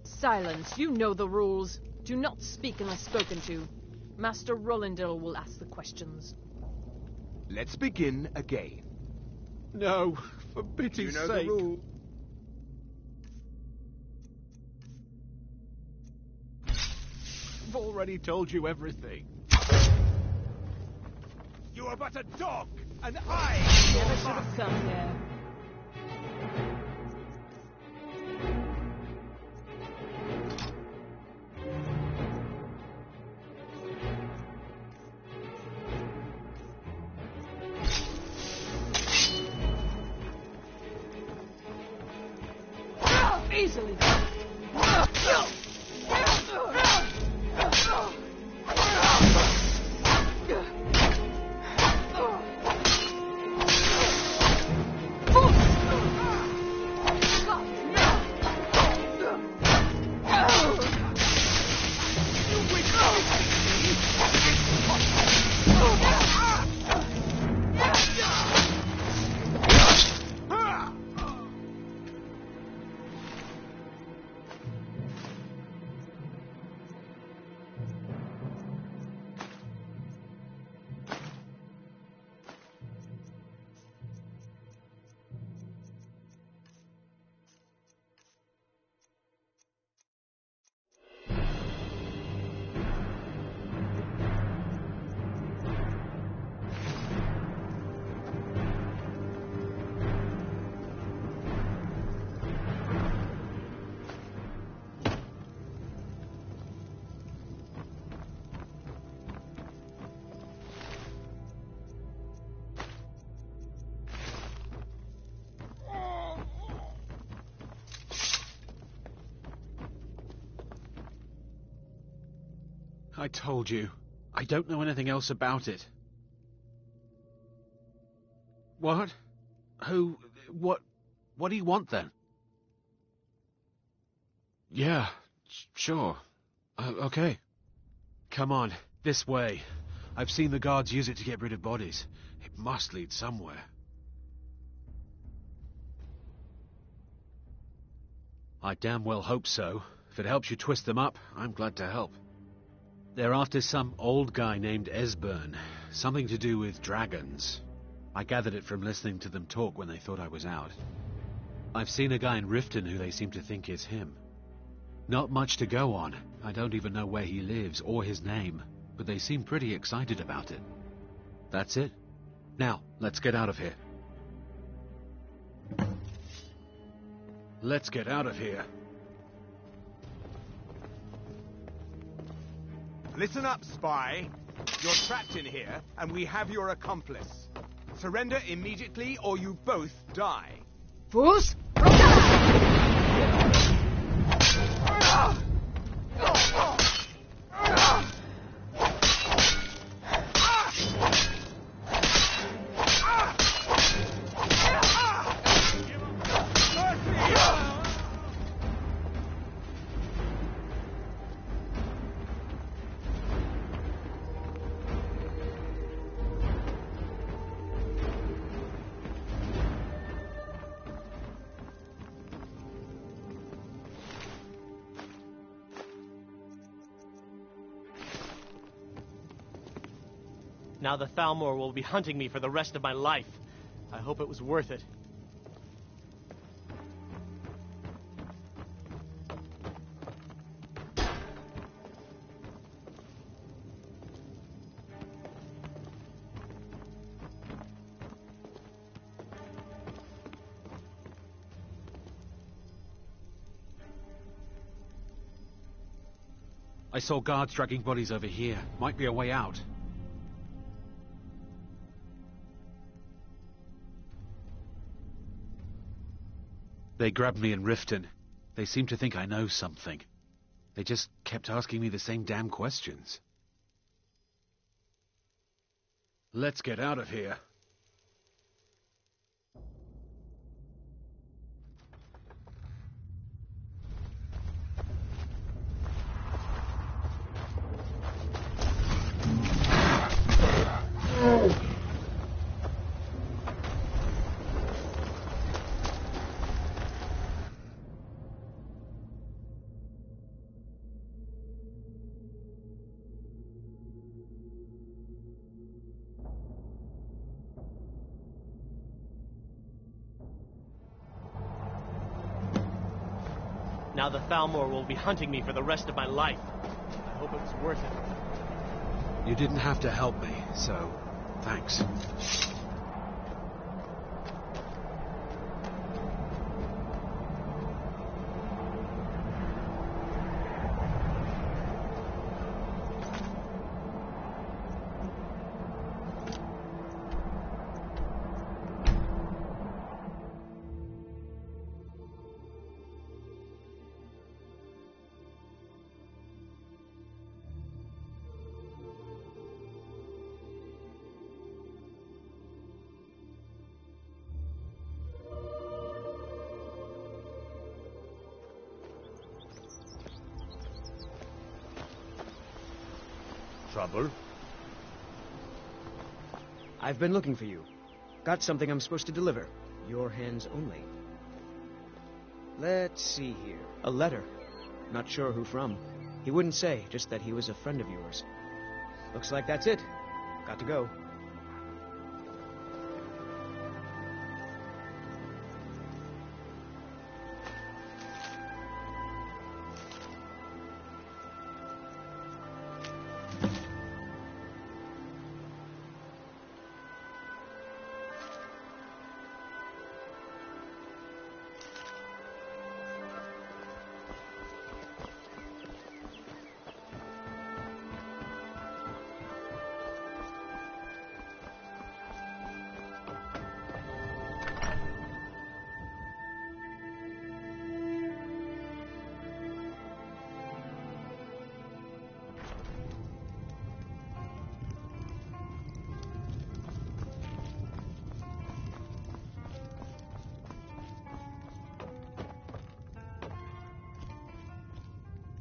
Silence. You know the rules. Do not speak unless spoken to. Master Rollindale will ask the questions. Let's begin again. No, for pity's You know sake. the rule. I've already told you everything. You are but a dog, and I... Never should have come here. Easily. I told you. I don't know anything else about it. What? Who What do you want, then? Yeah, sure. Okay. Come on, this way. I've seen the guards use it to get rid of bodies. It must lead somewhere. I damn well hope so. If it helps you twist them up, I'm glad to help. They're after some old guy named Esbern. Something to do with dragons. I gathered it from listening to them talk when they thought I was out. I've seen a guy in Riften who they seem to think is him. Not much to go on. I don't even know where he lives or his name, but they seem pretty excited about it. That's it. Now, let's get out of here. Let's get out of here. Listen up, spy. You're trapped in here, and we have your accomplice. Surrender immediately, or you both die. Fools! Now the Thalmor will be hunting me for the rest of my life. I hope it was worth it. I saw guards dragging bodies over here. Might be a way out. They grabbed me in Riften. They seem to think I know something. They just kept asking me the same damn questions. Let's get out of here. Now the Thalmor will be hunting me for the rest of my life. I hope it was worth it. You didn't have to help me, so thanks. Trouble? I've been looking for you. Got something I'm supposed to deliver. Your hands only. Let's see here. A letter. Not sure who from. He wouldn't say, just that he was a friend of yours. Looks like that's it. Got to go.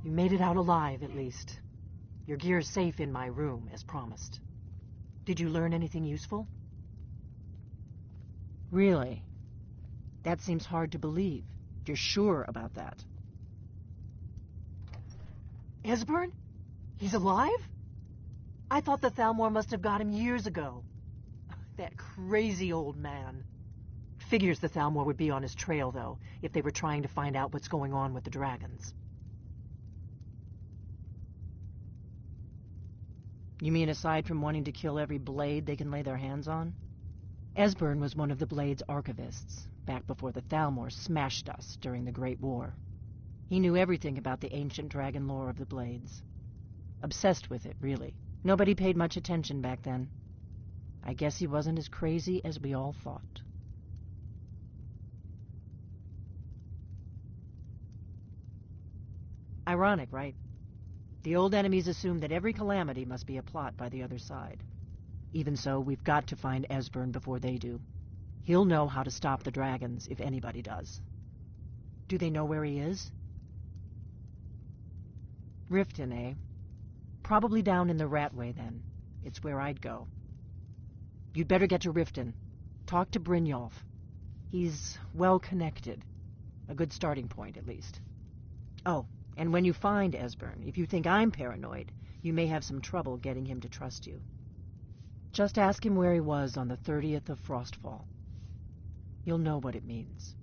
You made it out alive, at least. Your gear's safe in my room, as promised. Did you learn anything useful? Really? That seems hard to believe. You're sure about that? Esbern? He's alive? I thought the Thalmor must have got him years ago. That crazy old man. Figures the Thalmor would be on his trail, though, if they were trying to find out what's going on with the dragons. You mean aside from wanting to kill every blade they can lay their hands on? Esbern was one of the Blade's archivists, back before the Thalmor smashed us during the Great War. He knew everything about the ancient dragon lore of the Blades. Obsessed with it, really. Nobody paid much attention back then. I guess he wasn't as crazy as we all thought. Ironic, right? The old enemies assume that every calamity must be a plot by the other side. Even so, we've got to find Esbern before they do. He'll know how to stop the dragons, if anybody does. Do they know where he is? Riften, eh? Probably down in the Ratway, then. It's where I'd go. You'd better get to Riften. Talk to Brynjolf. He's well-connected. A good starting point, at least. Oh, and when you find Esbern, if you think I'm paranoid, you may have some trouble getting him to trust you. Just ask him where he was on the 30th of Frostfall. You'll know what it means.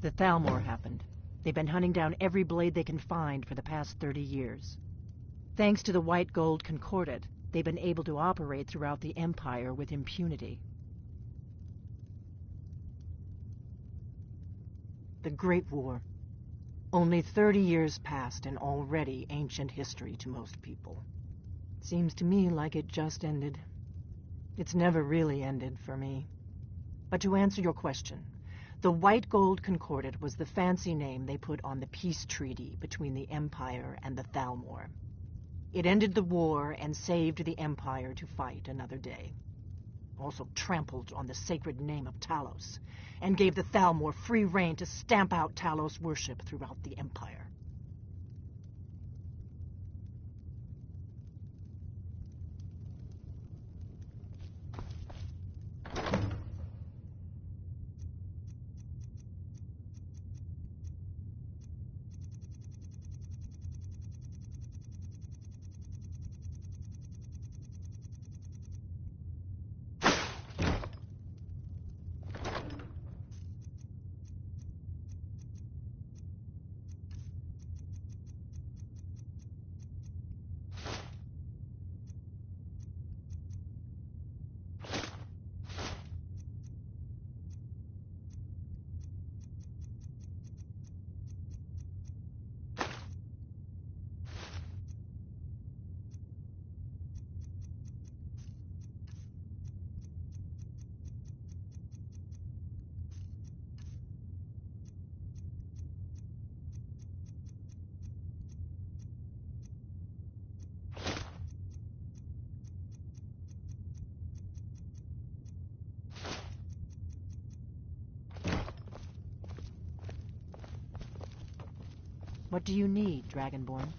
The Thalmor happened. They've been hunting down every blade they can find for the past 30 years. Thanks to the White Gold Concordat, they've been able to operate throughout the Empire with impunity. The Great War. Only 30 years passed and already ancient history to most people. Seems to me like it just ended. It's never really ended for me. But to answer your question, the White Gold Concordat was the fancy name they put on the peace treaty between the Empire and the Thalmor. It ended the war and saved the Empire to fight another day. Also trampled on the sacred name of Talos, and gave the Thalmor free rein to stamp out Talos worship throughout the Empire. What do you need, Dragonborn?